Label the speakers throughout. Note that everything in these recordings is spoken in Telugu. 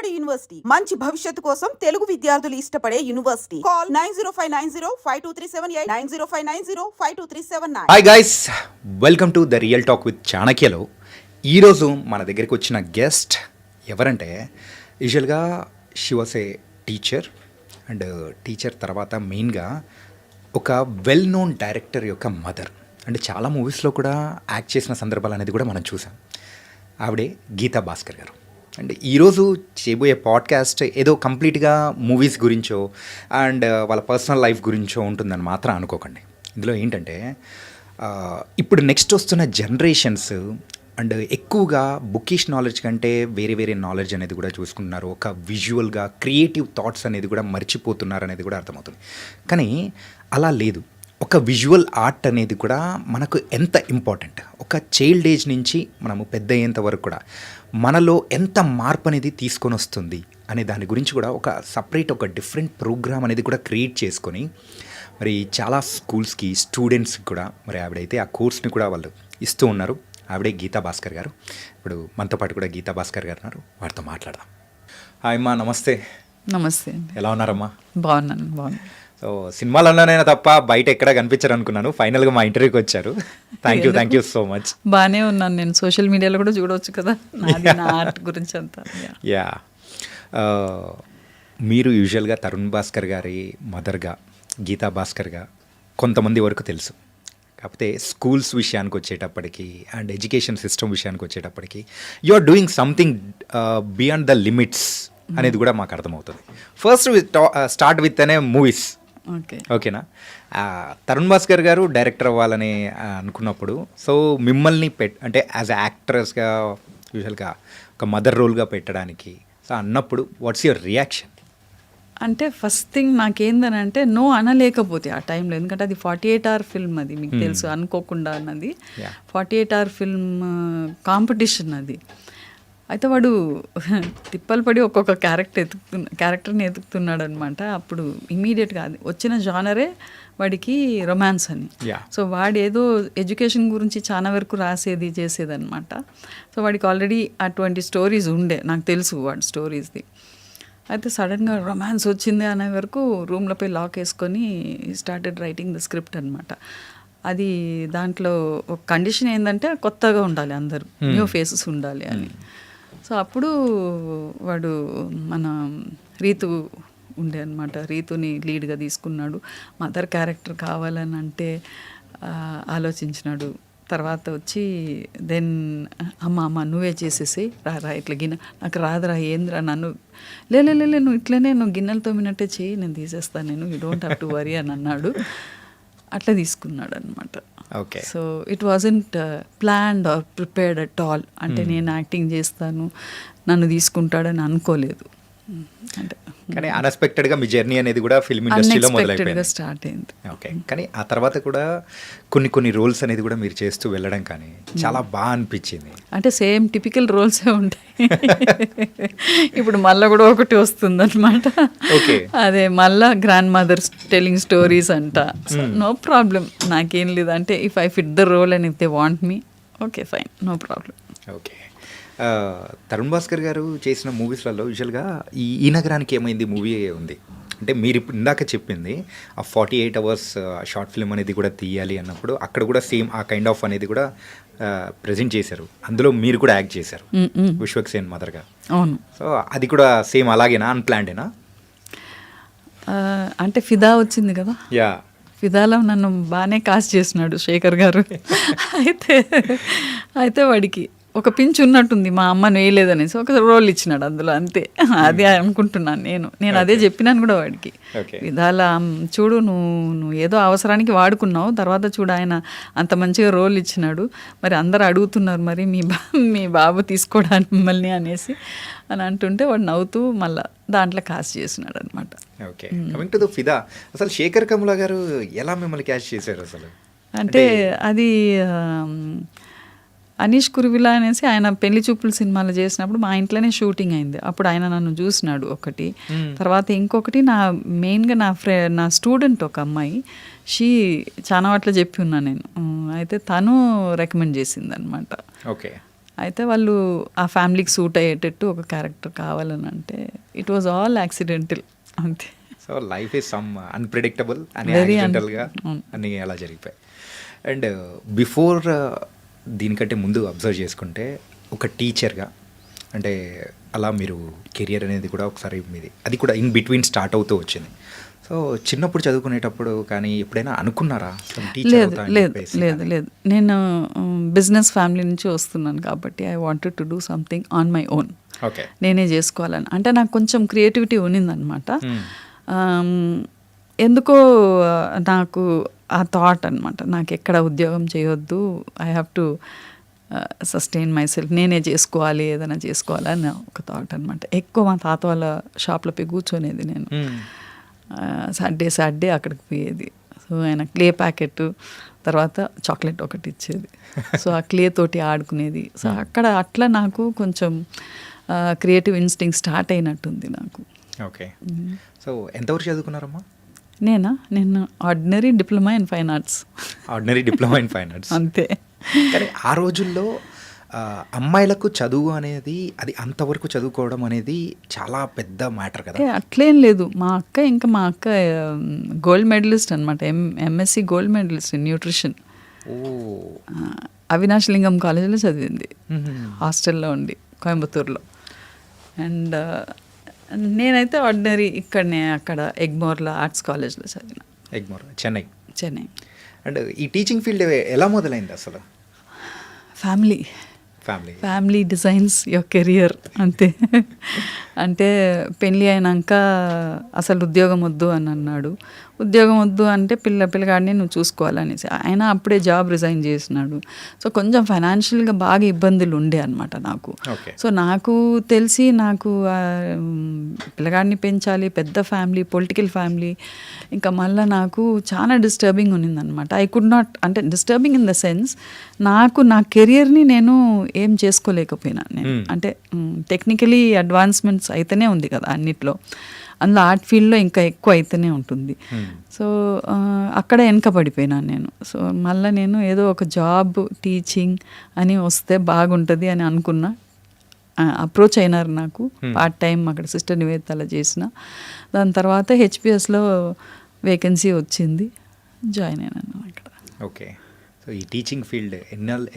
Speaker 1: నాడు యూనివర్సిటీ మంచి భవిష్యత్తు కోసం తెలుగు విద్యార్థులు ఇష్టపడే university. Call 9059052378 9059052379.
Speaker 2: Hi guys, welcome to the real talk with చాణక్యలో. ఈరోజు మన దగ్గరికి వచ్చిన గెస్ట్ ఎవరంటే, యూజువల్గా she was a teacher and teacher తర్వాత మెయిన్గా ఒక వెల్ నోన్ డైరెక్టర్ యొక్క మదర్. అంటే చాలా మూవీస్లో కూడా యాక్ట్ చేసిన సందర్భాలు అనేది కూడా మనం చూసాం. ఆవిడే గీతా భాస్కర్ గారు. అండ్ ఈరోజు చేయబోయే పాడ్కాస్ట్ ఏదో కంప్లీట్గా మూవీస్ గురించో అండ్ వాళ్ళ పర్సనల్ లైఫ్ గురించో ఉంటుందని మాత్రం అనుకోకండి. ఇందులో ఏంటంటే ఇప్పుడు నెక్స్ట్ వస్తున్న జనరేషన్స్ అండ్ ఎక్కువగా బుకిష్ నాలెడ్జ్ కంటే వేరే వేరే నాలెడ్జ్ అనేది కూడా చూసుకుంటున్నారు. ఒక విజువల్గా క్రియేటివ్ థాట్స్ అనేది కూడా మర్చిపోతున్నారు అనేది కూడా అర్థమవుతుంది. కానీ అలా లేదు. ఒక విజువల్ ఆర్ట్ అనేది కూడా మనకు ఎంత ఇంపార్టెంట్, ఒక చైల్డ్ ఏజ్ నుంచి మనము పెద్ద అయ్యేంత వరకు కూడా మనలో ఎంత మార్పు అనేది తీసుకొని వస్తుంది అనే దాని గురించి కూడా ఒక సపరేట్ ఒక డిఫరెంట్ ప్రోగ్రామ్ అనేది కూడా క్రియేట్ చేసుకొని మరి చాలా స్కూల్స్కి స్టూడెంట్స్కి కూడా మరి ఆవిడైతే ఆ కోర్స్ని కూడా వాళ్ళు ఇస్తూ ఉన్నారు. ఆవిడే గీతా భాస్కర్ గారు. ఇప్పుడు మనతో పాటు కూడా గీతా భాస్కర్ గారు ఉన్నారు, వారితో మాట్లాడదాం. హాయ్ అమ్మా, నమస్తే.
Speaker 3: నమస్తే.
Speaker 2: ఎలా ఉన్నారమ్మా?
Speaker 3: బాగున్నాను.
Speaker 2: సో సినిమాలలోనైనా తప్ప బయట ఎక్కడ కనిపించారు అనుకున్నాను. ఫైనల్గా మా ఇంటర్వ్యూకి వచ్చారు. Thank you so much.
Speaker 3: బాగానే ఉన్నాను నేను. సోషల్ మీడియాలో కూడా చూడవచ్చు కదా నా ఆర్ట్ గురించి అంతా.
Speaker 2: యా, మీరు యూజువల్గా తరుణ్ భాస్కర్ గారి మదర్గా, గీతా భాస్కర్గా కొంతమంది వరకు తెలుసు. కాకపోతే స్కూల్స్ విషయానికి వచ్చేటప్పటికి అండ్ ఎడ్యుకేషన్ సిస్టమ్ విషయానికి వచ్చేటప్పటికి you are doing something beyond the limits అనేది కూడా మాకు అర్థమవుతుంది. ఫస్ట్ స్టార్ట్ విత్ అనే మూవీస్. ఓకేనా? తరుణ్ భాస్కర్ గారు డైరెక్టర్ అవ్వాలని అనుకున్నప్పుడు సో మిమ్మల్ని అంటే యాజ్ యాక్ట్రెస్గా యూజువల్గా ఒక మదర్ రోల్గా పెట్టడానికి సో అన్నప్పుడు వాట్స్ యువర్ రియాక్షన్?
Speaker 3: అంటే ఫస్ట్ థింగ్ నాకేందని అంటే నో అనలేకపోతే ఆ టైంలో, ఎందుకంటే అది 48 hour ఫిల్మ్, అది మీకు తెలుసు, అనుకోకుండా అన్నది 48 hour ఫిల్మ్ కాంపిటీషన్ అది. అయితే వాడు తిప్పలు పడి ఒక్కొక్క క్యారెక్టర్ని ఎతుకుతున్నాడు అనమాట. అప్పుడు ఇమీడియట్గా అది వచ్చిన జానరే వాడికి రొమాన్స్ అని. సో వాడు ఏదో ఎడ్యుకేషన్ గురించి చాలా వరకు రాసేది చేసేదన్నమాట. సో వాడికి ఆల్రెడీ అటువంటి స్టోరీస్ ఉండే, నాకు తెలుసు వాడి స్టోరీస్ది. అయితే సడన్గా రొమాన్స్ వచ్చింది అనే వరకు రూమ్లో పోయి లాక్ వేసుకొని స్టార్టెడ్ రైటింగ్ ద స్క్రిప్ట్ అనమాట. అది దాంట్లో ఒక కండిషన్ ఏంటంటే కొత్తగా ఉండాలి, అందరూ న్యూ ఫేసెస్ ఉండాలి అని. సో అప్పుడు వాడు మన రీతు ఉండే అనమాట, రీతుని లీడ్గా తీసుకున్నాడు. మదర్ క్యారెక్టర్ కావాలని అంటే ఆలోచించినాడు. తర్వాత వచ్చి దెన్ అమ్మ నువ్వే చేసేసి రా ఇట్లా గిన్నె నాకు రాదురా, ఏంద్రా, నన్ను లే నువ్వు ఇట్లనే నువ్వు గిన్నెలు తోమినట్టే చేయి, నేను తీసేస్తాను, నేను you don't have to worry అని అన్నాడు. అట్లా తీసుకున్నాడు అనమాట.
Speaker 2: Okay.
Speaker 3: So it wasn't planned or prepared at all. అంటే నేను యాక్టింగ్ చేస్తాను, నన్ను తీసుకుంటాడని అనుకోలేదు. అంటే
Speaker 2: కానీ అన్ఎక్స్పెక్టెడ్గా మీ జర్నీ అనేది కూడా ఫిల్మ్ ఇండస్ట్రీలో మొదలైపోయింది,
Speaker 3: స్టార్ట్ అయింది.
Speaker 2: ఓకే. కానీ ఆ తర్వాత కూడా కొన్ని రోల్స్ అనేది కూడా మీరు చేస్తూ వెళ్ళడం కానీ చాలా బాగా అనిపించింది.
Speaker 3: అంటే సేమ్ టిపికల్ రోల్సే ఉంటాయి. ఇప్పుడు మళ్ళీ కూడా ఒకటి వస్తుంది అనమాట.
Speaker 2: ఓకే.
Speaker 3: అదే మళ్ళా గ్రాండ్ మదర్స్ టెలింగ్ స్టోరీస్ అంట. నో ప్రాబ్లం, నాకేం లేదు. అంటే if I fit the role and if they want me, okay fine, no problem.
Speaker 2: Okay. Tarun Bhaskar garu చేసిన మూవీస్లలో యూజువల్గా ఈ నగరానికి ఏమైంది మూవీ ఉంది. అంటే మీరు ఇప్పుడు ఇందాక చెప్పింది ఆ 48 hours షార్ట్ ఫిల్మ్ అనేది కూడా తీయాలి అన్నప్పుడు అక్కడ కూడా సేమ్ ఆ కైండ్ ఆఫ్ అనేది కూడా ప్రజెంట్ చేశారు. అందులో మీరు కూడా యాక్ట్ చేశారు విశ్వక్సేన్ మదర్గా.
Speaker 3: అవును.
Speaker 2: సో అది కూడా సేమ్ అలాగేనా, అన్ప్లాన్డేనా?
Speaker 3: అంటే ఫిదా వచ్చింది కదా.
Speaker 2: యా,
Speaker 3: ఫిదాలో నన్ను బాగానే కాస్ట్ చేసినాడు శేఖర్ గారు. అయితే వాడికి ఒక పించ్ ఉన్నట్టుంది, మా అమ్మను వేయలేదనేసి ఒక రోల్ ఇచ్చినాడు అందులో, అంతే. అదే అనుకుంటున్నాను నేను అదే చెప్పినాను కూడా వాడికి. విధాల చూడు, నువ్వు ఏదో అవసరానికి వాడుకున్నావు, తర్వాత చూడు ఆయన అంత మంచిగా రోల్ ఇచ్చినాడు, మరి అందరు అడుగుతున్నారు మరి మీ బాబు తీసుకోవడానికి మిమ్మల్ని అనేసి అని అంటుంటే వాడు నవ్వుతూ మళ్ళీ దాంట్లో కాస్ట్ చేసినాడు అనమాట.
Speaker 2: ఓకే. కమింగ్ టు ద ఫిదా, అసలు శేఖర్ కమల గారు ఎలా మిమ్మల్ని క్యాష్ చేశారు అసలు?
Speaker 3: అంటే అది అనీష్ కురువిలా అనేసి ఆయన పెళ్లి చూపుల సినిమాలు చేసినప్పుడు మా ఇంట్లోనే షూటింగ్ అయింది. అప్పుడు ఆయన నన్ను చూసినాడు ఒకటి. తర్వాత ఇంకొకటి మెయిన్గా నా స్టూడెంట్ ఒక అమ్మాయి, చాలా వాటిలో చెప్పి ఉన్నా నేను. అయితే తను రికమెండ్ చేసింది అనమాట.
Speaker 2: ఓకే.
Speaker 3: అయితే వాళ్ళు ఆ ఫ్యామిలీకి సూట్ అయ్యేటట్టు ఒక క్యారెక్టర్ కావాలని అంటే ఇట్ వాజ్ ఆల్ యాక్సిడెంటల్ అంతే.
Speaker 2: So life is some unpredictable అని
Speaker 3: Very
Speaker 2: యాక్సిడెంటల్గా అన్నీ అలా జరిగిపోయాయి. అండ్ బిఫోర్ దీనికంటే ముందు అబ్జర్వ్ చేసుకుంటే ఒక టీచర్గా అంటే అలా మీరు కెరియర్ అనేది కూడా ఒకసారి మీది అది కూడా ఇన్ బిట్వీన్ స్టార్ట్ అవుతూ వచ్చింది. సో చిన్నప్పుడు చదువుకునేటప్పుడు కానీ ఎప్పుడైనా అనుకున్నారా
Speaker 3: లేదు లేదు లేదు లేదు నేను బిజినెస్ ఫ్యామిలీ నుంచి వస్తున్నాను కాబట్టి I wanted to do something on my own.
Speaker 2: Okay.
Speaker 3: నేనే చేసుకోవాలని అంటే నాకు కొంచెం క్రియేటివిటీ ఉన్నిందనమాట. ఎందుకో నాకు ఆ థాట్ అనమాట, నాకు ఎక్కడ ఉద్యోగం చేయొద్దు, I have to sustain my self, నేనే చేసుకోవాలి ఏదైనా చేసుకోవాలి అని ఒక థాట్ అనమాట. ఎక్కువ మా తాత వాళ్ళ షాప్లో పోయి కూర్చొనేది నేను. సాటర్డే అక్కడికి పోయేది. సో ఆయన క్లే ప్యాకెట్ తర్వాత చాక్లెట్ ఒకటి ఇచ్చేది. సో ఆ క్లే తోటి ఆడుకునేది. సో అక్కడ అట్లా నాకు కొంచెం క్రియేటివ్ ఇన్స్టింక్ట్ స్టార్ట్ అయినట్టుంది నాకు.
Speaker 2: ఓకే. సో ఎంతవరకు చదువుకున్నారమ్మా?
Speaker 3: నేను ordinary diploma in fine arts.
Speaker 2: Ordinary diploma in fine arts
Speaker 3: అంతే.
Speaker 2: కానీ ఆ రోజుల్లో అమ్మాయిలకు చదువు అనేది అది అంతవరకు చదువుకోవడం అనేది చాలా పెద్ద మ్యాటర్ కదా.
Speaker 3: అట్లేం లేదు. మా అక్క గోల్డ్ మెడలిస్ట్ అనమాట, MSc gold medalist in nutrition. Avinash Lingam కాలేజీలో చదివింది, హాస్టల్లో ఉండి కోయంబత్తూరులో. అండ్ నేనైతే ఆర్డినరీ ఇక్కడనే అక్కడ ఎగ్మోర్లో ఆర్ట్స్ కాలేజ్లో చదివిన.
Speaker 2: ఎగ్మోర్ చెన్నై.
Speaker 3: అండ్
Speaker 2: ఈ టీచింగ్ ఫీల్డ్ ఎలా మొదలైంది అసలు?
Speaker 3: ఫ్యామిలీ డిజైన్స్ యువర్ కెరియర్ అంతే. అంటే పెళ్ళి అయినాక అసలు ఉద్యోగం వద్దు అని అన్నాడు. ఉద్యోగం వద్దు అంటే పిల్లగాడిని నువ్వు చూసుకోవాలనేసి ఆయన అప్పుడే జాబ్ రిజైన్ చేసినాడు. సో కొంచెం ఫైనాన్షియల్గా బాగా ఇబ్బందులు ఉండే అనమాట నాకు. సో నాకు తెలిసి నాకు పిల్లగాడిని పెంచాలి, పెద్ద ఫ్యామిలీ, పొలిటికల్ ఫ్యామిలీ, ఇంకా మళ్ళీ నాకు చాలా డిస్టర్బింగ్ ఉన్నిందనమాట. ఐ కుడ్ నాట్, అంటే డిస్టర్బింగ్ ఇన్ ద సెన్స్ నాకు నా కెరియర్ని నేను ఏం చేసుకోలేకపోయినా నేను. అంటే టెక్నికలీ అడ్వాన్స్మెంట్స్ అయితేనే ఉంది కదా అన్నిట్లో, అందులో ఆర్ట్ ఫీల్డ్లో ఇంకా ఎక్కువ అయితేనే ఉంటుంది. సో అక్కడ వెనకబడిపోయినాను నేను. సో మళ్ళీ నేను ఏదో ఒక జాబ్ టీచింగ్ అని వస్తే బాగుంటుంది అని అనుకున్నా. అప్రోచ్ అయినారు నాకు పార్ట్ టైం అక్కడ సిస్టర్ నివేదితలో చేసిన. దాని తర్వాత హెచ్పిఎస్లో వేకెన్సీ వచ్చింది, జాయిన్ అయినాను అక్కడ.
Speaker 2: ఓకే. సో ఈ టీచింగ్ ఫీల్డ్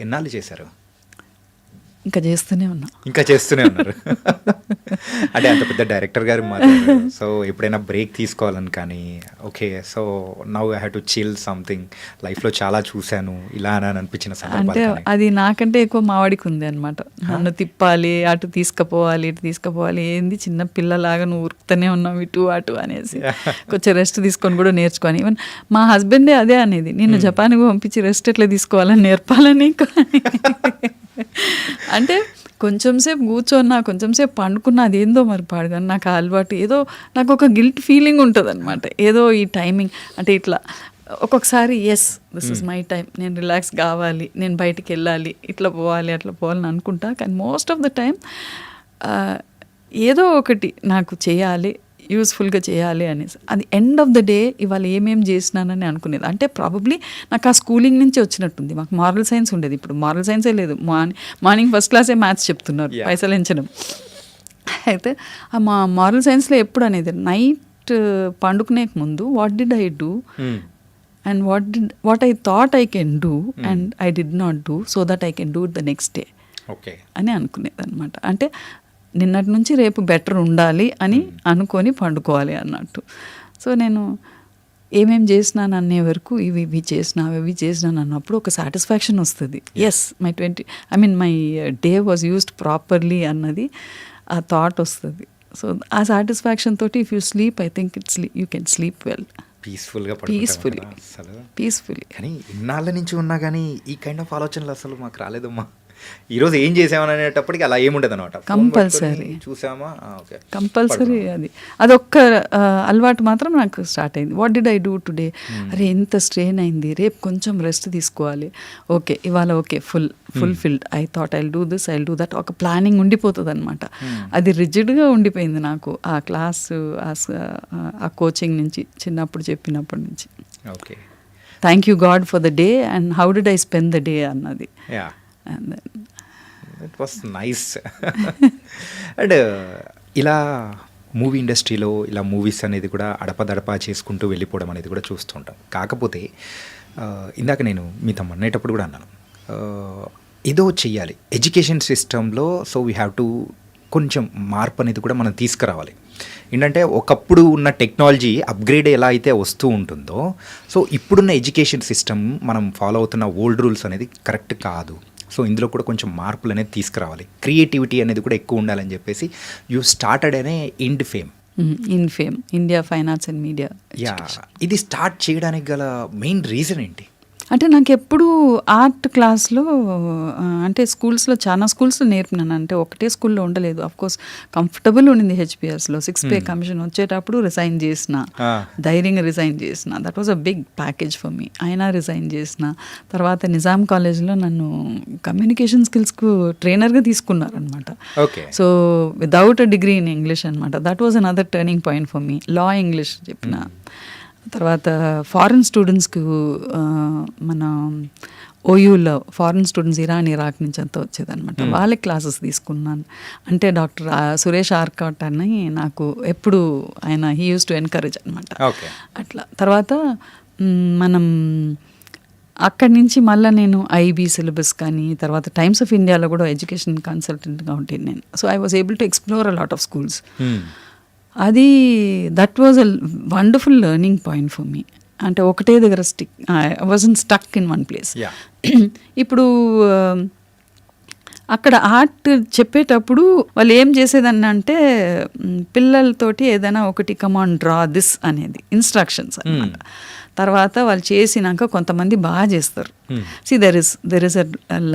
Speaker 2: ఎన్నాళ్ళు చేశారు?
Speaker 3: ఇంకా చేస్తూనే
Speaker 2: ఉన్నారు. అంటే అంత పెద్ద డైరెక్టర్ గారు మాట్లాడారు. సో ఎప్పుడైనా బ్రేక్ తీసుకోవాలని కానీ okay so now I have to chill something, లైఫ్లో చాలా చూశాను ఇలా అని అనిపించిన
Speaker 3: అంటే అది నాకంటే ఎక్కువ మావాడికి ఉంది అనమాట. నన్ను తిప్పాలి, అటు తీసుకుపోవాలి, ఇటు తీసుకుపోవాలి, ఏంది చిన్న పిల్లలాగా నువ్వు ఉరుకుతూనే ఉన్నావు ఇటు అటు అనేసి. కొంచెం రెస్ట్ తీసుకొని కూడా నేర్చుకొని, ఈవెన్ మా హస్బెండే అదే అనేది, నిన్ను జపాన్కి పంపించి రెస్ట్ ఎట్లా తీసుకోవాలని నేర్పాలని. అంటే కొంచెం సేపు కూర్చోన్నా, కొంచెం సేపు పండుకున్నా, అదేందో మరి పాడుగాని నాకు అలవాటు, ఏదో నాకు ఒక గిల్ట్ ఫీలింగ్ ఉంటుంది అనమాట. ఏదో ఈ టైమింగ్ అంటే ఇట్లా ఒక్కొక్కసారి yes this is my time, నేను రిలాక్స్ కావాలి, నేను బయటికి వెళ్ళాలి, ఇట్లా పోవాలి అట్లా పోవాలని అనుకుంటా. కానీ మోస్ట్ ఆఫ్ ద టైం ఏదో ఒకటి నాకు చేయాలి, యూస్ఫుల్గా చేయాలి అనేసి. అది ఎండ్ ఆఫ్ ద డే ఇవాళ ఏమేమి చేసినానని అనుకునేది. అంటే ప్రాబబ్లీ నాకు ఆ స్కూలింగ్ నుంచి వచ్చినట్టుంది. మాకు మారల్ సైన్స్ ఉండేది, ఇప్పుడు మారల్ సైన్సే లేదు. మార్నింగ్ ఫస్ట్ క్లాసే మ్యాథ్స్ చెప్తున్నారు, పైసలు ఎంచడం. అయితే ఆ మారల్ సైన్స్లో ఎప్పుడు అనేది నైట్ పండుకునే ముందు what did I do and what I thought I can do and I did not do so that I can do it the next day అని అనుకునేది అనమాట. అంటే నిన్నటి నుంచి రేపు బెటర్ ఉండాలి అని అనుకొని పండుకోవాలి అన్నట్టు. సో నేను ఏమేమి చేసినాను అనే వరకు ఇవి చేసినాను అన్నప్పుడు ఒక సాటిస్ఫాక్షన్ వస్తుంది. Yes my day was used properly అన్నది ఆ థాట్ వస్తుంది. సో ఆ సాటిస్ఫాక్షన్ తోటి if you sleep I think you can sleep well, peacefully.
Speaker 2: కానీ ఇన్నాళ్ళ నుంచి ఉన్నా కానీ ఈ కైండ్ ఆఫ్ ఆలోచనలు అసలు మాకు రాలేదమ్మా. ఈరోజు ఏం చేసామని అనేటప్పటికి అలా ఏముండదు అనమాట.
Speaker 3: కంపల్సరీ అదొక్క అలవాటు మాత్రం నాకు స్టార్ట్ అయింది. What did I do today, అరే ఎంత స్ట్రెయిన్ అయింది, రేపు కొంచెం రెస్ట్ తీసుకోవాలి, ఓకే ఇవాళ okay fulfilled, I thought I'll do this, I'll do that, ఒక ప్లానింగ్ ఉండిపోతుంది అనమాట. అది రిజిడ్గా ఉండిపోయింది నాకు ఆ క్లాసు, ఆ కోచింగ్ నుంచి, చిన్నప్పుడు చెప్పినప్పటి నుంచి.
Speaker 2: Okay,
Speaker 3: thank you God for the day and how did I spend the day అన్నది.
Speaker 2: It was nice. అండ్ ఇలా మూవీ ఇండస్ట్రీలో ఇలా మూవీస్ అనేది కూడా అడపదడపా చేసుకుంటూ వెళ్ళిపోవడం అనేది కూడా చూస్తూ ఉంటాం. కాకపోతే ఇందాక నేను మీతో అన్నేటప్పుడు కూడా అన్నాను, ఏదో చెయ్యాలి ఎడ్యుకేషన్ సిస్టంలో. సో వీ హ్యావ్ టు కొంచెం మార్పు అనేది కూడా మనం తీసుకురావాలి. ఏంటంటే ఒకప్పుడు ఉన్న టెక్నాలజీ అప్గ్రేడ్ ఎలా అయితే వస్తూ ఉంటుందో, సో ఇప్పుడున్న ఎడ్యుకేషన్ సిస్టమ్ మనం ఫాలో అవుతున్న ఓల్డ్ రూల్స్ అనేది కరెక్ట్ కాదు. సో ఇందులో కూడా కొంచెం మార్పులు అనేది తీసుకురావాలి, క్రియేటివిటీ అనేది కూడా ఎక్కువ ఉండాలని చెప్పేసి యూ స్టార్టెడ్ అనే Infame
Speaker 3: India fine arts and media.
Speaker 2: Yeah, ఇది స్టార్ట్ చేయడానికి గల మెయిన్ రీజన్ ఏంటి?
Speaker 3: అంటే నాకు ఎప్పుడు ఆర్ట్ క్లాస్లో అంటే స్కూల్స్లో చాలా స్కూల్స్లో నేర్పినాను. అంటే ఒకటే స్కూల్లో ఉండలేదు. అఫ్కోర్స్ కంఫర్టబుల్ ఉండింది హెచ్పిఎస్లో. 6 పే కమిషన్ వచ్చేటప్పుడు రిజైన్ చేసిన, ధైర్యంగా రిజైన్ చేసిన. That was a big package for me. అయినా రిజైన్ చేసిన తర్వాత నిజాం కాలేజ్లో నన్ను కమ్యూనికేషన్ స్కిల్స్కు ట్రైనర్గా తీసుకున్నారనమాట. So without a degree in English అనమాట. That was another turning point for me. లా ఇంగ్లీష్ చెప్పిన తర్వాత ఫారిన్ స్టూడెంట్స్కి మన ఓయూలో ఫారిన్ స్టూడెంట్స్ ఇరాక్ నుంచి అంతా వచ్చేదనమాట. వాళ్ళకి క్లాసెస్ తీసుకున్నాను. అంటే డాక్టర్ సురేష్ ఆర్కాట్ అని నాకు ఎప్పుడు ఆయన హీ యూస్ టు ఎన్కరేజ్ అనమాట. అట్లా తర్వాత మనం అక్కడి నుంచి మళ్ళీ నేను ఐబీ సిలబస్ కానీ తర్వాత టైమ్స్ ఆఫ్ ఇండియాలో కూడా ఎడ్యుకేషన్ కన్సల్టెంట్గా ఉంటాను నేను. So I was able to explore a lot of schools. అది that was a wonderful learning point for me. అంటే ఒకటే దగ్గర I wasn't stuck in one place. ఇప్పుడు అక్కడ ఆర్ట్ చెప్పేటప్పుడు వాళ్ళు ఏం చేసేదని అంటే పిల్లలతోటి ఏదైనా ఒకటి కమాండ్ డ్రా దిస్ అనేది ఇన్స్ట్రక్షన్స్ అనమాట. తర్వాత వాళ్ళు చేసినాక కొంతమంది బాగా చేస్తారు. See there is a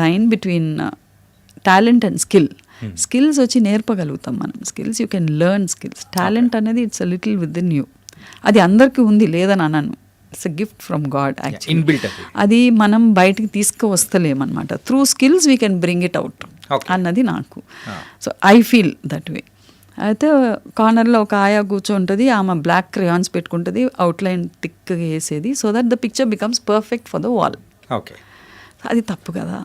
Speaker 3: line between talent and skill. Skills వచ్చి నేర్పగలుగుతాం మనం. Skills you can learn skills. Talent అనేది it's a little within you. అది అందరికీ ఉంది లేదని అన్నాను. It's a gift from God actually. అది మనం బయటికి తీసుకువస్తలేమన్నమాట. Through skills we can bring it out అన్నది నాకు. So I feel that way. అయితే కార్నర్లో ఒక ఆయా కూర్చోంటుంది, ఆమె బ్లాక్ క్రేయాన్స్ పెట్టుకుంటుంది, అవుట్లైన్ థిక్గా వేసేది, so that the picture becomes perfect for the wall.
Speaker 2: Okay,
Speaker 3: అది తప్పు కదా.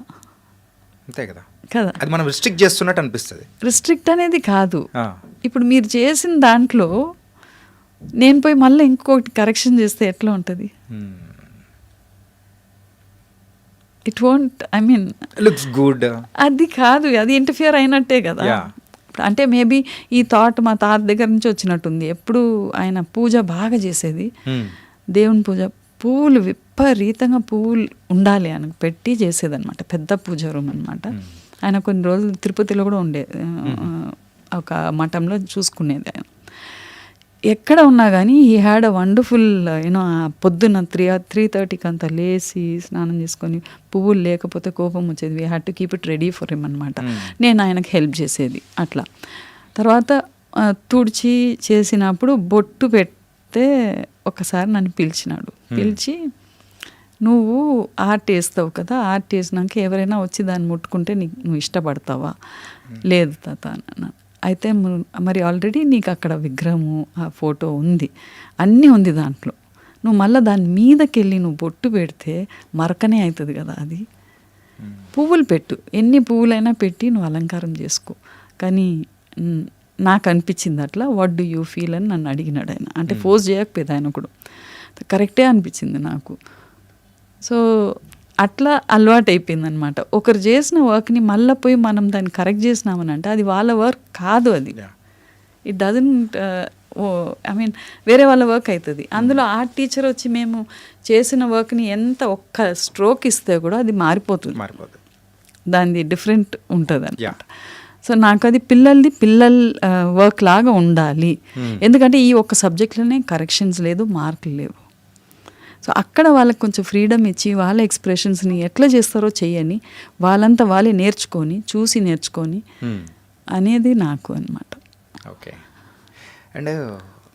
Speaker 2: అంతే కదా
Speaker 3: కదా,
Speaker 2: అది మనం రిస్ట్రిక్ట్ చేస్తున్నట్టు అనిపిస్తుంది.
Speaker 3: రిస్ట్రిక్ట్ అనేది కాదు. ఇప్పుడు మీరు చేసిన దాంట్లో నేను పోయి మళ్ళీ ఇంకొకటి కరెక్షన్ చేస్తే ఎట్లా ఉంటుంది? It won't, I mean
Speaker 2: looks good.
Speaker 3: అది కాదు, అది ఇంటర్ఫియర్ అయినట్టే కదా. అంటే మేబీ ఈ థాట్ మా తాత దగ్గర నుంచి వచ్చినట్టుంది. ఎప్పుడు ఆయన పూజ బాగా చేసేది, దేవుని పూజ, పువ్వులు విపరీతంగా పువ్వులు ఉండాలి అని పెట్టి చేసేదన్నమాట. పెద్ద పూజ రూమ్ అనమాట. ఆయన కొన్ని రోజులు తిరుపతిలో కూడా ఉండేది, ఒక మఠంలో చూసుకునేది ఆయన. ఎక్కడ ఉన్నా కానీ he had a wonderful you know. పొద్దున్న 3:30కి అంతా లేచి స్నానం చేసుకొని, పువ్వులు లేకపోతే కోపం వచ్చేది, we had to keep it ready for him అనమాట. నేను ఆయనకు హెల్ప్ చేసేది అట్లా. తర్వాత తుడిచి చేసినప్పుడు బొట్టు పెడితే ఒకసారి నన్ను పిలిచినాడు. పిలిచి, నువ్వు ఆర్ట్ వేస్తావు కదా, ఆర్ట్ వేసినాక ఎవరైనా వచ్చి దాన్ని ముట్టుకుంటే నువ్వు ఇష్టపడతావా? లేదు తాత అన్నాను. అయితే మరి ఆల్రెడీ నీకు అక్కడ విగ్రహము, ఆ ఫోటో ఉంది, అన్నీ ఉంది దాంట్లో. నువ్వు మళ్ళీ దాని మీదకి వెళ్ళి నువ్వు బొట్టు పెడితే మరకనే అవుతుంది కదా. అది పువ్వులు పెట్టు, ఎన్ని పువ్వులైనా పెట్టి నువ్వు అలంకారం చేసుకో. కానీ నాకు అనిపించింది అట్లా. వాట్ డూ యూ ఫీల్ అని నన్ను అడిగినాడు ఆయన. అంటే ఫోర్స్ చేయకపోయేది ఆయన కూడా. కరెక్టే అనిపించింది నాకు. సో అట్లా అలవాటు అయిపోయింది అనమాట. ఒకరు చేసిన వర్క్ని మళ్ళీ పోయి మనం దాన్ని కరెక్ట్ చేసినామని అంటే అది వాళ్ళ వర్క్ కాదు. అది ఇట్ డజంట్, ఐ మీన్ వేరే వాళ్ళ వర్క్ అవుతుంది. అందులో ఆర్ట్ టీచర్ వచ్చి మేము చేసిన వర్క్ని ఎంత ఒక్క స్ట్రోక్ ఇస్తే కూడా అది మారిపోతుంది, దానిది డిఫరెంట్ ఉంటుంది అనమాట. సో నాకు అది పిల్లల వర్క్ లాగా ఉండాలి. ఎందుకంటే ఈ ఒక్క సబ్జెక్ట్లోనే కరెక్షన్స్ లేదు, మార్కులు లేవు. సో అక్కడ వాళ్ళకి కొంచెం ఫ్రీడమ్ ఇచ్చి వాళ్ళ ఎక్స్ప్రెషన్స్ని ఎట్లా చేస్తారో చెయ్యని, వాళ్ళంతా వాళ్ళే నేర్చుకొని, చూసి నేర్చుకొని అనేది నాకు అనమాట.
Speaker 2: ఓకే. అండ్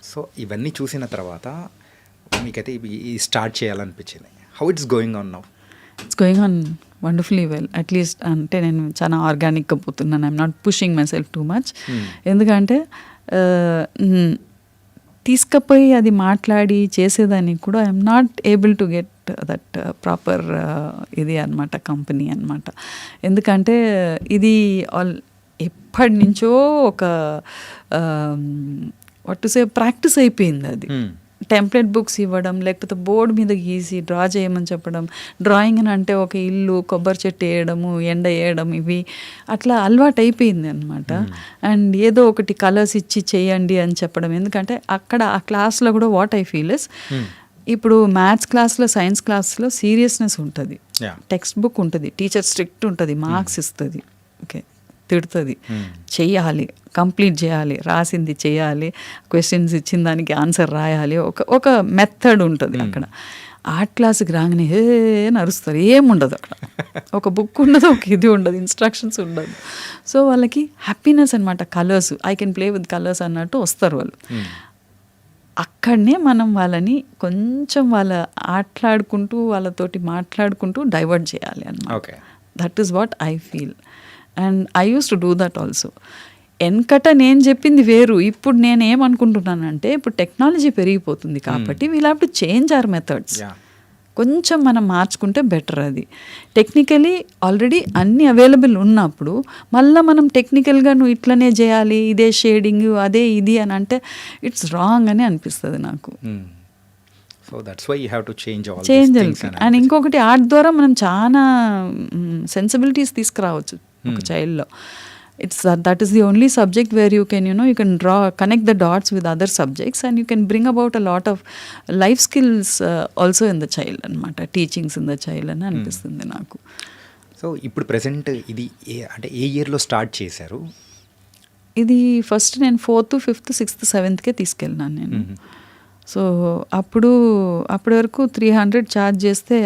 Speaker 2: సో ఇవన్నీ చూసిన తర్వాత మీకైతే ఈ స్టార్ట్ చేయాలనిపించింది. How it's going on now?
Speaker 3: It's going on wonderfully well. At least అంటే నేను చాలా ఆర్గానిక్గా పోతున్నాను. I'm not pushing myself too much. ఎందుకంటే తీసుకుపోయి అది మాట్లాడి చేసేదానికి కూడా I'm not able to get that proper ఇది అనమాట, కంపెనీ అనమాట. ఎందుకంటే ఇది ఎప్పటి నుంచో ఒక వాట్ టు సే ప్రాక్టీస్ అయిపోయింది అది. టెంప్లెట్ బుక్స్ ఇవ్వడం, లేకపోతే బోర్డు మీద గీసి డ్రా చేయమని చెప్పడం. డ్రాయింగ్ అని అంటే ఒక ఇల్లు, కొబ్బరి చెట్టు వేయడము, ఎండ వేయడం, ఇవి అట్లా అలవాటు అయిపోయింది అనమాట. అండ్ ఏదో ఒకటి కలర్స్ ఇచ్చి చేయండి అని చెప్పడం. ఎందుకంటే అక్కడ ఆ క్లాస్లో కూడా వాట్ ఐ ఫీల్ ఇస్, ఇప్పుడు మ్యాథ్స్ క్లాస్లో, సైన్స్ క్లాస్లో సీరియస్నెస్ ఉంటుంది, టెక్స్ట్ బుక్ ఉంటుంది, టీచర్ స్ట్రిక్ట్ ఉంటుంది, మార్క్స్ ఇస్తుంది, ఓకే, తిడుతుంది, చెయ్యాలి, కంప్లీట్ చేయాలి, రాసింది చేయాలి, క్వశ్చన్స్ ఇచ్చిన దానికి ఆన్సర్ రాయాలి, ఒక మెథడ్ ఉంటుంది అక్కడ. ఆర్ట్ క్లాస్కి రాగానే నరుస్తారు, ఏముండదు అక్కడ, ఒక బుక్ ఉండదు, ఒక ఇది ఉండదు, ఇన్స్ట్రక్షన్స్ ఉండదు. సో వాళ్ళకి హ్యాపీనెస్ అనమాట, colours, I can play with colours అన్నట్టు వస్తారు వాళ్ళు. అక్కడనే మనం వాళ్ళని కొంచెం ఆటలాడుకుంటూ, వాళ్ళతోటి మాట్లాడుకుంటూ డైవర్ట్ చేయాలి అన్నమాట. That is what I feel. And I use to do that also. వెనకట నేను చెప్పింది వేరు, ఇప్పుడు నేను ఏమనుకుంటున్నానంటే, ఇప్పుడు టెక్నాలజీ పెరిగిపోతుంది కాబట్టి we'll have to change our methods. కొంచెం మనం మార్చుకుంటే బెటర్. అది టెక్నికలీ ఆల్రెడీ అన్నీ అవైలబుల్ ఉన్నప్పుడు మళ్ళీ మనం టెక్నికల్గా నువ్వు ఇట్లనే చేయాలి, ఇదే షేడింగ్, అదే ఇది అని అంటే ఇట్స్ రాంగ్ అని అనిపిస్తుంది నాకు.
Speaker 2: So that's why you have to change
Speaker 3: and ఇంకొకటి, ఆర్ట్ ద్వారా మనం చాలా సెన్సిబిలిటీస్ తీసుకురావచ్చు ఒక చైల్డ్లో. that is the only subject where you can connect the dots with other subjects, and you can bring about a lot of life skills also in the child అనమాట, టీచింగ్స్ in the child అని అనిపిస్తుంది నాకు.
Speaker 2: సో ఇప్పుడు ప్రెసెంట్ ఇది అంటే ఏ ఇయర్లో స్టార్ట్ చేశారు?
Speaker 3: ఇది ఫస్ట్ నేను 4th, 5th, 6th, 7th తీసుకెళ్ళినాను నేను. సో అప్పటి వరకు 300 ఛార్జ్ చేస్తే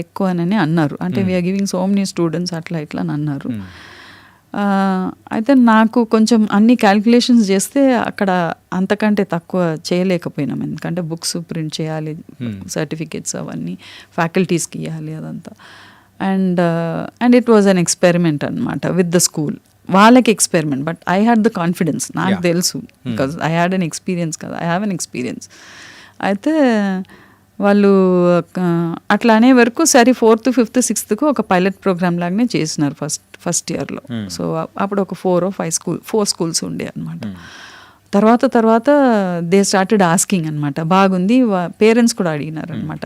Speaker 3: ఎక్కువ అని అన్నారు, అంటే we're giving so many students అట్లా ఇట్లా అని అన్నారు. అయితే నాకు కొంచెం అన్ని క్యాల్కులేషన్స్ చేస్తే అక్కడ అంతకంటే తక్కువ చేయలేకపోయినాం, ఎందుకంటే బుక్స్ ప్రింట్ చేయాలి, సర్టిఫికేట్స్ అవన్నీ ఫ్యాకల్టీస్కి ఇవ్వాలి, అదంతా. And it was an experiment అనమాట విత్ ద స్కూల్. వాళ్ళకి experiment, but I had the confidence, నాకు తెలుసు, because I had an experience కదా, ఐ హ్యావ్ అన్ ఎక్స్పీరియన్స్. అయితే వాళ్ళు అట్లా అనే వరకు సరే 4th, 5th, 6th ఒక పైలట్ ప్రోగ్రామ్ లాగానే చేసినారు ఫస్ట్ ఇయర్లో. సో అప్పుడు ఒక 4 or 5 స్కూల్స్ ఉండే అనమాట. తర్వాత దే స్టార్టెడ్ ఆస్కింగ్ అనమాట, బాగుంది, పేరెంట్స్ కూడా అడిగినారు అనమాట,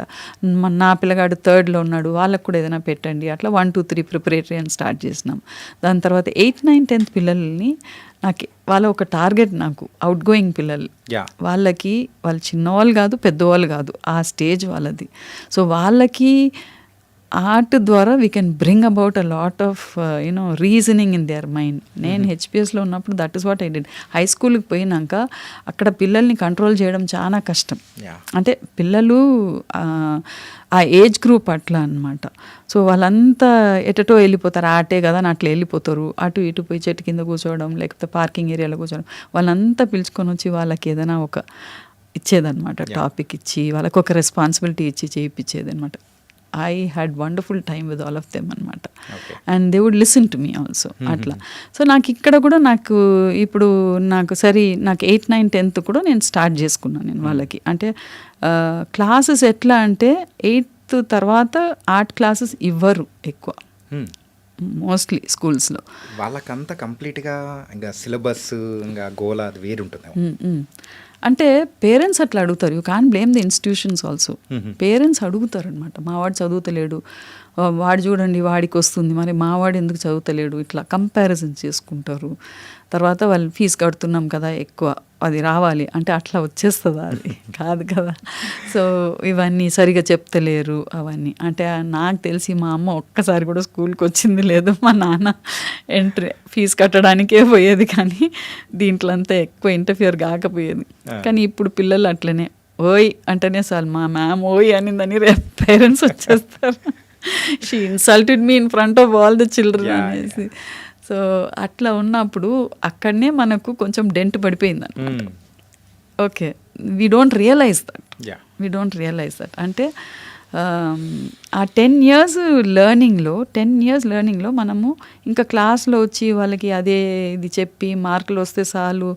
Speaker 3: నా పిల్లగాడు 3rd ఉన్నాడు, వాళ్ళకు కూడా ఏదైనా పెట్టండి, అట్లా 1, 2, 3 ప్రిపరేటరీ అని స్టార్ట్ చేసినాం. దాని తర్వాత 8, 9, 10th పిల్లల్ని వాళ్ళ ఒక టార్గెట్ నాకు, అవుట్ గోయింగ్ పిల్లలు, వాళ్ళు చిన్నవాళ్ళు కాదు, పెద్దవాళ్ళు కాదు, ఆ స్టేజ్ వాళ్ళది. సో వాళ్ళకి ఆర్ట్ ద్వారా we can bring about a lot of reasoning in their mind. నేను హెచ్పిఎస్లో ఉన్నప్పుడు that is what I did. High స్కూల్కి పోయినాక అక్కడ పిల్లల్ని కంట్రోల్ చేయడం చాలా కష్టం, అంటే పిల్లలు ఆ ఏజ్ గ్రూప్ అట్లా అనమాట. సో వాళ్ళంతా ఎటటో వెళ్ళిపోతారు, ఆటే కదా అని అట్లా వెళ్ళిపోతారు, అటు ఇటు పోయి చెట్టు కింద కూర్చోవడం, లేకపోతే పార్కింగ్ ఏరియాలో కూర్చోవడం. వాళ్ళంతా పిలుచుకొని వచ్చి వాళ్ళకి ఏదైనా ఒక ఇచ్చేదన్నమాట, టాపిక్ ఇచ్చి వాళ్ళకి ఒక రెస్పాన్సిబిలిటీ ఇచ్చి చేయించేది అనమాట. I had wonderful time with all of them అనమాట. And they would listen to me also. అట్లా. సో నాకు ఇక్కడ కూడా నాకు 8, 9, 10th కూడా నేను స్టార్ట్ చేసుకున్నాను నేను వాళ్ళకి. అంటే క్లాసెస్ ఎట్లా అంటే 8th తర్వాత ఆర్ట్ క్లాసెస్ ఇవ్వరు ఎక్కువ, మోస్ట్లీ స్కూల్స్లో.
Speaker 2: వాళ్ళకంతా కంప్లీట్గా ఇంకా సిలబస్ ఇంకా గోల్ అది వేరు ఉంటుంది.
Speaker 3: అంటే పేరెంట్స్ అట్లా అడుగుతారు, you can blame the institutions also. Parents అడుగుతారు అనమాట, మా వాడు చదువుతలేడు, వాడు చూడండి వాడికి వస్తుంది, మరి మా వాడు ఎందుకు చదువుతలేడు, ఇట్లా కంపారిజన్ చేసుకుంటారు. తర్వాత వాళ్ళు ఫీజు కడుతున్నాం కదా ఎక్కువ, అది రావాలి అంటే అట్లా వచ్చేస్తుందా, అది కాదు కదా. సో ఇవన్నీ సరిగా చెప్తలేరు అవన్నీ. అంటే నాకు తెలిసి మా అమ్మ ఒక్కసారి కూడా స్కూల్కి వచ్చింది లేదు, మా నాన్న ఫీజు కట్టడానికే పోయేది, కానీ దీంట్లో అంతా ఎక్కువ ఇంటర్ఫియర్ కాకపోయేది. కానీ ఇప్పుడు పిల్లలు అట్లనే ఓయ్ అంటేనే చాలు, మా మ్యామ్ ఓయ్ అనిందని రేపు పేరెంట్స్ వచ్చేస్తారు, she insulted me in front of all the children అనేసి. సో అట్లా ఉన్నప్పుడు అక్కడనే మనకు కొంచెం డెంట్ పడిపోయింది అనమాట. Okay, we don't realize that. అంటే ఆ 10 years లెర్నింగ్లో మనము ఇంకా క్లాస్లో వచ్చి వాళ్ళకి అదే ఇది చెప్పి మార్కులు వస్తే చాలు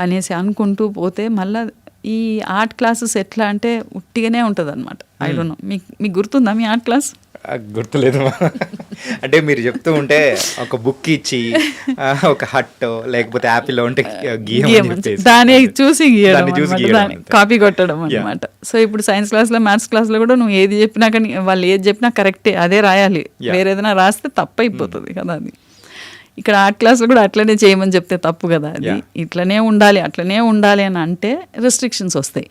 Speaker 3: అనేసి అనుకుంటూ పోతే మళ్ళీ ఈ ఆర్ట్ క్లాసెస్ ఎట్లా అంటే ఉట్టిగానే ఉంటుంది అనమాట. ఐ డోంట్ నో, మీకు గుర్తుందా మీ ఆర్ట్ క్లాస్?
Speaker 2: గుర్తులేదు. అంటే మీరు చెప్తూ ఉంటే ఒక బుక్ ఇచ్చి ఒక హట్ లేకపోతే యాపిల్ ఉంటే
Speaker 3: దాన్ని చూసి కాపీ కొట్టడం అనమాట. సో ఇప్పుడు సైన్స్ క్లాస్లో మ్యాథ్స్ క్లాస్లో కూడా నువ్వు ఏది చెప్పినా కానీ వాళ్ళు ఏది చెప్పినా కరెక్టే అదే రాయాలి, వేరే ఏదైనా రాస్తే తప్పు అయిపోతుంది కదా. అది ఇక్కడ ఆర్ట్ క్లాస్లో కూడా అట్లనే చేయమని చెప్తే తప్పు కదా. అది ఇట్లనే ఉండాలి అట్లనే ఉండాలి అని అంటే రెస్ట్రిక్షన్స్ వస్తాయి.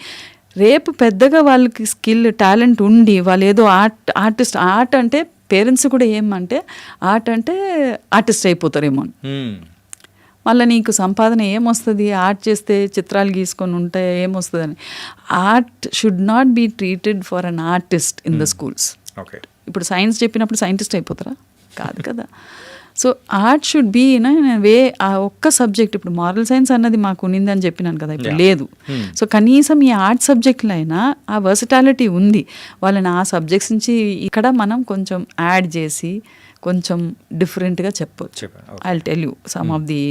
Speaker 3: రేపు పెద్దగా వాళ్ళకి స్కిల్ టాలెంట్ ఉండి వాళ్ళు ఏదో ఆర్ట్ అంటే పేరెంట్స్ కూడా ఏమంటే ఆర్ట్ అంటే ఆర్టిస్ట్ అయిపోతారేమో. మళ్ళీ నీకు సంపాదన ఏమొస్తుంది ఆర్ట్ చేస్తే, చిత్రాలు గీసుకొని ఉంటే ఏమొస్తుంది అని. Art should not be treated for an artist in the schools. ఇప్పుడు సైన్స్ చెప్పినప్పుడు సైంటిస్ట్ అయిపోతారా? కాదు కదా. So art should be in way. ఆ ఒక్క సబ్జెక్ట్, ఇప్పుడు మారల్ సైన్స్ అన్నది మాకు ఉన్నిందని చెప్పినాను కదా, ఇప్పుడు లేదు. సో కనీసం ఈ ఆర్ట్ సబ్జెక్ట్లో అయినా ఆ వర్సటాలిటీ ఉంది. వాళ్ళని ఆ సబ్జెక్ట్స్ నుంచి ఇక్కడ మనం కొంచెం యాడ్ చేసి కొంచెం డిఫరెంట్గా చెప్పవచ్చు. I will tell you some of the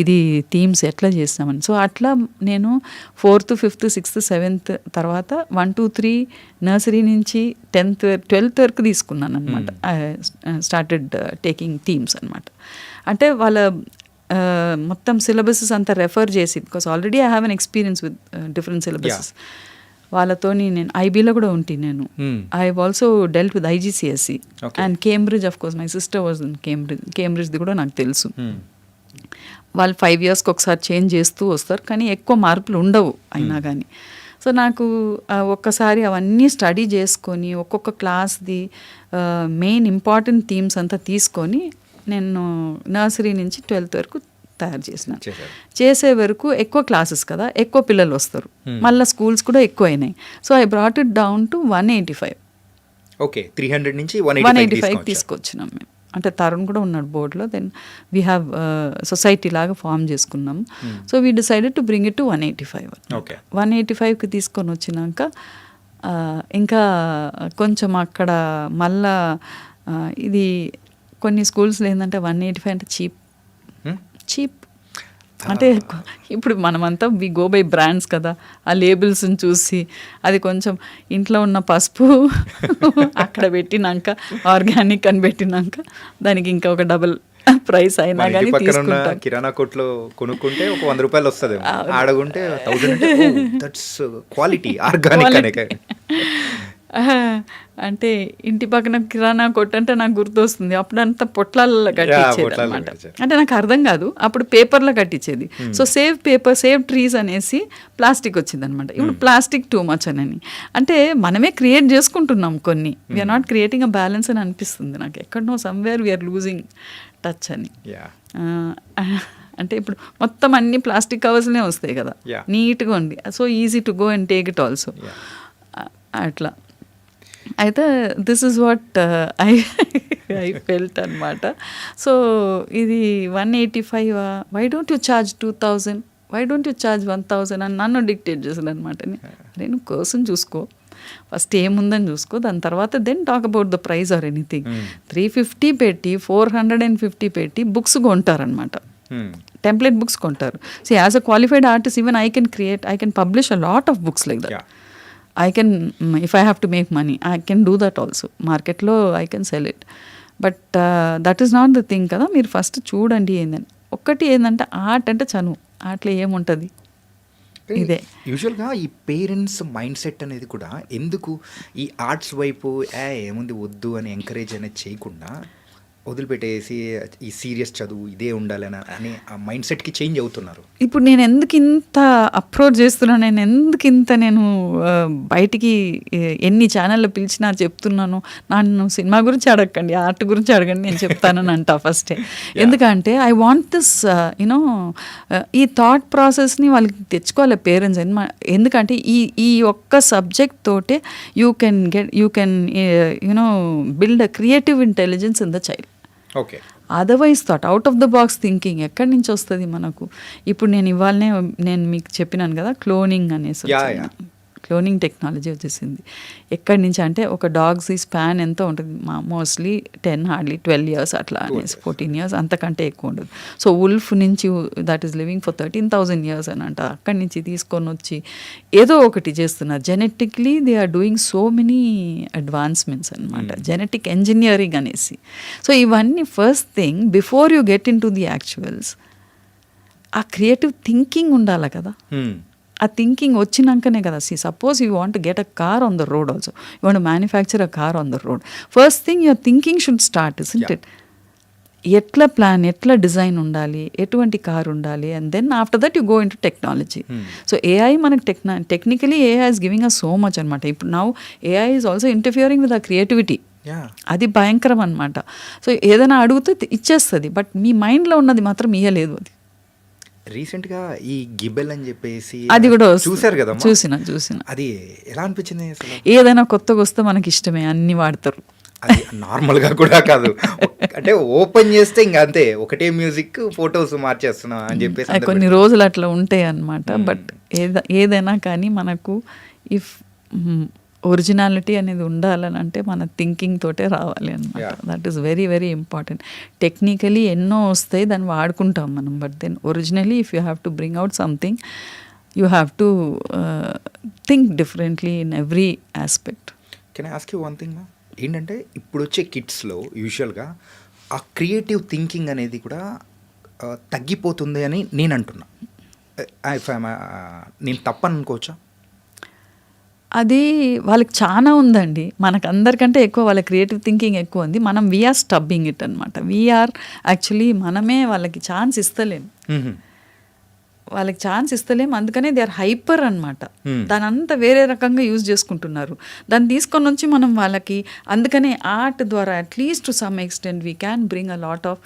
Speaker 3: ఇది థీమ్స్ ఎట్లా చేస్తామని. సో అట్లా నేను 4th, 5th, 6th, 7th తర్వాత 1, 2, 3 నర్సరీ నుంచి 10th, 12th వరకు తీసుకున్నాను అనమాట. స్టార్టెడ్ టేకింగ్ థీమ్స్ అనమాట. అంటే వాళ్ళ మొత్తం సిలబసెస్ అంతా రెఫర్ చేసి, because already I have an experience with different syllabuses. వాళ్ళతోని నేను ఐబీలో కూడా ఉంటే నేను I also dealt with IGCSE and Cambridge. Of course my sister was in కేంబ్రిడ్జ్ది కూడా నాకు తెలుసు. వాళ్ళు 5 yearsకి ఒకసారి చేంజ్ చేస్తూ వస్తారు, కానీ ఎక్కువ మార్పులు ఉండవు అయినా కానీ. సో నాకు ఒక్కసారి అవన్నీ స్టడీ చేసుకొని ఒక్కొక్క క్లాస్ది మెయిన్ ఇంపార్టెంట్ థీమ్స్ అంతా తీసుకొని నేను నర్సరీ నుంచి 12th వరకు తయారు చేసిన. చేసే వరకు ఎక్కువ క్లాసెస్ కదా, ఎక్కువ పిల్లలు వస్తారు, మళ్ళీ స్కూల్స్ కూడా ఎక్కువ అయినాయి. So I brought it down to 185.
Speaker 2: Okay, 300 నుంచి
Speaker 3: 185 తీసుకొచ్చినాం మేము. అంటే తరుణ్ కూడా ఉన్నాడు బోర్డులో. దెన్ వీ హ్యావ్ సొసైటీ లాగా ఫామ్ చేసుకున్నాం. So we decided to bring it to 185. 185కి తీసుకొని వచ్చినాక ఇంకా కొంచెం అక్కడ మళ్ళా ఇది కొన్ని స్కూల్స్లో ఏంటంటే 185 అంటే చీప్. అంటే ఇప్పుడు మనమంతా వి గో బై బ్రాండ్స్ కదా, ఆ లేబుల్స్ని చూసి అది కొంచెం ఇంట్లో ఉన్న పసుపు అక్కడ పెట్టినాక ఆర్గానిక్ అని పెట్టినాక దానికి ఇంకా ఒక డబుల్ ప్రైస్ అయినా కానీ తీసుకుంటాం.
Speaker 2: కిరాణా కొట్లో కొనుక్కుంటే ఒక 100 రూపాయలు వస్తుంది, ఆడగుంటే 1000. దట్స్ క్వాలిటీ ఆర్గానిక్ అనే.
Speaker 3: అంటే ఇంటి పక్కన కిరాణా కొట్టు అంటే నాకు గుర్తొస్తుంది, అప్పుడు అంతా పొట్లాలలో కట్టించేది అనమాట. అంటే నాకు అర్థం కాదు, అప్పుడు పేపర్లో కట్టించేది. So save paper save trees అనేసి ప్లాస్టిక్ వచ్చింది అనమాట. ఇప్పుడు ప్లాస్టిక్ టూ మచ్ అని. అంటే మనమే క్రియేట్ చేసుకుంటున్నాం కొన్ని, we're not creating a balance అని అనిపిస్తుంది నాకు. ఎక్కడనో సమ్వేర్ వీఆర్ లూజింగ్ టచ్ అని. అంటే ఇప్పుడు మొత్తం అన్ని ప్లాస్టిక్ కవర్స్నే వస్తాయి కదా, నీట్గా ఉంది. So easy to go and take it also. అట్లా అయితే this is what I felt అనమాట. సో ఇది 185, why don't you charge 2000, why don't you charge 1000 అని నన్ను డిక్టేట్ చేశాడు అనమాట. నేను కోసం చూసుకో, ఫస్ట్ ఏముందని చూసుకో, దాని తర్వాత then talk about the price or anything. 350 పెట్టి 450 పెట్టి బుక్స్ కొంటారనమాట, టెంప్లెట్ బుక్స్ కొంటారు. So as a qualified artist even I can publish a lot of books like that. I can, if I have to make money, I can do that also. మార్కెట్లో I can sell it. But that is not the thing కదా. మీరు ఫస్ట్ చూడండి ఏందని. ఒక్కటి ఏంటంటే ఆర్ట్ అంటే చనువు, ఆర్ట్లో ఏముంటుంది ఇదే.
Speaker 2: యూజువల్గా ఈ పేరెంట్స్ మైండ్ సెట్ అనేది కూడా ఎందుకు ఈ ఆర్ట్స్ వైపు ఏముంది వద్దు అని ఎంకరేజ్ అనేది చేయకుండా వదిలిపెట్టేసి ఈ సీరియస్ చదువు ఇదే ఉండాలని అని ఆ మైండ్ సెట్కి చేంజ్ అవుతున్నారు.
Speaker 3: ఇప్పుడు నేను ఎందుకు ఇంత అప్రోచ్ చేస్తున్నాను, నేను బయటికి ఎన్ని ఛానల్లో పిలిచినా చెప్తున్నాను, నన్ను సినిమా గురించి అడగండి, ఆర్ట్ గురించి అడగండి, నేను చెప్తానని అంటా ఫస్టే. ఎందుకంటే ఐ వాంట్ దిస్ యూనో ఈ థాట్ ప్రాసెస్ని వాళ్ళకి తెచ్చుకోవాలి పేరెంట్స్. ఎందుకంటే ఈ ఒక్క సబ్జెక్ట్ తోటే you can you know build a creative intelligence in the child.
Speaker 2: Okay,
Speaker 3: otherwise thought, out of the box thinking ఎక్కడి నుంచి వస్తుంది మనకు? ఇప్పుడు నేను ఇవాళనే మీకు చెప్పినాను కదా క్లోనింగ్ అనేసి. క్లోనింగ్ టెక్నాలజీ వచ్చేసింది. ఎక్కడి నుంచి అంటే ఒక డాగ్స్ స్పాన్ ఎంతో ఉంటుంది, మోస్ట్లీ 10 హార్డ్లీ 12 years అట్లా అనేసి 14 years అంతకంటే ఎక్కువ ఉండదు. సో ఉల్ఫ్ నుంచి that is living for 13,000 years అని అంట. అక్కడి నుంచి తీసుకొని వచ్చి ఏదో ఒకటి చేస్తున్నారు. Genetically they are doing so many advancements అనమాట, జెనెటిక్ ఇంజనీరింగ్ అనేసి. సో ఇవన్నీ first thing before you get into the actuals ఆ క్రియేటివ్ థింకింగ్ ఉండాలి కదా. ఆ థింకింగ్ వచ్చినాకనే కదా. Suppose you want get a car on the road also, you want manufacture a car on the road, first thing your thinking should start, isn't it? ఎట్లా ప్లాన్, ఎట్లా డిజైన్ ఉండాలి, ఎటువంటి కార్ ఉండాలి, and then after that you go into technology. So AI మనకు technically AI is giving us so much అనమాట. ఇప్పుడు now AI is also interfering with a creativity. అది భయంకరం అనమాట. సో ఏదైనా అడిగితే ఇచ్చేస్తుంది, బట్ మీ మైండ్లో ఉన్నది మాత్రం ఇయ్యలేదు. అది
Speaker 2: రీసెంట్గా ఈ గిబెల్ అని చెప్పేసి
Speaker 3: అది కూడా
Speaker 2: చూసారు కదా,
Speaker 3: చూసిన
Speaker 2: అది ఎలా అనిపించింది అసలు?
Speaker 3: ఏదైనా కొత్తగా వస్తే మనకి ఇష్టమే, అన్ని వాడతారు.
Speaker 2: అది నార్మల్గా కూడా కాదు, అంటే ఓపెన్ చేస్తే ఇంకా అంతే, ఒకటే మ్యూజిక్ ఫొటోస్ మార్చేస్తున్నా అని చెప్పేసి
Speaker 3: కొన్ని రోజులు అట్లా ఉంటాయి అన్నమాట. బట్ ఏదైనా కానీ మనకు ఇఫ్ ఒరిజినాలిటీ అనేది ఉండాలని అంటే మన థింకింగ్ తోటే రావాలి అనమాట. That is very very important. Technically ఎన్నో వస్తాయి, దాన్ని వాడుకుంటాం మనం, but then originally if you have to bring out something you have to think differently in every aspect.
Speaker 2: Can I ask you one thing? ఏంటంటే ఇప్పుడు వచ్చే కిడ్స్లో యూజువల్గా ఆ క్రియేటివ్ థింకింగ్ అనేది కూడా తగ్గిపోతుంది అని నేను అంటున్నా. నేను తప్పని అనుకోవచ్చా?
Speaker 3: అది వాళ్ళకి చాలా ఉందండి, మనకు అందరికంటే ఎక్కువ వాళ్ళ క్రియేటివ్ థింకింగ్ ఎక్కువ ఉంది. మనం వీఆర్ స్టబ్బింగ్ ఇట్ అనమాట. వీఆర్ యాక్చువల్లీ మనమే వాళ్ళకి ఛాన్స్ ఇస్తలేము, వాళ్ళకి ఛాన్స్ ఇస్తలేము. అందుకనే దే ఆర్ హైపర్ అనమాట. దాని అంతా వేరే రకంగా యూజ్ చేసుకుంటున్నారు. దాన్ని తీసుకొని నుంచి మనం వాళ్ళకి, అందుకనే ఆర్ట్ ద్వారా at least to some extent we can bring a lot of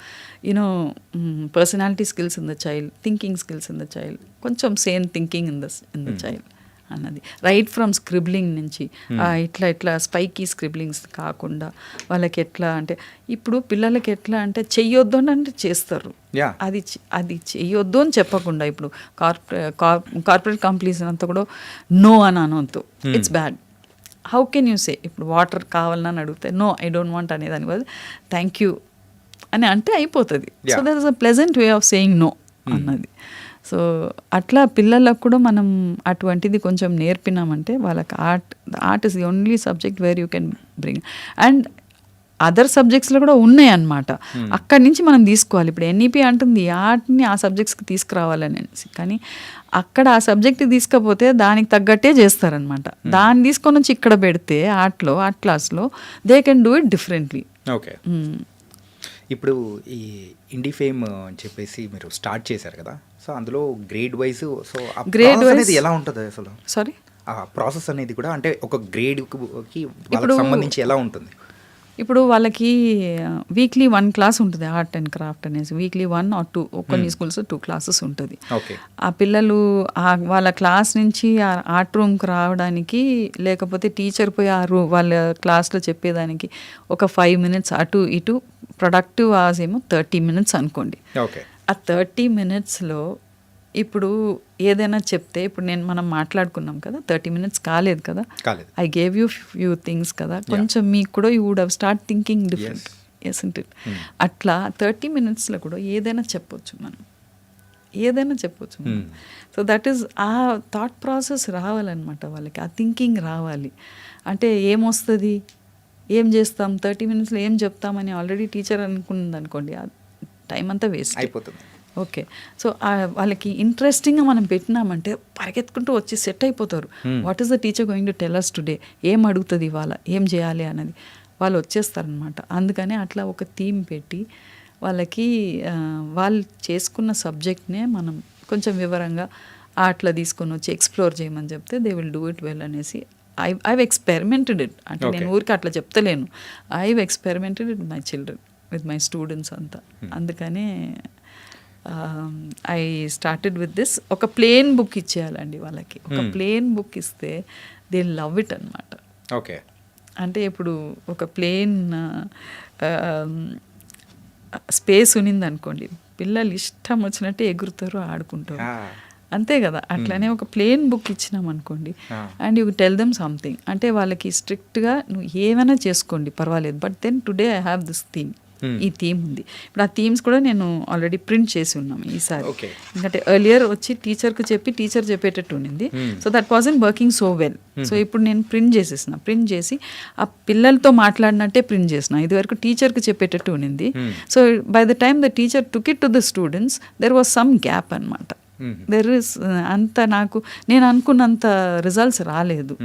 Speaker 3: personality skills in the child, thinking skills in the child, కొంచెం same thinking in the child అన్నది. రైట్ ఫ్రమ్ స్క్రిబ్లింగ్ నుంచి ఇట్లా స్పైకీ స్క్రిబ్లింగ్స్ కాకుండా వాళ్ళకి ఎట్లా అంటే, ఇప్పుడు పిల్లలకి ఎట్లా అంటే చెయ్యొద్దు అని అంటే చేస్తారు. అది చెయ్యొద్దు అని చెప్పకుండా, ఇప్పుడు కార్పొరేట్ కంపెనీస్ అంతా కూడా నో అని అనొద్దు, it's bad. How can you say? ఇప్పుడు వాటర్ కావాలని అడిగితే నో ఐ డోంట్ వాంట్ అనేది అని బదులు థ్యాంక్ యూ అని అంటే అయిపోతుంది. So that is a pleasant way of saying no అన్నది. సో అట్లా పిల్లలకు కూడా మనం అటువంటిది కొంచెం నేర్పినామంటే వాళ్ళకి art is the only subject where you can bring. And other సబ్జెక్ట్స్లో కూడా ఉన్నాయి అన్నమాట, అక్కడి నుంచి మనం తీసుకోవాలి. ఇప్పుడు ఎన్ఈపీ అంటుంది ఆర్ట్ని ఆ సబ్జెక్ట్స్కి తీసుకురావాలనేసి, కానీ అక్కడ ఆ సబ్జెక్ట్ తీసుకపోతే దానికి తగ్గట్టే చేస్తారనమాట. దాన్ని తీసుకొని వచ్చి ఇక్కడ పెడితే ఆర్ట్లో, ఆర్ట్ క్లాస్లో they can do it differently.
Speaker 2: Okay. ఇప్పుడు ఈ ఇండి ఫేమ్ అని చెప్పేసి మీరు స్టార్ట్ చేశారు కదా, సో అందులో గ్రేడ్ వైజ్, సో ఆ గ్రేడ్ అనేది ఎలా ఉంటుంది అసలు?
Speaker 3: సారీ,
Speaker 2: ఆ ప్రాసెస్ అనేది కూడా అంటే ఒక గ్రేడ్కి వాళ్ళకి సంబంధించి ఎలా ఉంటుంది?
Speaker 3: ఇప్పుడు వాళ్ళకి వీక్లీ 1 క్లాస్ ఉంటుంది ఆర్ట్ అండ్ క్రాఫ్ట్ అనేసి, వీక్లీ 1 or 2, కొన్ని స్కూల్స్ 2 classes ఉంటుంది. ఆ పిల్లలు వాళ్ళ క్లాస్ నుంచి ఆర్ట్ రూమ్కి రావడానికి, లేకపోతే టీచర్ పోయి వాళ్ళ క్లాస్లో చెప్పేదానికి ఒక 5 minutes అటు ఇటు, ప్రొడక్టివ్ అవర్స్ ఏమో 30 minutes అనుకోండి. ఆ 30 minutesలో ఇప్పుడు ఏదైనా చెప్తే, ఇప్పుడు మనం మాట్లాడుకున్నాం కదా, 30 minutes కాలేదు కదా, I gave you few things కదా, కొంచెం మీకు కూడా you would have start thinking different, isn't it? అట్లా 30 minutesలో కూడా ఏదైనా చెప్పొచ్చు మనం, ఏదైనా చెప్పొచ్చు. So that is a thought process రావాలన్నమాట వాళ్ళకి, ఆ థింకింగ్ రావాలి. అంటే ఏమొస్తుంది, ఏం చేస్తాం, 30 minutesలో ఏం చెప్తామని ఆల్రెడీ టీచర్ అనుకున్నది అనుకోండి, ఆ టైం అంతా వేస్ట్ అయిపోతుంది. ఓకే, సో వాళ్ళకి ఇంట్రెస్టింగ్గా మనం పెట్టినామంటే పరిగెత్తుకుంటూ వచ్చి సెట్ అయిపోతారు. What is the teacher going to tell us today, ఏం అడుగుతుంది ఇవాళ, ఏం చేయాలి అన్నది వాళ్ళు వచ్చేస్తారనమాట. అందుకనే అట్లా ఒక థీమ్ పెట్టి వాళ్ళకి వాళ్ళు చేసుకున్న సబ్జెక్ట్నే మనం కొంచెం వివరంగా అట్లా తీసుకొని వచ్చి ఎక్స్ప్లోర్ చేయమని చెప్తే they will do it well అనేసి ఐవ్ ఎక్స్పెరిమెంటెడ్ ఇట్. అంటే నేను ఊరికి అట్లా చెప్తలేను, I've experimented it my children, with my students అంతా. అందుకనే ఐ స్టార్టెడ్ విత్ దిస్. ఒక ప్లేన్ బుక్ ఇచ్చేయాలండి వాళ్ళకి, ఒక ప్లేన్ బుక్ ఇస్తే దే లవ్ ఇట్ అనమాట.
Speaker 2: ఓకే,
Speaker 3: అంటే ఇప్పుడు ఒక ప్లేన్ స్పేస్ ఉన్నింది అనుకోండి, పిల్లలు ఇష్టం వచ్చినట్టు ఎగురుతారు, ఆడుకుంటారు. అంతే కదా. అట్లనే ఒక ప్లేన్ బుక్ ఇచ్చినాం అనుకోండి and you tell them something, అంటే వాళ్ళకి స్ట్రిక్ట్గా నువ్వు ఏమైనా చేసుకోండి పర్వాలేదు, but then today I have this theme, ఈ థీమ్ ఉంది. ఇప్పుడు ఆ థీమ్స్ కూడా నేను ఆల్రెడీ ప్రింట్ చేసి ఉన్నాం ఈసారి. ఎందుకంటే ఎర్లియర్ వచ్చి టీచర్కి చెప్పి టీచర్ చెప్పేటట్టు ఉండింది, so that wasn't working so well. So ఇప్పుడు నేను ప్రింట్ చేసి ఆ పిల్లలతో మాట్లాడినట్టే ప్రింట్ చేసిన. ఇదివరకు టీచర్కి చెప్పేటట్టు ఉండింది. So by the time the teacher took it to the students there was some gap అనమాట. దెర్ ఇస్ అంత నాకు నేను అనుకున్నంత రిజల్ట్స్ రాలేదు.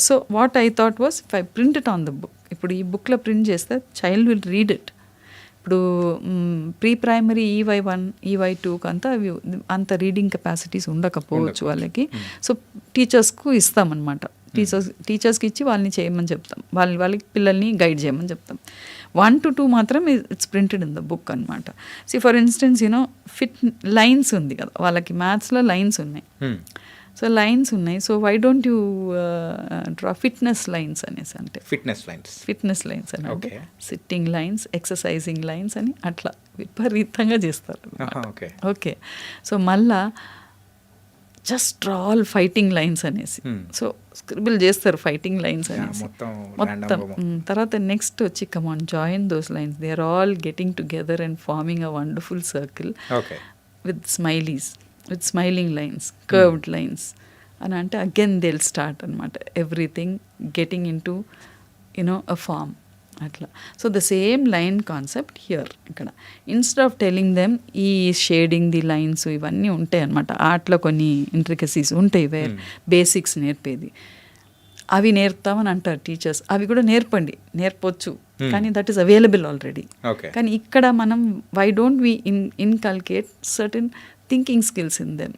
Speaker 3: So what I thought was if I print it on the book, ఇప్పుడు ఈ బుక్లో ప్రింట్ చేస్తే చైల్డ్ విల్ రీడ్ ఇట్. ఇప్పుడు ప్రీ ప్రైమరీ EY1 EY2కి అంత రీడింగ్ కెపాసిటీస్ ఉండకపోవచ్చు వాళ్ళకి. సో టీచర్స్కు ఇస్తామన్నమాట. టీచర్స్కి ఇచ్చి వాళ్ళని చేయమని చెప్తాం, వాళ్ళకి పిల్లల్ని గైడ్ చేయమని చెప్తాం. 1 to 2 మాత్రం it's printed in the book అనమాట. See for instance fit lines ఉంది కదా, వాళ్ళకి మ్యాథ్స్లో లైన్స్ ఉన్నాయి. సో లైన్స్ ఉన్నాయి, so why don't you draw fitness lines అనేసి, అంటే ఫిట్నెస్ లైన్స్ అని అంటే సిట్టింగ్ లైన్స్, ఎక్సర్సైజింగ్ లైన్స్ అని అట్లా విపరీతంగా చేస్తారు. ఓకే, సో మళ్ళా just draw all fighting lines అనేసి, సో స్క్రిబుల్ చేస్తారు ఫైటింగ్ లైన్స్ అనేసి మొత్తం. తర్వాత నెక్స్ట్ వచ్చి come on join those lines, they are all getting together and forming a wonderful circle with smileys, with smiling lines, curved lines అని అంటే అగైన్ దే విల్ స్టార్ట్ అనమాట everything getting into a form అట్లా. So the same line concept here. ఇక్కడ ఇన్స్టెడ్ ఆఫ్ టెలింగ్ దెమ్ ఈ షేడింగ్ ది లైన్స్ ఇవన్నీ ఉంటాయి అనమాట, ఆర్ట్లో కొన్ని ఇంట్రికసీస్ ఉంటాయి వేర్ బేసిక్స్ నేర్పేది, అవి నేర్పుతామని అంటారు టీచర్స్. అవి కూడా నేర్పొచ్చు, కానీ దట్ ఈస్ అవైలబుల్ ఆల్రెడీ. కానీ ఇక్కడ మనం why don't we inculcate certain thinking skills in them.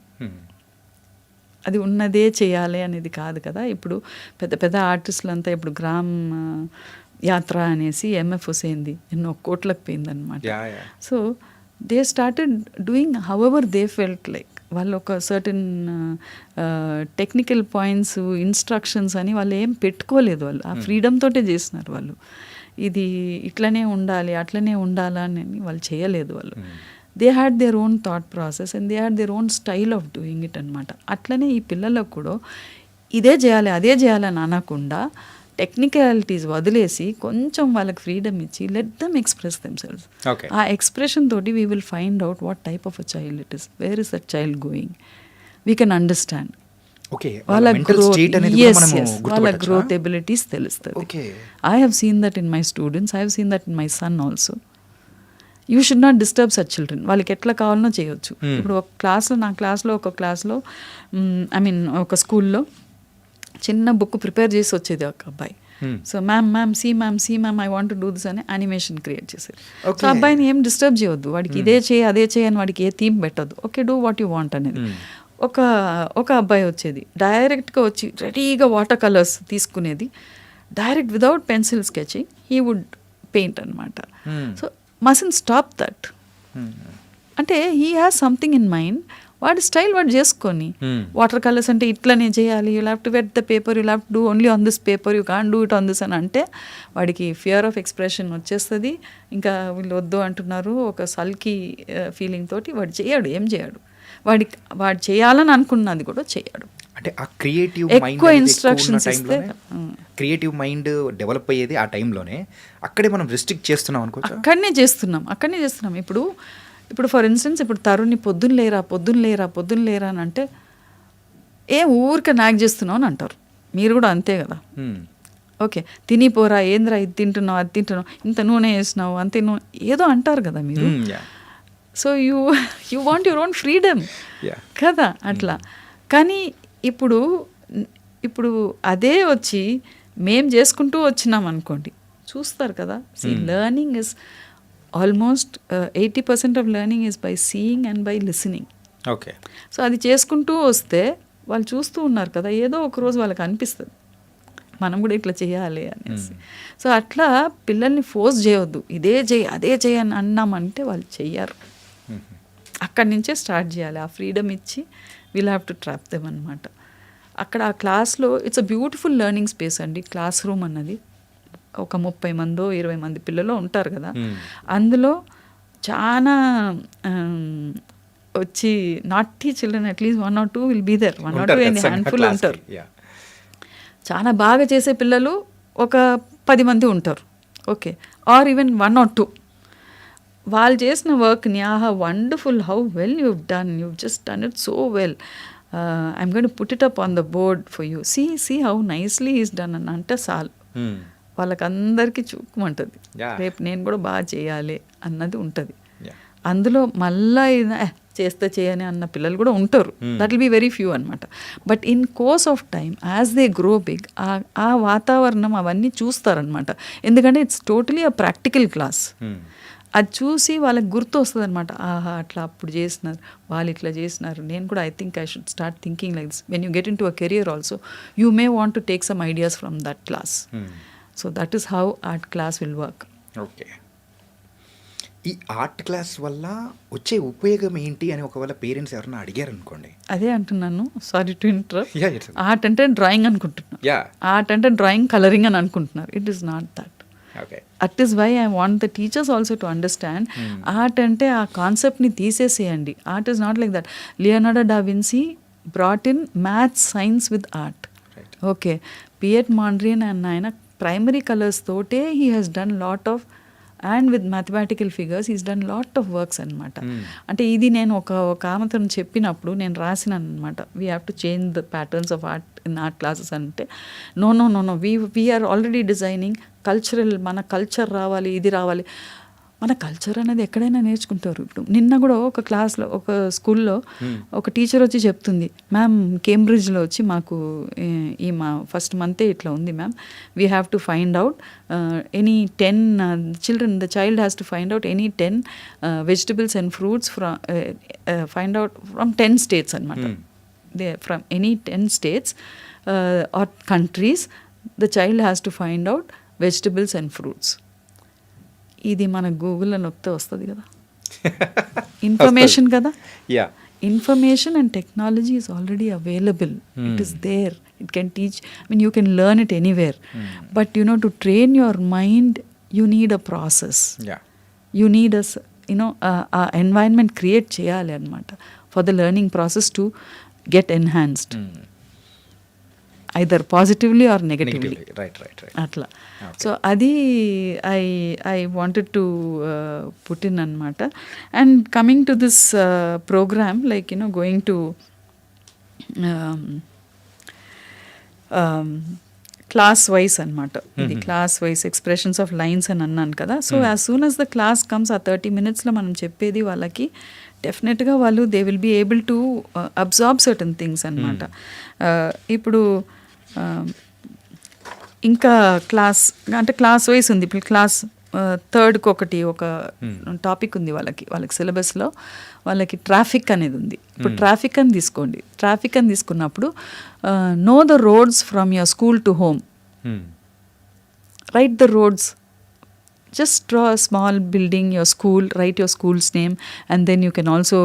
Speaker 3: అది ఉన్నదే చేయాలి అనేది కాదు కదా. ఇప్పుడు పెద్ద పెద్ద ఆర్టిస్టులు అంతా ఇప్పుడు గ్రామ్ యాత్ర అనేసి ఎంఎఫ్ హుసేన్ది ఎన్నో కోట్లకు పోయిందనమాట. So they started doing however they felt like. వాళ్ళు ఒక సర్టన్ టెక్నికల్ పాయింట్స్, ఇన్స్ట్రక్షన్స్ అని వాళ్ళు ఏం పెట్టుకోలేదు, వాళ్ళు ఆ ఫ్రీడమ్ తోటే చేసినారు. వాళ్ళు ఇది ఇట్లనే ఉండాలి అట్లనే ఉండాలని వాళ్ళు చేయలేదు. వాళ్ళు they had their own thought process and they had their own style of doing it అనమాట. అట్లనే ఈ పిల్లలకు కూడా ఇదే చేయాలి అదే చేయాలని అనకుండా టెక్నికాలిటీస్ వదిలేసి కొంచెం వాళ్ళకి ఫ్రీడమ్ ఇచ్చి లెట్ దెమ్ ఎక్స్ప్రెస్ దెమ్సెల్వ్స్. ఆ ఎక్స్ప్రెషన్ తోటి we will find out what type of a child it is, where is that child going, we can understand వాళ్ళ గ్రోత్ ఎబిలిటీస్ తెలుస్తుంది. I have seen that in my students, I have seen that in my son also. You should not disturb such children. వాళ్ళకి ఎట్లా కావాలనో చేయొచ్చు. ఇప్పుడు ఒక క్లాస్లో, నా క్లాస్లో ఒక క్లాస్లో ఒక స్కూల్లో చిన్న బుక్ ప్రిపేర్ చేసి వచ్చేది ఒక అబ్బాయి. So ma'am see ma'am I want to do this అని యానిమేషన్ క్రియేట్ చేశారు. సో అబ్బాయిని ఏం డిస్టర్బ్ చేయొద్దు, వాడికి ఇదే చేయి అదే చేయి అని వాడికి ఏ థీమ్ పెట్టద్దు. Okay, do what you want అనేది. ఒక అబ్బాయి వచ్చేది డైరెక్ట్గా వచ్చి రెడీగా వాటర్ కలర్స్ తీసుకునేది, direct without pencil sketching he would paint అనమాట. So mustn't stop that. అంటే he has something in mind, వాడి స్టైల్ వాడు చేసుకొని వాటర్ కలర్స్ అంటే ఇట్లనే చేయాలి, you have to wet the paper, you have to do only on this paper, you can't do it on this అని అంటే వాడికి ఫియర్ ఆఫ్ ఎక్స్ప్రెషన్ వచ్చేస్తుంది. ఇంకా వీళ్ళు వద్దు అంటున్నారు ఒక సల్కీ ఫీలింగ్ తోటి వాడు చేయడు, ఏం చేయడు. వాడు చేయాలని అనుకున్నది కూడా చేయడు.
Speaker 2: అంటే ఆ క్రియేటివ్
Speaker 3: ఎక్కువ ఇన్స్ట్రక్షన్స్ ఇస్తే
Speaker 2: క్రియేటివ్ మైండ్ డెవలప్ అయ్యేది ఆ టైంలోనే. అక్కడే మనం రిస్ట్రిక్ట్ చేస్తున్నాం అనుకోవచ్చు. అక్కడనే
Speaker 3: చేస్తున్నాం. ఇప్పుడు ఫర్ ఇన్స్టెన్స్ ఇప్పుడు తరుణ్ని పొద్దున్న లేరా అని అంటే ఏం ఊరికే నాక్ చేస్తున్నావు అని అంటారు. మీరు కూడా అంతే కదా. ఓకే, తినిపోరా, ఏంద్రా ఇది తింటున్నావు అది తింటున్నావు, ఇంత నూనె వేసినావు అంతే నూనె ఏదో అంటారు కదా మీరు. So you want your own freedom కదా అట్లా. కానీ ఇప్పుడు అదే వచ్చి మేం చేసుకుంటూ వచ్చినాం అనుకోండి, చూస్తారు కదా. Learning is almost 80% of learning is by seeing and by listening.
Speaker 2: Okay, so
Speaker 3: అది చేసుకుంటూ వస్తే వాళ్ళు చూస్తూ ఉన్నారు కదా, ఏదో ఒకరోజు వాళ్ళకి అనిపిస్తుంది మనం కూడా ఇట్లా చేయాలి అనేసి. సో అట్లా పిల్లల్ని ఫోర్స్ చేయొద్దు, ఇదే చేయి అదే చేయి అని అన్నామంటే వాళ్ళు చెయ్యరు. అక్కడి నుంచే స్టార్ట్ చేయాలి. ఆ ఫ్రీడమ్ ఇచ్చి will have to trap them అనమాట. అక్కడ ఆ క్లాస్లో it's a beautiful learning space అండి. క్లాస్ రూమ్ అన్నది ఒక 30 మందో 20 మంది పిల్లలు ఉంటారు కదా, అందులో చాలా వచ్చి నాటీ చిల్డ్రన్ అట్లీస్ట్ 1 or 2 will be there, 1 or 2 handful ఉంటారు. చాలా బాగా చేసే పిల్లలు ఒక 10 మంది ఉంటారు, ఓకే, ఆర్ ఈవెన్ 1 or 2. వాళ్ళు చేసిన వర్క్ని ఆహా wonderful, how well you just done it so well, I'm going to put it up on the board for you, see how nicely is done అని అంటే చాలు, వాళ్ళకందరికీ చూపుమంటుంది, రేపు నేను కూడా బాగా చేయాలి అన్నది ఉంటుంది. అందులో మళ్ళా చేస్తే చేయని అన్న పిల్లలు కూడా ఉంటారు, that will be very few అనమాట. But in course of time as they grow big ఆ వాతావరణం అవన్నీ చూస్తారనమాట. ఎందుకంటే it's totally a practical class. అది చూసి వాళ్ళకి గుర్తు వస్తుంది అనమాట, ఆహా అట్లా అప్పుడు చేసినారు, వాళ్ళు ఇట్లా చేసినారు, నేను కూడా I think I should start thinking like this. When you get into a career also you may want to take some ideas from that class. So that is how art class will work.
Speaker 2: Okay, ఈ ఆర్ట్ క్లాస్ వల్ల వచ్చే ఉపయోగం ఏంటి అని ఒకవేళ పేరెంట్స్ ఎవరైనా అడిగారు అనుకోండి?
Speaker 3: అదే అంటున్నాను, సారీ టు ఇంటరప్ట్. ఆర్ట్ అంటే డ్రాయింగ్ అనుకుంటున్నారు, ఆర్ట్ అంటే డ్రాయింగ్ కలరింగ్ అని అనుకుంటున్నారు. It is not that. That is why I want the teachers also to understand art ante aa concept ni తీసేసేయండి. Art is not like that. Leonardo da Vinci brought in maths, science with art. Right. Okay. Piet Mondrian and ఆయన primary colors తోటే he has done lot of, and with mathematical figures he's done lot of works అనమాట. అంటే ఇది నేను ఒక ఆమెతో చెప్పినప్పుడు నేను రాసినాను అనమాట, we have to change the patterns of art in art classes అంటే, no we are already designing cultural, మన కల్చర్ రావాలి, ఇది రావాలి. మన కల్చర్ అనేది ఎక్కడైనా నేర్చుకుంటారు. ఇప్పుడు నిన్న కూడా ఒక క్లాస్లో ఒక స్కూల్లో ఒక టీచర్ వచ్చి చెప్తుంది, మ్యామ్ కేంబ్రిడ్జ్లో వచ్చి మాకు ఈ మా ఫస్ట్ మంతే ఇట్లా ఉంది ma'am, we have to find out any 10 children, the child has to find out any 10 vegetables and fruits find out from 10 states అనమాట. From any 10 states or countries the child has to find out vegetables and fruits. ఇది మన గూగుల్లో నొక్కితే వస్తుంది కదా, ఇన్ఫర్మేషన్ కదా. Information and technology is already available. It is there. It can teach. I mean, you can learn it anywhere. But to train your mind, you need a process. You need a environment create cheyali anamata for the learning process to get enhanced. Either positively or negatively.
Speaker 2: Right.
Speaker 3: Atla. So adi I wanted to put in anamata. And coming to this program, like going to class wise anamata. The class wise expressions of lines and annan kada. So as soon as the class comes, a 30 minutes lo manam cheppedi vallaki డెఫినెట్గా వాళ్ళు they will be able to absorb certain things అనమాట. ఇప్పుడు ఇంకా క్లాస్ వైజ్ ఉంది. ఇప్పుడు క్లాస్ థర్డ్కి ఒక టాపిక్ ఉంది వాళ్ళకి సిలబస్లో, వాళ్ళకి ట్రాఫిక్ అనేది ఉంది. ఇప్పుడు ట్రాఫిక్ అని తీసుకోండి. ట్రాఫిక్ అని తీసుకున్నప్పుడు know the roads from your school to home, right the roads. Just draw a small building, your school, write your school's name, and then you can also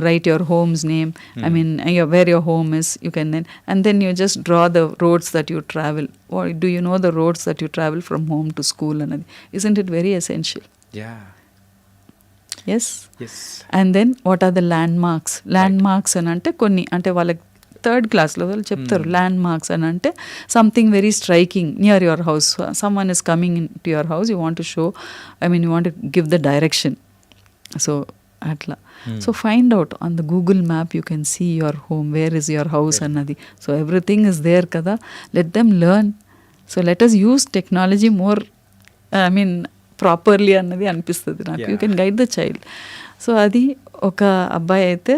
Speaker 3: write your home's name. I mean, where your home is, you can then, and then you just draw the roads that you travel. Or do you know the roads that you travel from home to school? And isn't it very essential?
Speaker 2: Yeah.
Speaker 3: Yes. And then what are the landmarks? Landmarks అని అంటే కొన్ని, అంటే వాళ్ళకి థర్డ్ క్లాస్లో వాళ్ళు చెప్తారు ల్యాండ్ మార్క్స్ అని అంటే something very striking near your house. Someone is coming into your house, you want to show, you want to give the direction. So అట్లా. So find out on the Google map, you can see your home, where is your house అన్నది. సో ఎవ్రీథింగ్ ఇస్ దేర్ కదా, let them learn. So let us use technology more properly అన్నది అనిపిస్తుంది నాకు. You can guide the child. So అది ఒక అబ్బాయి అయితే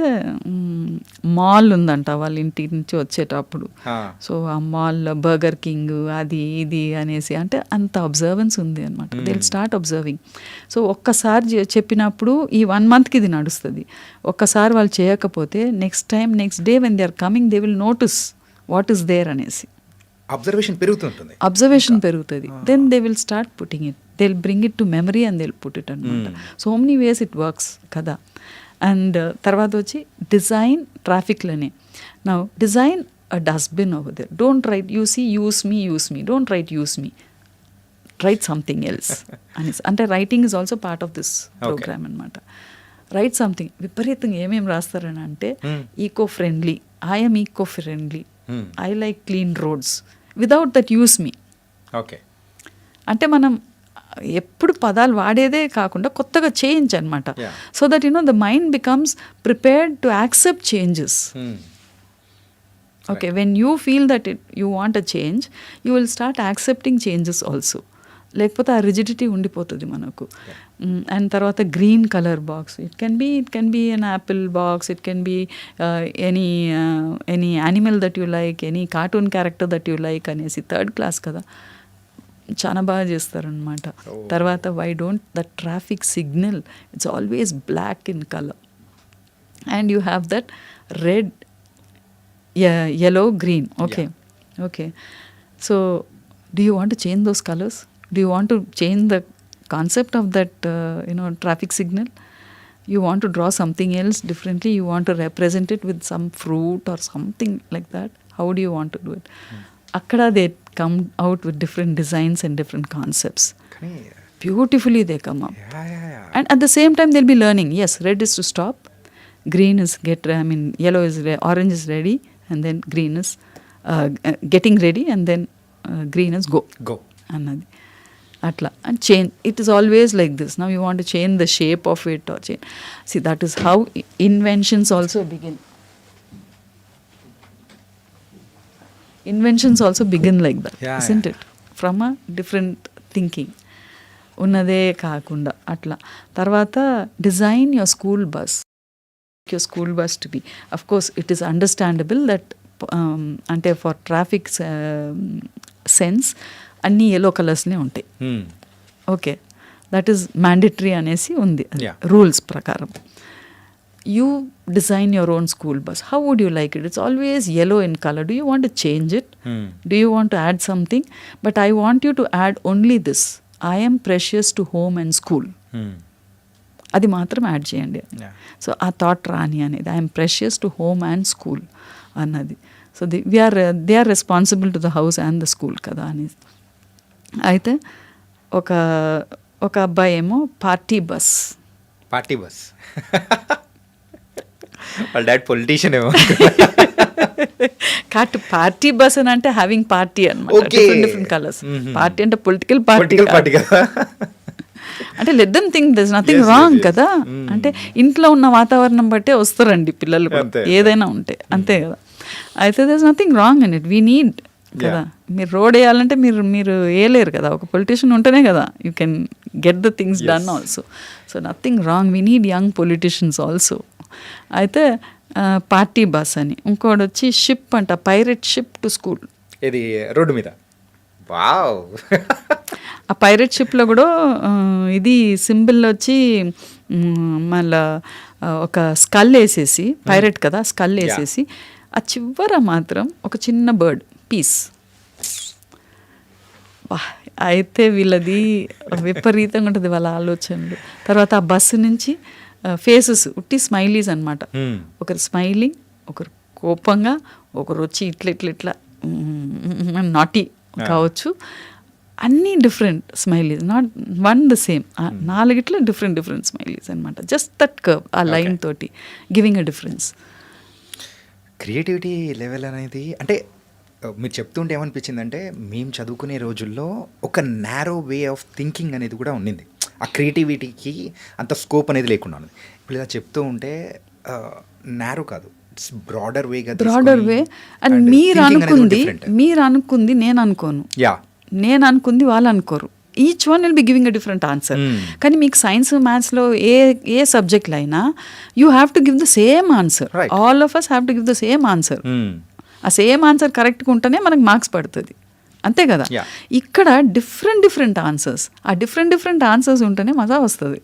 Speaker 3: మాల్ ఉందంట వాళ్ళ ఇంటి నుంచి వచ్చేటప్పుడు. సో ఆ మాల్లో బర్గర్ కింగ్ అది ఇది అనేసి, అంటే అంత అబ్జర్వెన్స్ ఉంది అనమాట. They will start observing. So ఒక్కసారి చెప్పినప్పుడు ఈ 1 monthకి ఇది నడుస్తుంది. ఒక్కసారి వాళ్ళు చేయకపోతే next day when they are coming they will notice what is there అనేసి.
Speaker 2: అబ్జర్వేషన్
Speaker 3: పెరుగుతుంది. Then they will start putting it, they will bring it to memory and they will put it అనమాట. So many ways it works కదా. అండ్ తర్వాత వచ్చి డిజైన్ ట్రాఫిక్లోనే. Now design a dustbin over there. Don't write use me, don't write use me, write something else అనేసి. అంటే writing is also part of this program అనమాట. Write something. విపరీతంగా ఏమేమి రాస్తారని అంటే eco friendly, I'm eco friendly, I like clean roads, without that use me.
Speaker 2: Okay,
Speaker 3: అంటే మనం ఎప్పుడు పదాలు వాడేదే కాకుండా కొత్తగా చేంజ్ అనమాట. So that the mind becomes prepared to accept changes. Okay, when you feel that you want a change, you will start accepting changes also. లేకపోతే ఆ రిజిడిటీ ఉండిపోతుంది మనకు. అండ్ తర్వాత green colour box, it can be an apple box, it can be any animal that you like, any cartoon character that you like అనేసి. థర్డ్ క్లాస్ కదా, చాలా బాగా చేస్తారనమాట. తర్వాత why don't the traffic signal, it's always black in colour and you have that red, yellow, green. Okay, okay. So do you want to change those colors? Do you want to change the concept of that traffic signal? You want to draw something else differently? You want to represent it with some fruit or something like that? How do you want to do it? Akkada they come out with different designs and different concepts. Beautifully they come up. And at the same time they'll be learning. Yes, red is to stop, green is yellow is orange is ready, and then green is getting ready, and then green is go annadi atla. And change, it is always like this. Now you want to change the shape of it or change. See, that is how inventions also begin. Inventions also begin like that, isn't it? From a different thinking ఉన్నదే కాకుండా అట్లా. తర్వాత design your school bus, your school bus to be. Of course, it is understandable that అంటే ఫర్ ట్రాఫిక్ సెన్స్ అన్ని yellow కలర్స్నే ఉంటాయి. ఓకే, దట్ ఈస్ మ్యాండేటరీ అనేసి ఉంది రూల్స్ ప్రకారం. You design your own school bus. How would you like it? It's always yellow in color. Do you want to change it? Do you want to add something? But I want you to add only this. I am precious to home and school. అది మాత్రం యాడ్ చేయండి. సో ఆ థాట్ రాని అనేది, I'm precious to home and school అన్నది. So they are responsible to the house and the school కదా అనేది. అయితే ఒక అబ్బాయి ఏమో పార్టీ బస్
Speaker 2: వాళ్ళ డాడ్ పొలిటీషియన్ ఏమో.
Speaker 3: కాట్ పార్టీ బస్ అని అంటే హ్యావింగ్ పార్టీ అనమాట, డిఫరెంట్ కలర్స్. పార్టీ అంటే పొలిటికల్ పార్టీ కదా. అంటే let them think there is nothing wrong కదా. అంటే ఇంట్లో ఉన్న వాతావరణం బట్టే వస్తారండి పిల్లలు ఏదైనా ఉంటే, అంతే కదా. అయితే there is nothing wrong in it. We need కదా. మీరు రోడ్ వేయాలంటే మీరు వేయలేరు కదా, ఒక పొలిటీషియన్ ఉంటేనే కదా you can get the things done also. So nothing wrong, we need young politicians also. అయితే పార్టీ బస్ అని. ఇంకోటి వచ్చి షిప్ అంట, పైరెట్ షిప్ టు స్కూల్.
Speaker 2: ఇది రోడ్డు మీద. వావ్.
Speaker 3: ఆ పైరెట్ షిప్లో కూడా ఇది సింబల్ వచ్చి మళ్ళా ఒక స్కల్ వేసేసి, పైరెట్ కదా, స్కల్ వేసేసి ఆ చివర మాత్రం ఒక చిన్న బర్డ్ పీస్. అయితే వీళ్ళది విపరీతంగా ఉంటుంది వాళ్ళ ఆలోచనలు. తర్వాత ఆ బస్సు నుంచి ఫేసెస్ ఉట్టి స్మైలీస్ అనమాట. ఒకరు స్మైలింగ్, ఒకరు కోపంగా, ఒకరు వచ్చి ఇట్లా నాటీ కావచ్చు. అన్నీ different smileys, not one the same. 4 different smileys అనమాట. జస్ట్ దట్ కర్వ్, ఆ లైన్ తోటి giving a difference.
Speaker 2: Creativity level అనేది అంటే మీరు చెప్తుంటే ఏమనిపించిందంటే, మేము చదువుకునే రోజుల్లో ఒక నారో వే ఆఫ్ థింకింగ్ అనేది కూడా ఉండింది. ఆ క్రియేటివిటీకి అంత స్కోప్ అనేది లేకుండా ఉన్నది. ఇప్పుడు ఇలా చెప్తూ ఉంటే నారో కాదు, ఇట్స్ బ్రాడర్ వే. అండ్ మీరు అనుకుంది నేను అనుకోను, నేను అనుకుంది వాళ్ళు అనుకోరు. Each one will be giving a different answer. కానీ మీకు సైన్స్ మ్యాథ్స్లో ఏ సబ్జెక్ట్లో అయినా you have to give the same answer. All of us have to give the same answer. ఆ సేమ్ ఆన్సర్ కరెక్ట్గా ఉంటేనే మనకు మార్క్స్ పడుతుంది, అంతే కదా. ఇక్కడ డిఫరెంట్ ఆన్సర్స్, ఆ డిఫరెంట్ ఆన్సర్స్ ఉంటేనే మజా వస్తుంది.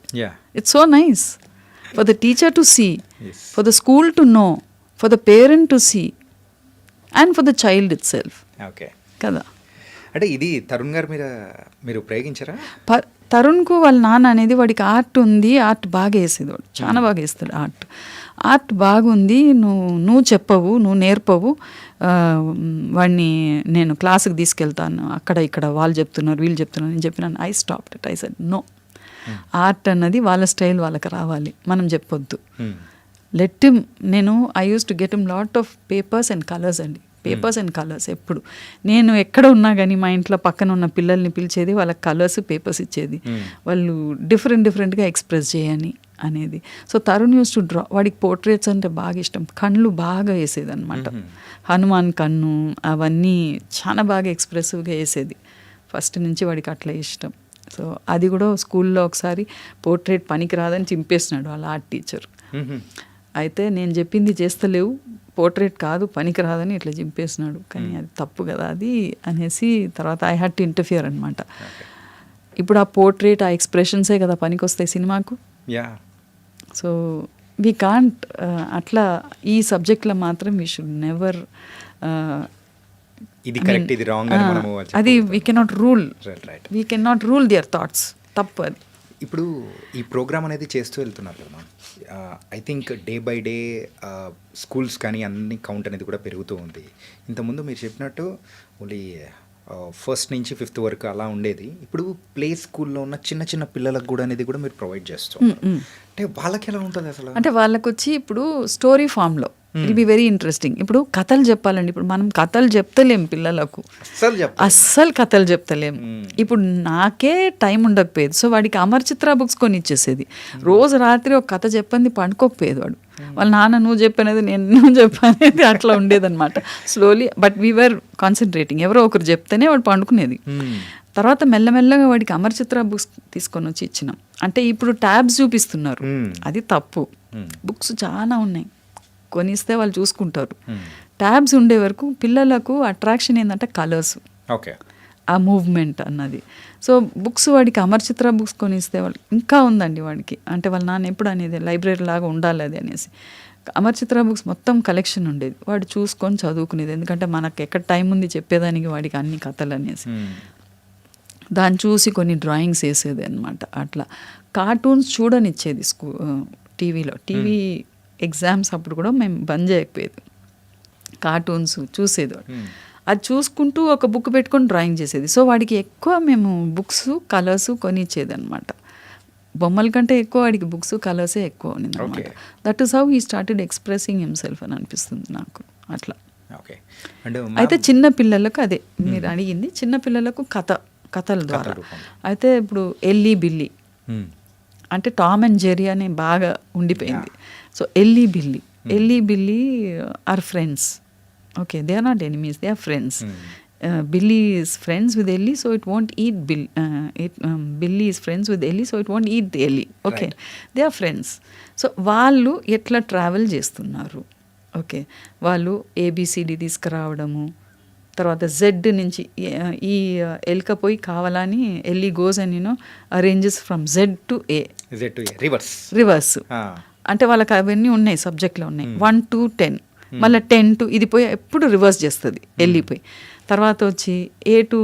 Speaker 2: It's so nice for the teacher to see, for the school to know, for the parent to see, and for the child itself కదా. అంటే ఇది తరుణ్ గారు మీరు ప్రయోగించారా?
Speaker 3: తరుణ్కు వాళ్ళ నాన్న అనేది వాడికి ఆర్ట్ ఉంది, ఆర్ట్ బాగా వేసేది, వాడు చాలా బాగా వేస్తాడు ఆర్ట్ బాగుంది, నువ్వు చెప్పవు, నువ్వు నేర్పవు, వాడిని నేను క్లాస్కి తీసుకెళ్తాను, అక్కడ ఇక్కడ వాళ్ళు చెప్తున్నారు వీళ్ళు చెప్తున్నారు, నేను చెప్పినాను. I stopped it. I said no, art అన్నది వాళ్ళ స్టైల్ వాళ్ళకి రావాలి, మనం చెప్పొద్దు. లెట్ హిమ్, నేను I use to get him lot of papers and colours అండి, పేపర్స్ అండ్ కలర్స్. ఎప్పుడు నేను ఎక్కడ ఉన్నా కానీ మా ఇంట్లో పక్కన ఉన్న పిల్లల్ని పిలిచేది, వాళ్ళకి కలర్స్ పేపర్స్ ఇచ్చేది, వాళ్ళు డిఫరెంట్గా ఎక్స్ప్రెస్ చేయని అనేది. So Tarun use to draw, వాడికి పోర్ట్రేట్స్ అంటే బాగా ఇష్టం, కళ్ళు బాగా వేసేది అనమాట, హనుమాన్ కన్ను అవన్నీ చాలా బాగా ఎక్స్ప్రెసివ్గా వేసేది ఫస్ట్ నుంచి, వాడికి అట్లా ఇష్టం. సో అది కూడా స్కూల్లో ఒకసారి పోర్ట్రేట్ పనికి రాదని చింపేసినాడు వాళ్ళ ఆర్ట్ టీచర్. అయితే నేను చెప్పింది చేస్తలేవు, పోర్ట్రేట్ కాదు పనికి రాదని ఇట్లా చింపేసినాడు, కానీ అది తప్పు కదా అది అనేసి తర్వాత ఐ హ్యాడ్ టు ఇంటర్ఫియర్ అనమాట. ఇప్పుడు ఆ పోర్ట్రేట్, ఆ ఎక్స్ప్రెషన్సే కదా పనికి వస్తాయి సినిమాకు. సో వీ కాంట్ అట్లా ఈ సబ్జెక్ట్లో మాత్రం వీ షుడ్ నెవర్,
Speaker 2: ఇది కరెక్ట్ ఇది రాంగ్ అని మనము
Speaker 3: అది we cannot rule, we cannot rule their thoughts, తప్పు అది.
Speaker 2: ఇప్పుడు ఈ ప్రోగ్రామ్ అనేది చేస్తూ వెళ్తున్నారు కదా, I think day by day schools కానీ అన్ని కౌంట్ అనేది కూడా పెరుగుతూ ఉంది. ఇంతకుముందు మీరు చెప్పినట్టు ఓన్లీ ఫస్ట్ నుంచి 5th వరకు అలా ఉండేది, ఇప్పుడు ప్లే స్కూల్లో ఉన్న చిన్న చిన్న పిల్లలకు కూడా అనేది కూడా మీరు ప్రొవైడ్ చేస్తాం. అంటే వాళ్ళకి ఎలా ఉంటుంది అసలు?
Speaker 3: అంటే వాళ్ళకి వచ్చి ఇప్పుడు స్టోరీ ఫామ్లో ఇట్ బి వెరీ ఇంట్రెస్టింగ్. ఇప్పుడు కథలు చెప్పాలండి, ఇప్పుడు మనం కథలు చెప్తలేం పిల్లలకు, అస్సలు కథలు చెప్తలేం. ఇప్పుడు నాకే టైం ఉండకపోయేది, సో వాడికి అమర్ చిత్ర బుక్స్ కొని ఇచ్చేసేది, రోజు రాత్రి ఒక కథ చెప్పంది పండుకోకపోయేది వాడు. వాళ్ళ నాన్న నువ్వు చెప్పనేది నేను చెప్పనేది అట్లా ఉండేదన్నమాట. స్లోలీ బట్ వీఆర్ కాన్సన్ట్రేటింగ్, ఎవరో ఒకరు చెప్తేనే వాడు పండుకునేది. తర్వాత మెల్లమెల్లగా వాడికి అమర్ చిత్ర బుక్స్ తీసుకొని వచ్చి ఇచ్చినాం. అంటే ఇప్పుడు ట్యాబ్స్ చూపిస్తున్నారు, అది తప్పు. బుక్స్ చాలా ఉన్నాయి, కొనిస్తే వాళ్ళు చూసుకుంటారు. ట్యాబ్స్ ఉండే వరకు పిల్లలకు అట్రాక్షన్ ఏంటంటే కలర్స్, ఆ మూవ్మెంట్ అన్నది. సో బుక్స్ వాడికి అమర్ చిత్ర బుక్స్ కొనిస్తే వాళ్ళు ఇంకా ఉందండి వాడికి, అంటే వాళ్ళ నాన్న ఎప్పుడు అనేది లైబ్రరీ లాగా ఉండాలి అది అనేసి అమర్ చిత్ర బుక్స్ మొత్తం కలెక్షన్ ఉండేది, వాడు చూసుకొని చదువుకునేది. ఎందుకంటే మనకు ఎక్కడ టైం ఉంది చెప్పేదానికి వాడికి అన్ని కథలు అనేసి, దాన్ని చూసి కొన్ని డ్రాయింగ్స్ వేసేది అనమాట. అట్లా కార్టూన్స్ చూడనిచ్చేది టీవీలో. టీవీ ఎగ్జామ్స్ అప్పుడు కూడా మేము బంద్ చేయకపోయేది, కార్టూన్స్ చూసేది. అది చూసుకుంటూ ఒక బుక్ పెట్టుకొని డ్రాయింగ్ చేసేది. సో వాడికి ఎక్కువ మేము బుక్స్ కలర్స్ కొనిచ్చేది అనమాట. బొమ్మల కంటే ఎక్కువ వాడికి బుక్స్ కలర్సే ఎక్కువ ఉన్నది అనమాట. That is how he started expressing himself అని అనిపిస్తుంది నాకు అట్లా. అయితే చిన్న పిల్లలకు అదే మీరు అడిగింది, చిన్న పిల్లలకు కథల ద్వారా. అయితే ఇప్పుడు ఎల్లీ బిల్లీ అంటే టామ్ అండ్ జెర్రీ అని బాగా ఉండిపోయింది. సో Elly Billy are friends. Okay, they are not enemies, they are friends. Billy is friends with Ellie, so it won't eat Billy is friends with Ellie, so it won't eat Ellie. Okay, right. They are friends. So వాళ్ళు ఎట్లా ట్రావెల్ చేస్తున్నారు, ఓకే, వాళ్ళు ABCD తీసుకురావడము, తర్వాత జెడ్ నుంచి ఈ ఎల్కపోయి కావాలని Elly goes and arranges from Z to A reverse. అంటే వాళ్ళకి అవన్నీ ఉన్నాయి, సబ్జెక్ట్లో ఉన్నాయి. 1 to 10, మళ్ళీ 10 to ఇది పోయి ఎప్పుడు రివర్స్ చేస్తుంది వెళ్ళిపోయి. తర్వాత వచ్చి A to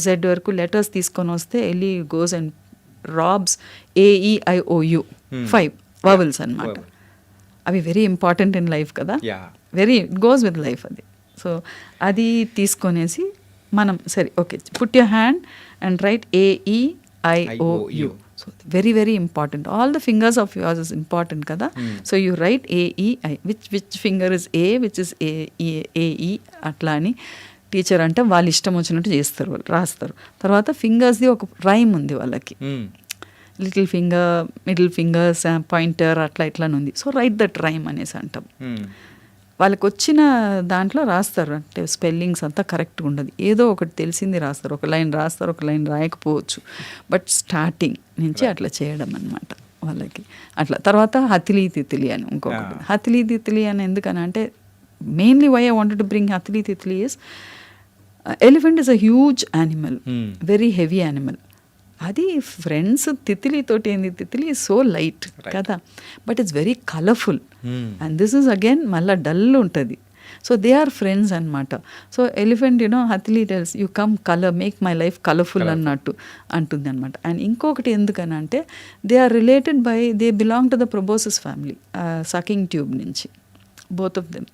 Speaker 3: Z వరకు లెటర్స్ తీసుకొని వస్తే Ellie goes and robs AEIOU 5 vowels అనమాట. అవి వెరీ ఇంపార్టెంట్ ఇన్ లైఫ్ కదా, వెరీ గోస్ విత్ లైఫ్ అది. సో అది తీసుకొనేసి మనం సరే okay put your hand and write AEIOU. So very very important. All the fingers of yours is important kada. So you write AEI. Which finger is A, which is AE అట్లా అని టీచర్ అంటే వాళ్ళు ఇష్టం వచ్చినట్టు చేస్తారు, వాళ్ళు రాస్తారు. తర్వాత ఫింగర్స్ది ఒక రైమ్ ఉంది వాళ్ళకి, little finger, middle fingers, pointer అట్లా ఇట్లా ఉంది. సో రైట్ దట్ రైమ్ అనేసి అంటాం. వాళ్ళకి వచ్చిన దాంట్లో రాస్తారు, అంటే స్పెల్లింగ్స్ అంతా కరెక్ట్గా ఉండదు, ఏదో ఒకటి తెలిసింది రాస్తారు, ఒక లైన్ రాస్తారు, ఒక లైన్ రాయకపోవచ్చు, బట్ స్టార్టింగ్ నుంచి అట్లా చేయడం అనమాట వాళ్ళకి. అట్లా తర్వాత హతిలీ తిత్లీ అని ఇంకొకటి. హతిలీ తిత్లీ అని ఎందుకని అంటే mainly why I wanted to bring Hathili Titli is elephant is a huge animal, very heavy animal. అది ఫ్రెండ్స్ తిత్లీతోటి ఏంది, తిత్లీ ఈజ్ సో లైట్ కదా, but it's very colourful. And this is again మళ్ళీ డల్ ఉంటుంది. సో దే ఆర్ ఫ్రెండ్స్ అనమాట. So elephant Hathili tells you come colour, make my life colourful అన్నట్టు అంటుంది అనమాట. అండ్ ఇంకొకటి ఎందుకని అంటే they are related by, they belong to the proboscis family, sucking tube నుంచి, both of them.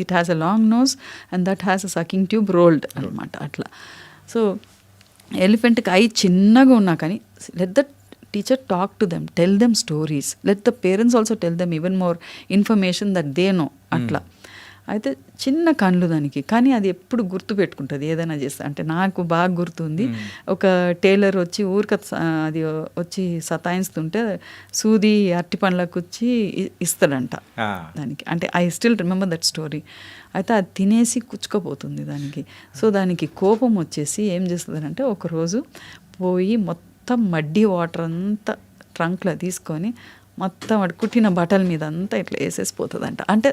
Speaker 3: It has a long nose and that has a sucking tube rolled అనమాట అట్లా. సో ఎలిఫెంట్కి ఐ చిన్నగా ఉన్నా కానీ let that teacher talk to them, tell them stories, let the parents also tell them even more information that they know అట్లా. అయితే చిన్న కళ్ళు దానికి, కానీ అది ఎప్పుడు గుర్తు పెట్టుకుంటుంది ఏదైనా చేస్తా. అంటే నాకు బాగా గుర్తుంది, ఒక టైలర్ వచ్చి అది వచ్చి సతాయిస్తుంటే సూది అరటి పండ్లకు వచ్చి ఇస్తాడంట దానికి. అంటే I still remember that story. అయితే అది తినేసి కుచ్చుకపోతుంది దానికి. సో దానికి కోపం వచ్చేసి ఏం చేస్తుందంటే ఒకరోజు పోయి మొత్తం మడ్డీ వాటర్ అంతా ట్రంక్లో తీసుకొని మొత్తం వాడు కుట్టిన బట్టల మీద అంతా ఇట్లా వేసేసిపోతుందంట. అంటే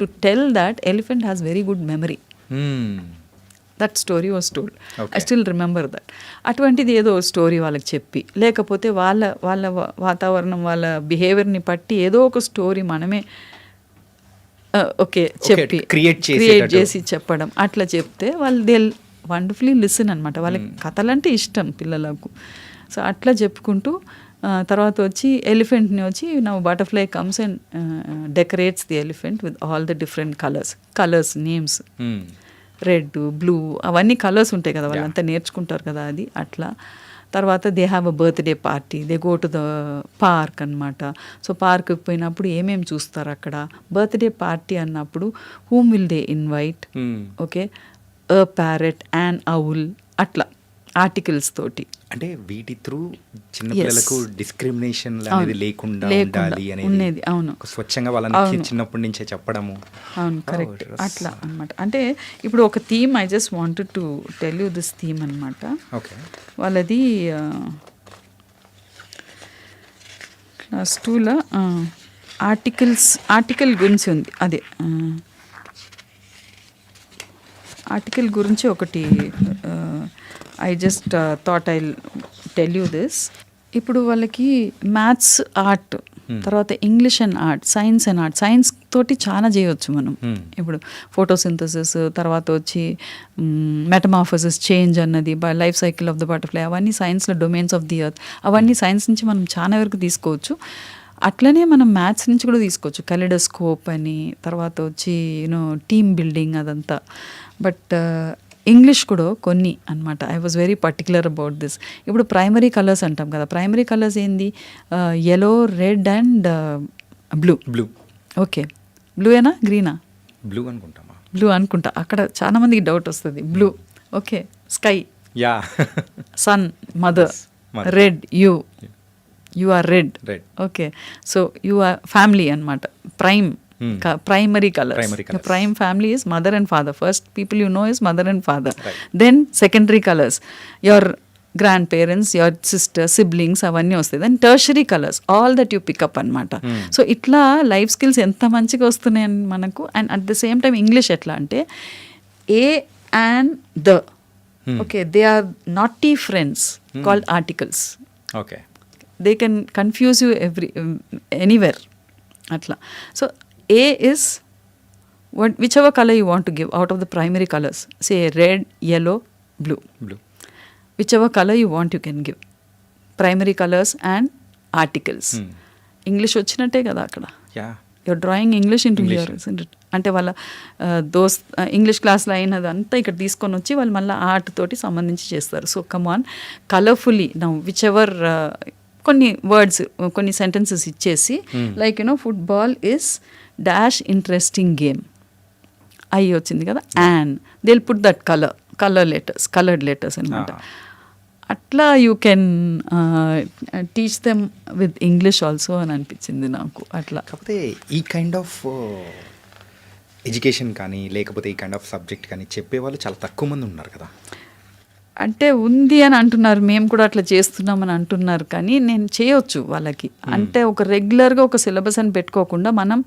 Speaker 3: to tell that elephant has very good memory. That story was told. Okay. I still remember that. అటువంటిది ఏదో స్టోరీ వాళ్ళకి చెప్పి, లేకపోతే వాళ్ళ వాతావరణం వాళ్ళ బిహేవియర్ని పట్టి ఏదో ఒక స్టోరీ మనమే చెప్పి క్రియేట్ చేసి చెప్పడం, అట్లా చెప్తే వాళ్ళు దే వండర్ఫుల్లీ లిసన్ అనమాట. వాళ్ళకి కథలంటే ఇష్టం పిల్లలకు. సో అట్లా చెప్పుకుంటూ తర్వాత వచ్చి ఎలిఫెంట్ని వచ్చి నా butterfly comes and decorates the elephant with all the different colours names, red, blue, అవన్నీ కలర్స్ ఉంటాయి కదా, వాళ్ళంతా నేర్చుకుంటారు కదా అది అట్లా. తర్వాత they have a birthday party, they go to the park అనమాట. సో పార్క్కి పోయినప్పుడు ఏమేమి చూస్తారు అక్కడ, బర్త్డే పార్టీ అన్నప్పుడు whom will they invite, okay, a parrot and owl, అట్లా ఆర్టికల్స్ తోటి.
Speaker 2: అంటే వీటి త్రూ చిన్నపిల్లలకు డిస్క్రిమినేషన్ అనేది లేకుండా ఉండాలి అనేది,
Speaker 3: అవును,
Speaker 2: స్వచ్ఛంగా వాళ్ళని చిన్నప్పటి నుంచే చెప్పడము.
Speaker 3: అవును, కరెక్ట్, అట్లా అనమాట. అంటే ఇప్పుడు ఒక theme, I just wanted to tell you this theme అనమాట.
Speaker 2: ఓకే,
Speaker 3: వాళ్ళది క్లాస్ 2లో ఆర్టికల్ గురించి ఉంది. అదే ఆర్టికల్ గురించి ఒకటి I just thought I tell you this. ఇప్పుడు వాళ్ళకి మ్యాథ్స్, ఆర్ట్, తర్వాత English and art, science and art, science తోటి చాలా చేయవచ్చు మనం. ఇప్పుడు ఫోటోసింథసిస్, తర్వాత వచ్చి మెటమార్ఫోసిస్, చేంజ్ అన్నది, life cycle of the butterfly, అవన్నీ సైన్స్లో డొమైన్స్ ఆఫ్ ది ఎర్త్, అవన్నీ సైన్స్ నుంచి మనం చాలా వరకు తీసుకోవచ్చు. అట్లనే మనం మ్యాథ్స్ నుంచి కూడా తీసుకోవచ్చు, కలెడోస్కోప్ అని, తర్వాత వచ్చి యూనో టీమ్ బిల్డింగ్ అదంతా. బట్ ఇంగ్లీష్ కూడా కొన్ని అనమాట. I was very particular about this. ఇప్పుడు ప్రైమరీ కలర్స్ అంటాం కదా, ప్రైమరీ కలర్స్ ఏంది, yellow, red and blue. Okay, బ్లూయేనా గ్రీనా? బ్లూ అనుకుంటా. అక్కడ చాలా మందికి డౌట్ వస్తుంది. Blue, okay, sky, sun, mother, red, you are red, okay. So you are family అనమాట. Primary colors. Your prime family is mother and father. First people you know is mother and father. Right. Then secondary colors, your grandparents, your sister, siblings, అవన్నీ వస్తాయి. Then tertiary colours, all that you pick up అనమాట. సో ఇట్లా లైఫ్ స్కిల్స్ ఎంత మంచిగా వస్తున్నాయి మనకు. And at the same time English ఎట్లా అంటే A and the, okay, they are naughty friends called articles.
Speaker 2: Okay,
Speaker 3: they can confuse you anywhere అట్లా. So A is whichever color you want to give out of the primary colors. Say red, yellow, blue. Whichever color you want you can give. Primary colors and articles. English వచ్చినట్టే కదా అక్కడ. You're drawing English into here, isn't it? అంటే వాళ్ళ ఇంగ్లీష్ క్లాస్లో అయినదంతా ఇక్కడ తీసుకొని వచ్చి వాళ్ళు మళ్ళీ ఆర్ట్ తోటి సంబంధించి చేస్తారు. So come on, colourfully now whichever కొన్ని వర్డ్స్, కొన్ని సెంటెన్సెస్ ఇచ్చేసి like you know football is dash interesting game, అయ్యి వచ్చింది కదా, and they'll put that coloured letters అనమాట. అట్లా you can teach them with English also అని అనిపించింది నాకు. అట్లా
Speaker 2: కాకపోతే ఈ కైండ్ ఆఫ్ ఎడ్యుకేషన్ కానీ లేకపోతే ఈ కైండ్ ఆఫ్ సబ్జెక్ట్ కానీ చెప్పేవాళ్ళు చాలా తక్కువ మంది ఉన్నారు కదా.
Speaker 3: అంటే ఉంది అని అంటున్నారు, మేము కూడా అట్లా చేస్తున్నామని అంటున్నారు, కానీ నేను చేయొచ్చు వాళ్ళకి. అంటే ఒక రెగ్యులర్గా ఒక సిలబస్ అని పెట్టుకోకుండా మనం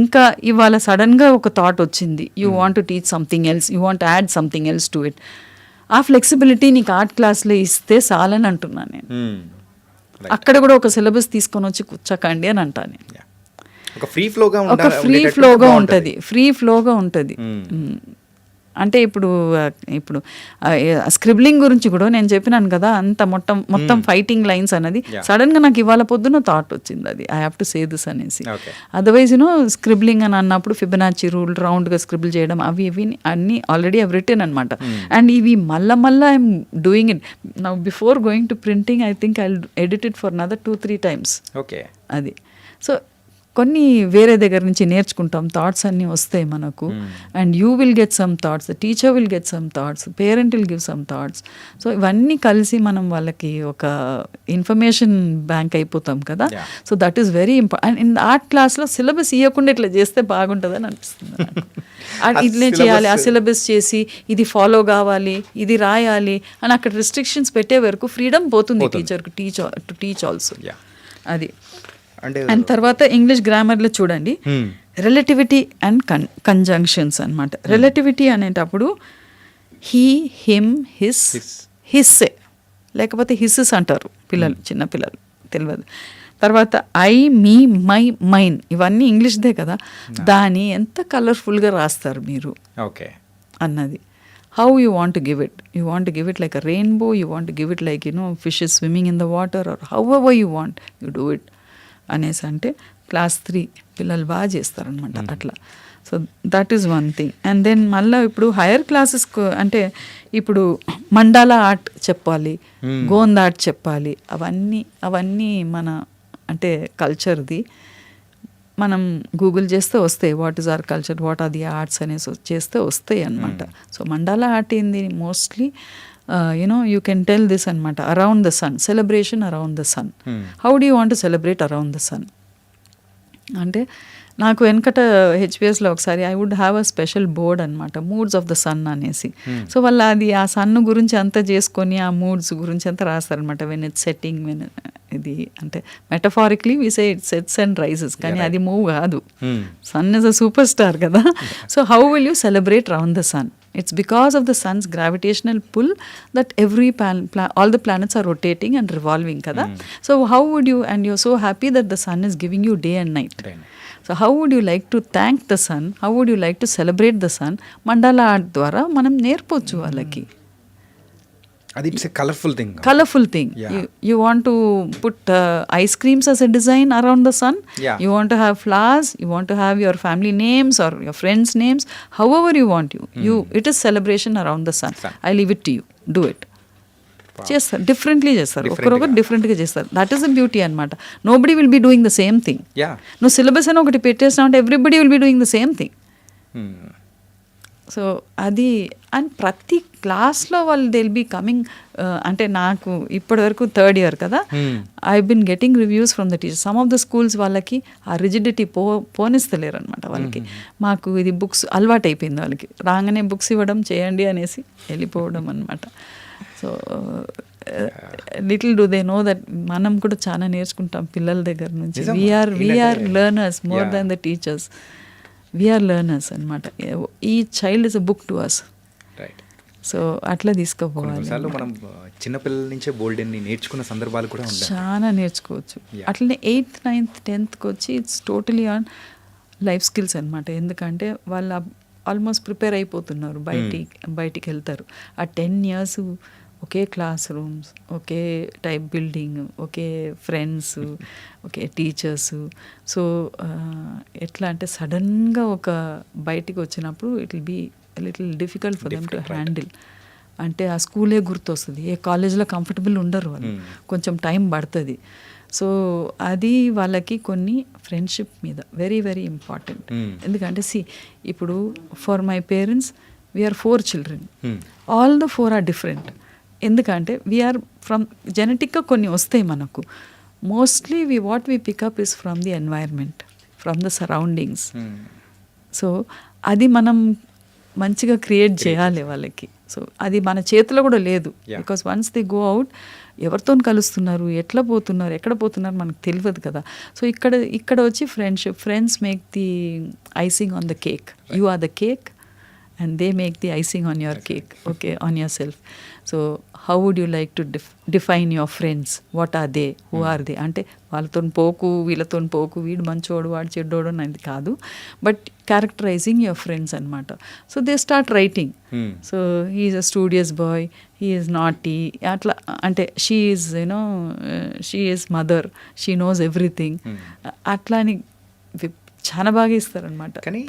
Speaker 3: ఇంకా ఇవాళ సడన్గా ఒక థాట్ వచ్చింది, you want to teach something else, you want add something else to it, ఆ ఫ్లెక్సిబిలిటీ నీకు ఆర్ట్ క్లాస్లో ఇస్తే చాలని అంటున్నాను నేను. అక్కడ కూడా ఒక సిలబస్ తీసుకొని వచ్చి కూర్చోకండి అని అంటాను నేను.
Speaker 2: ఒక ఫ్రీ ఫ్లోగా
Speaker 3: ఉంటుంది. అంటే ఇప్పుడు స్క్రిబ్లింగ్ గురించి కూడా నేను చెప్పినాను కదా, అంత మొత్తం ఫైటింగ్ లైన్స్ అన్నది సడన్గా నాకు ఇవాళ పొద్దున థాట్ వచ్చింది, అది I have to say this అనేసి. అదర్వైజ్ స్క్రిబ్లింగ్ అని అన్నప్పుడు ఫిబొనాచి రూల్, రౌండ్గా స్క్రిబుల్ చేయడం, అవి అన్నీ ఆల్రెడీ ఐవ్ రిటెన్ అనమాట. అండ్ ఇవి మళ్ళా I'm doing it now before going to printing. I think I edit it for another 2-3 times.
Speaker 2: Okay,
Speaker 3: అది. సో కొన్ని వేరే దగ్గర నుంచి నేర్చుకుంటాం, థాట్స్ అన్నీ వస్తాయి మనకు. And you will get some thoughts, the teacher will get some thoughts, parent will give some thoughts. So ఇవన్నీ కలిసి మనం వాళ్ళకి ఒక ఇన్ఫర్మేషన్ బ్యాంక్ అయిపోతాం కదా. So that is very important. And in art క్లాస్లో సిలబస్ ఇవ్వకుండా ఇట్లా చేస్తే బాగుంటుందని అనిపిస్తుంది నాకు. ఇట్లే చేయాలి, ఆ సిలబస్ చేసి ఇది ఫాలో కావాలి, ఇది రాయాలి అని అక్కడ రిస్ట్రిక్షన్స్ పెట్టే వరకు ఫ్రీడమ్ పోతుంది టీచర్కు టు టీచ్ ఆల్సో. అది. అండ్ తర్వాత ఇంగ్లీష్ గ్రామర్లో చూడండి, రిలేటివిటీ అండ్ కంజంక్షన్స్ అనమాట. రిలేటివిటీ అనేటప్పుడు హీ, హిమ్, హిస్సే, లేకపోతే హిస్సెస్ అంటారు పిల్లలు, చిన్న పిల్లలు తెలియదు. తర్వాత ఐ, మీ, మై, మైన్, ఇవన్నీ ఇంగ్లీష్దే కదా, దాన్ని ఎంత కలర్ఫుల్గా రాస్తారు మీరు అన్నది. How you want to give it? You want to give it like a rainbow, you want to give it like, fishes swimming in the water, or however you want, you do it అనేసి. అంటే క్లాస్ 3 పిల్లలు బాగా చేస్తారనమాట అట్లా. So that is one thing. And then మళ్ళీ ఇప్పుడు హైయర్ క్లాసెస్కు అంటే ఇప్పుడు మండాలా ఆర్ట్ చెప్పాలి, గోంద్ ఆర్ట్ చెప్పాలి, అవన్నీ మన అంటే కల్చర్ది. మనం గూగుల్ చేస్తే వస్తాయి, what is our culture, what are the arts అనేసి చేస్తే వస్తాయి అనమాట. సో మండాలా ఆర్ట్ ఏంది, mostly you can tell this anamata, around the sun, celebration around the sun. How do you want to celebrate around the sun? అంటే నాకు వెనకట హెచ్పిఎస్లో ఒకసారి I would have a special board అనమాట, మూడ్స్ ఆఫ్ ద సన్ అనేసి. సో వాళ్ళు అది ఆ సన్ గురించి అంతా చేసుకొని ఆ మూడ్స్ గురించి అంతా రాస్తారనమాట. వెన్ ఇట్స్ సెట్టింగ్, వెన్ ఇది అంటే metaphorically we say it sets and rises, కానీ అది మూవ్ కాదు. Sun is a super star కదా. So how will you celebrate round the sun? It's because of the sun's gravitational pull that all the planets are rotating and revolving kada. So how would you, and you're so happy that the sun is giving you day and night. So how would you like to thank the sun? How would you like to celebrate the sun? Mandala art ద్వారా మనం నేర్పొచ్చు వాళ్ళకి.
Speaker 2: అది it's a colourful thing.
Speaker 3: You want to put ice creams as a design around the sun. You want to have flowers, you want to have your family names or your friends names, however you want. It is celebration around the sun. I leave it to you, do it. చేస్తారు, డిఫరెంట్లీ చేస్తారు, ఒకరొకరు డిఫరెంట్గా చేస్తారు. దట్ ఈస్ ద బ్యూటీ అనమాట. Nobody will be doing the same thing. నువ్వు సిలబస్ అని ఒకటి పెట్టేసినావు అంటే everybody will be doing the same thing. So అది. అండ్ ప్రతి క్లాస్లో వాళ్ళు దే విల్ బీ కమింగ్. అంటే నాకు ఇప్పటివరకు 3rd year కదా, I been getting reviews from the teachers. Some of the schools వాళ్ళకి ఆ రిజిడిటీ పోనిస్తలేరు అనమాట. వాళ్ళకి మాకు ఇది బుక్స్ అలవాటు అయిపోయింది, వాళ్ళకి రాగానే బుక్స్ ఇవ్వడం, చేయండి అనేసి వెళ్ళిపోవడం అనమాట. So little do they know that మనం కూడా చాలా నేర్చుకుంటాం పిల్లల దగ్గర నుంచి. We are learners more than the teachers. We are learners అనమాట. ఈ child is a book to us. So అట్లా తీసుకోపోవాలి.
Speaker 2: మనం చిన్నపిల్లల నుంచే బోల్డ్ అన్ని నేర్చుకున్న సందర్భాలు కూడా ఉంటాయి,
Speaker 3: చాలా నేర్చుకోవచ్చు. అట్లనే 8th, 9th, 10thకి వచ్చి it's totally on life skills అనమాట. ఎందుకంటే వాళ్ళు ఆల్మోస్ట్ ప్రిపేర్ అయిపోతున్నారు, బయటికి వెళ్తారు. ఆ 10 years ఒకే క్లాస్ రూమ్స్, ఒకే టైప్ బిల్డింగ్, ఒకే ఫ్రెండ్స్, ఒకే టీచర్స్. సో ఎట్లా అంటే సడన్గా ఒక బయటికి వచ్చినప్పుడు it will be little difficult for them to handle. అంటే ఆ స్కూలే గుర్తొస్తుంది, ఏ కాలేజ్లో కంఫర్టబుల్ ఉండరు వాళ్ళు, కొంచెం టైం పడుతుంది. సో అది వాళ్ళకి కొన్ని ఫ్రెండ్షిప్ మీద వెరీ వెరీ ఇంపార్టెంట్. ఎందుకంటే ఇప్పుడు for my parents we are 4 children, all the 4 are different. ఎందుకంటే వీఆర్ ఫ్రమ్ జెనెటిక్గా కొన్ని వస్తాయి మనకు. Mostly what we pick up is from the environment, from the surroundings. So అది మనం మంచిగా క్రియేట్ చేయాలి వాళ్ళకి. సో అది మన చేతిలో కూడా లేదు. Because once they go out, ఎవరితో కలుస్తున్నారు, ఎట్లా పోతున్నారు, ఎక్కడ పోతున్నారు మనకు తెలియదు కదా. సో ఇక్కడ వచ్చి friendship, friends make the icing on the cake. You are the cake and they make the icing on your cake, okay, on yourself. So how would you like to define your friends? What are they? Who are they? అంటే వాళ్ళతో పోకు వీళ్ళతో పోకు, వీడు మంచోడు వాడు చెడ్డోడు అనేది కాదు, బట్ క్యారెక్టరైజింగ్ యువర్ ఫ్రెండ్స్ అనమాట. So they start writing. So he is a studious boy, he is naughty, అట్లా అంటే she is you know she is mother, she knows everything, అట్లా అని చాలా బాగా ఇస్తారనమాట.
Speaker 2: కానీ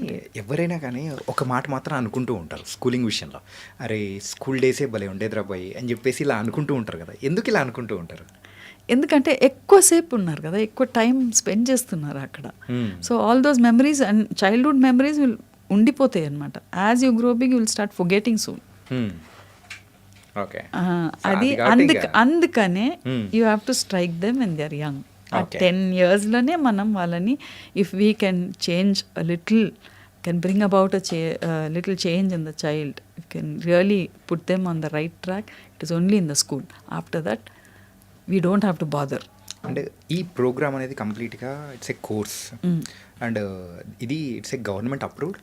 Speaker 2: ఎవరైనా కానీ ఒక మాట మాత్రం అనుకుంటూ ఉంటారు స్కూలింగ్ విషయంలో, అరే స్కూల్ డేసే భలే ఉండేదిరా బాయ్ అని చెప్పేసి ఇలా అనుకుంటూ ఉంటారు కదా. ఎందుకు ఇలా అనుకుంటూ ఉంటారు?
Speaker 3: ఎందుకంటే ఎక్కువసేపు ఉన్నారు కదా, ఎక్కువ టైం స్పెండ్ చేస్తున్నారు అక్కడ. So all those memories and childhood memories will ఉండిపోతాయి అనమాట. As you grow big you will start forgetting soon.
Speaker 2: Okay,
Speaker 3: అది అందుకనే you have to strike them when they are young. ఆ 10 yearsలోనే మనం వాళ్ళని, if we can change a little, can bring about little change in the child, you can really put them on the right track. It is only in the school. After that we don't have to bother.
Speaker 2: అంటే ఈ ప్రోగ్రామ్ అనేది కంప్లీట్గా ఇట్స్ ఏ కోర్స్, అండ్ ఇది it's a government approved.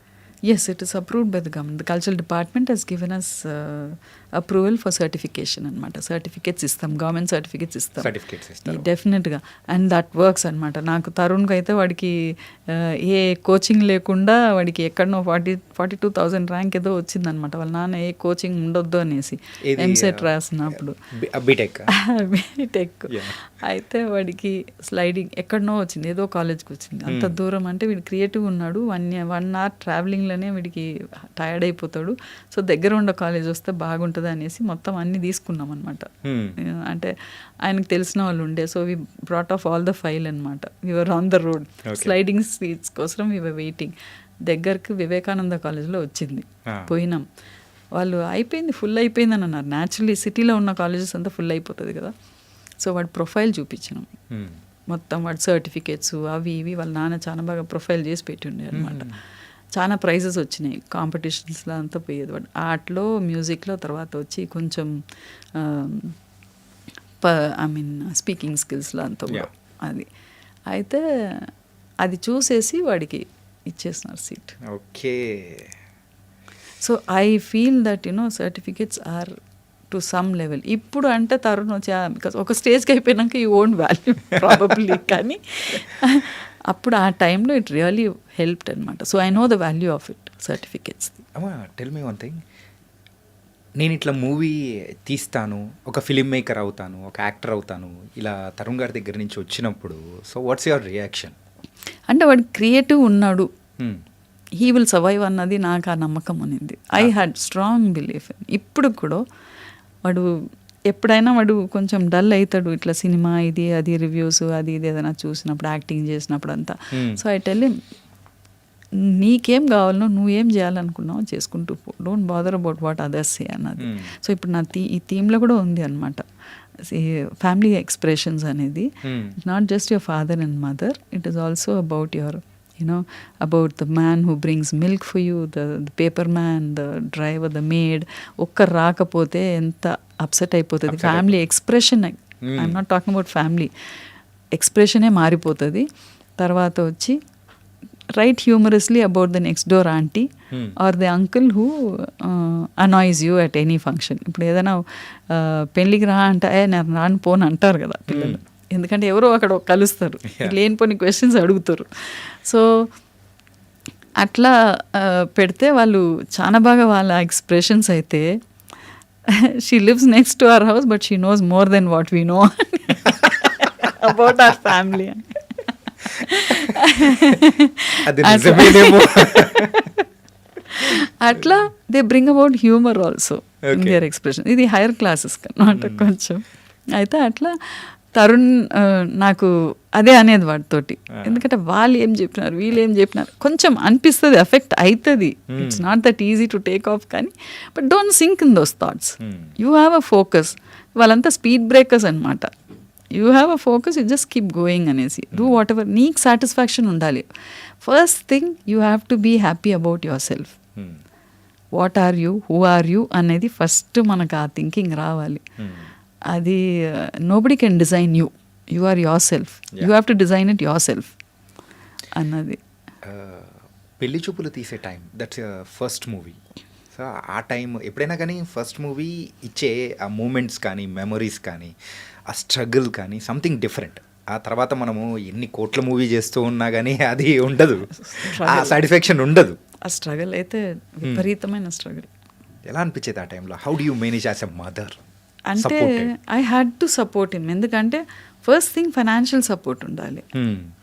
Speaker 3: Yes, it is approved by the government. The cultural department has given us approval for certification అనమాట. సర్టిఫికేట్స్ ఇస్తాం, గవర్నమెంట్ సర్టిఫికేట్స్ ఇస్తాం. డెఫినెట్గా. అండ్ దట్ వర్క్స్ అనమాట. నాకు తరుణ్కి అయితే వాడికి ఏ కోచింగ్ లేకుండా వాడికి ఎక్కడనో 42,000 ర్యాంక్ ఏదో వచ్చిందనమాట. వాళ్ళ నాన్న ఏ కోచింగ్ ఉండొద్దు అనేసి ఎంసెట్ రాసినప్పుడు
Speaker 2: బీటెక్
Speaker 3: అయితే వాడికి స్లైడింగ్ ఎక్కడనో వచ్చింది, ఏదో కాలేజ్కి వచ్చింది. అంత దూరం అంటే వీడు క్రియేటివ్ ఉన్నాడు. 1 hour ట్రావెలింగ్లోనే వీడికి టైర్డ్ అయిపోతాడు. సో దగ్గర ఉండే కాలేజ్ వస్తే బాగుంటుంది అనేసి మొత్తం అన్నీ తీసుకున్నాం అనమాట. అంటే ఆయనకు తెలిసిన వాళ్ళు ఉండే. So we brought of all the file అనమాట. We're on the road, sliding seats కోసం వీఆర్ వెయిటింగ్. దగ్గరకు వివేకానంద కాలేజ్లో వచ్చింది, పోయినాం. వాళ్ళు అయిపోయింది, ఫుల్ అయిపోయిందని అన్నారు. న్యాచురల్లీ సిటీలో ఉన్న కాలేజెస్ అంతా ఫుల్ అయిపోతుంది కదా. సో వాడి ప్రొఫైల్ చూపించినాం మొత్తం, వాడి సర్టిఫికేట్స్ అవి ఇవి వాళ్ళ నాన్న చాలా బాగా ప్రొఫైల్ చేసి పెట్టి ఉండే అనమాట. చాలా ప్రైజెస్ వచ్చినాయి, కాంపిటీషన్స్లో అంతా పోయేది వాడు. ఆర్ట్లో, మ్యూజిక్లో, తర్వాత వచ్చి కొంచెం స్పీకింగ్ స్కిల్స్లో అంతా అది. అయితే అది చూసేసి వాడికి ఇచ్చేస్తున్నారు seat.
Speaker 2: Okay.
Speaker 3: So I feel that certificates are to some level. ఇప్పుడు అంటే తరుణ్ వచ్చి బికాస్ ఒక స్టేజ్కి అయిపోయినాక యూ ఓంట్ వాల్యూ ప్రాబబ్లీ, కానీ అప్పుడు ఆ టైంలో ఇట్ రియలీ హెల్ప్డ్ అనమాట. So I know the value of it, certificates.
Speaker 2: Tell me one thing, నేను ఇట్లా మూవీ తీస్తాను, ఒక ఫిలిం మేకర్ అవుతాను, ఒక యాక్టర్ అవుతాను, ఇలా తరుణ్ గారి దగ్గర నుంచి వచ్చినప్పుడు, సో వాట్స్ యువర్ రియాక్షన్?
Speaker 3: అంటే వాడు క్రియేటివ్ ఉన్నాడు, హీ విల్ సర్వైవ్ అన్నది నాకు ఆ నమ్మకం అనేది. I had strong belief. ఇప్పుడు కూడా వాడు ఎప్పుడైనా వాడు కొంచెం డల్ అవుతాడు, ఇట్లా సినిమా ఇది అది రివ్యూస్ అది ఇది ఏదైనా చూసినప్పుడు, యాక్టింగ్ చేసినప్పుడు అంతా. సో ఐ టెల్ హిమ్, నీకేం కావాలనో నువ్వేం చేయాలనుకున్నావో చేసుకుంటూ పో, don't bother about what others సే అన్నది. సో ఇప్పుడు నా ఈ థీమ్లో కూడా ఉంది అనమాట, ఫ్యామిలీ ఎక్స్ప్రెషన్స్ అనేది. It's not just your father and mother, it is also about your about the man who brings milk for you, the paper man, the driver, the maid. ఒక్కరు రాకపోతే ఎంత అప్సెట్ అయిపోతుంది. Family expression, I'm not talking about family ఎక్స్ప్రెషనే మారిపోతుంది. తర్వాత వచ్చి write humorously about the next door aunty or the uncle who annoys you at any function. ఇప్పుడు ఏదైనా పెళ్ళికి రా అంటే నేను రాను పోను అంటారు కదా పిల్లలు, ఎందుకంటే ఎవరో అక్కడ కలుస్తారు, లేనిపోని క్వశ్చన్స్ అడుగుతారు. సో అట్లా పెడితే వాళ్ళు చాలా బాగా వాళ్ళ ఎక్స్ప్రెషన్స్ అయితే, she lives next to our house but she knows more than what we know about our family. అట్లా they bring about humour also in their expression. ఇది హైయర్ క్లాసెస్ కన్నమాట కొంచెం. అయితే అట్లా తరుణ్ నాకు అదే అనేది వాడితోటి, ఎందుకంటే వాళ్ళు ఏం చెప్పినారు వీళ్ళు ఏం చెప్పినారు కొంచెం అనిపిస్తుంది, ఎఫెక్ట్ అవుతుంది. It's not that easy to take off, కానీ but don't sink in those thoughts. You have a focus. వాళ్ళంతా స్పీడ్ బ్రేకర్స్ అనమాట. You have a focus, you just keep going అనేసి డూ వాట్ ఎవర్. నీకు సాటిస్ఫాక్షన్ ఉండాలి. First thing you have to be happy about yourself. What are you, who are you అనేది ఫస్ట్ మనకు ఆ థింకింగ్ రావాలి. అది nobody can design you, you are your self, you have to design it your self అన్నది.
Speaker 2: పెళ్లి చూపులు తీసే time, that's first movie. So ఆ టైం ఎప్పుడైనా కానీ ఫస్ట్ మూవీ ఇచ్చే ఆ మూమెంట్స్ కానీ మెమొరీస్ కానీ ఆ స్ట్రగుల్ కానీ సంథింగ్ డిఫరెంట్. ఆ తర్వాత మనము ఎన్ని కోట్ల మూవీ చేస్తూ ఉన్నా కానీ అది ఉండదు, ఆ సాటిస్ఫాక్షన్ ఉండదు.
Speaker 3: ఆ స్ట్రగుల్ అయితే విపరీతమైన స్ట్రగుల్.
Speaker 2: ఎలా అనిపించేది ఆ టైంలో? How do you manage as a mother?
Speaker 3: అంటే I had to support him. ఎందుకంటే ఫస్ట్ థింగ్ ఫైనాన్షియల్ సపోర్ట్ ఉండాలి.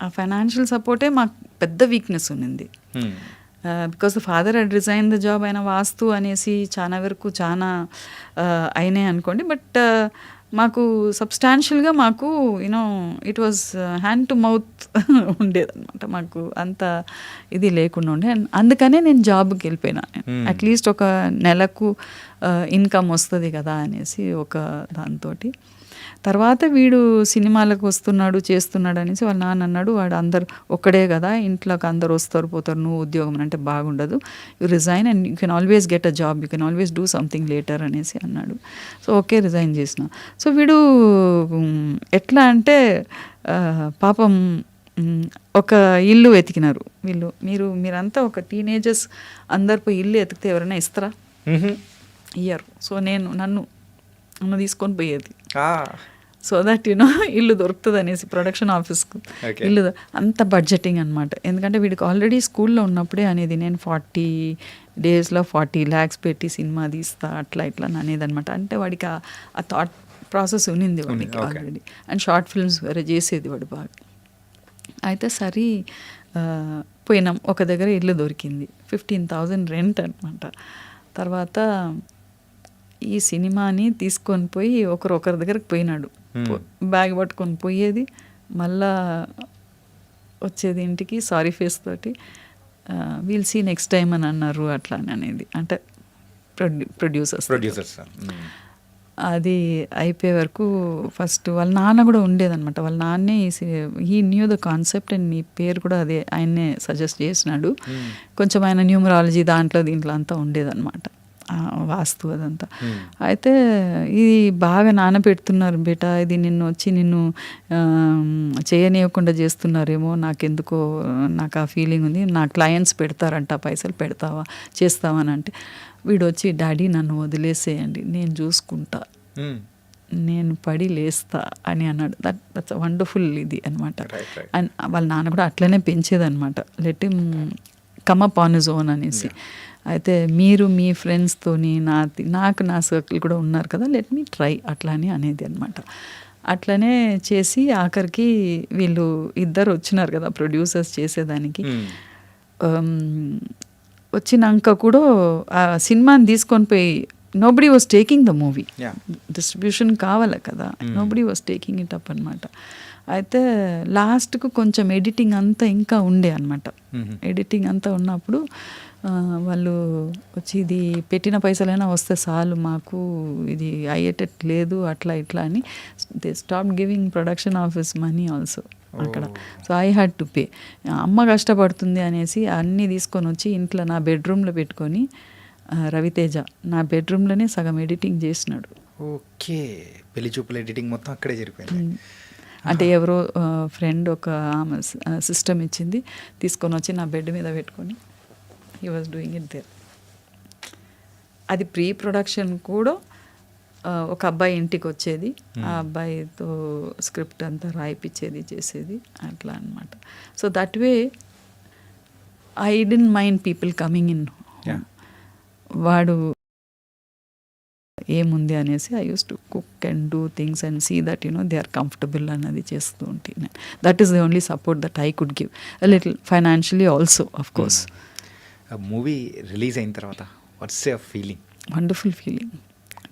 Speaker 3: ఆ ఫైనాన్షియల్ సపోర్టే మాకు పెద్ద వీక్నెస్ ఉన్నింది. Because the father had resign the job, ఆయన వాస్తు అనేసి చాలా వరకు చాలా అయినాయి అనుకోండి. బట్ మాకు సబ్స్టాన్షియల్గా మాకు you know it was hand to mouth ఉండేదన్నమాట. మాకు అంత ఇది లేకుండా ఉండే. అందుకనే నేను జాబ్కి వెళ్ళిపోయినా. అట్లీస్ట్ ఒక నెలకు ఇన్కమ్ వస్తుంది కదా అనేసి ఒక దాంతో. తర్వాత వీడు సినిమాలకు వస్తున్నాడు చేస్తున్నాడు అనేసి వాళ్ళ నాన్న అన్నాడు, వాడు అందరు ఒక్కడే కదా, ఇంట్లోకి అందరు వస్తారు పోతారు, నువ్వు ఉద్యోగం అంటే బాగుండదు, you resign and you can always get a job, you can always do something later అనేసి అన్నాడు. సో ఓకే రిజైన్ చేసిన. సో వీడు ఎట్లా అంటే పాపం ఒక ఇల్లు వెతికినారు వీళ్ళు. మీరంతా ఒక టీనేజర్స్ అందరు పోయి ఇల్లు ఎతికితే ఎవరైనా ఇస్తారా? ఇయ్యరు. సో నన్ను తీసుకొని పోయేది. సో దట్ యూనో ఇల్లు దొరుకుతుంది అనేసి ప్రొడక్షన్ ఆఫీస్కు ఇల్లు అంత బడ్జెటింగ్ అనమాట. ఎందుకంటే వీడికి ఆల్రెడీ స్కూల్లో ఉన్నప్పుడే అనేది నేను 40 డేస్లో 40 lakhs పెట్టి సినిమా తీస్తా అట్లా ఇట్లా అనేది అనమాట. అంటే వాడికి ఆ థాట్ ప్రాసెస్ ఉన్నింది వాడికి ఆల్రెడీ. అండ్ షార్ట్ ఫిల్మ్స్ వేరే చేసేది వాడు బాగా. అయితే సరే పోయినాం, ఒక దగ్గర ఇల్లు దొరికింది, 15,000 రెంట్ అనమాట. తర్వాత ఈ సినిమాని తీసుకొని పోయి ఒకరి దగ్గరకు పోయినాడు, బ్యాగ్ పట్టుకొని పోయేది, మళ్ళా వచ్చేది ఇంటికి సారీ ఫేస్ తోటి, వీల్ సీ నెక్స్ట్ టైం అని అన్నారు అట్లా అనేది. అంటే ప్రొడ్యూసర్స్ అది అయిపోయే వరకు ఫస్ట్ వాళ్ళ నాన్న కూడా ఉండేదన్నమాట. వాళ్ళ నాన్నే he knew the concept and నీ పేరు కూడా అదే ఆయన్నే సజెస్ట్ చేసినాడు. కొంచెం ఆయన న్యూమరాలజీ దాంట్లో దీంట్లో అంతా ఉండేదన్నమాట, వాస్తు అదంతా. అయితే ఇది బాగా నానబెడుతున్నారు బేటా, ఇది నిన్ను చేయనివ్వకుండా చేస్తున్నారేమో, నాకెందుకో నాకు ఆ ఫీలింగ్ ఉంది, నా క్లయింట్స్ పెడతారంట, పైసలు పెడతావా చేస్తావా అని అంటే, వీడు వచ్చి డాడీ నన్ను వదిలేసేయండి నేను చూసుకుంటా, నేను పడి లేస్తా అని అన్నాడు. దట్స్ వండర్ఫుల్ ఇది అనమాట. అండ్ వాళ్ళ నాన్న కూడా అట్లనే పెంచేదనమాట, let him come up on his own అనేసి. అయితే మీరు మీ ఫ్రెండ్స్తోని నాకు నా సర్కిల్ కూడా ఉన్నారు కదా, లెట్ మీ ట్రై అట్లా అని అనేది అనమాట. అట్లనే చేసి ఆఖరికి వీళ్ళు ఇద్దరు వచ్చినారు కదా ప్రొడ్యూసర్స్ చేసేదానికి. వచ్చినాక కూడా ఆ సినిమాని తీసుకొని పోయి nobody was taking the movie, distribution కావాలి కదా, nobody was taking it up అనమాట. అయితే లాస్ట్కు కొంచెం ఎడిటింగ్ అంతా ఇంకా ఉండే అనమాట. ఎడిటింగ్ అంతా ఉన్నప్పుడు వాళ్ళు వచ్చి ఇది పెట్టిన పైసలైనా వస్తే చాలు మాకు, ఇది అయ్యేటట్టు లేదు అట్లా ఇట్లా అని they stop giving production office money also అక్కడ. So I had to pay. అమ్మ కష్టపడుతుంది అనేసి అన్నీ తీసుకొని వచ్చి ఇంట్లో నా బెడ్రూమ్లో పెట్టుకొని, రవితేజ నా బెడ్రూమ్లోనే సగం ఎడిటింగ్ చేసినాడు.
Speaker 2: ఓకే, పెళ్లి చూపుల ఎడిటింగ్ మొత్తం అక్కడే జరిపోయింది.
Speaker 3: అంటే ఎవరో ఫ్రెండ్ ఒక ఆమె సిస్టమ్ ఇచ్చింది, తీసుకొని వచ్చి నా బెడ్ మీద పెట్టుకొని he was doing it there. అది ప్రీ ప్రొడక్షన్ కూడా ఒక అబ్బాయి ఇంటికి వచ్చేది, ఆ అబ్బాయితో స్క్రిప్ట్ అంతా రాయిపించేది చేసేది అట్లా అనమాట. So that way I didn't mind people coming in. వాడు ఏముంది అనేసి I use to cook and do things and see that they are comfortable అన్నది చేస్తూ ఉంటాను. That is the only support that I could give, a little financially also of course.
Speaker 2: Movie release అయిన తర్వాత what's your feeling?
Speaker 3: Wonderful feeling,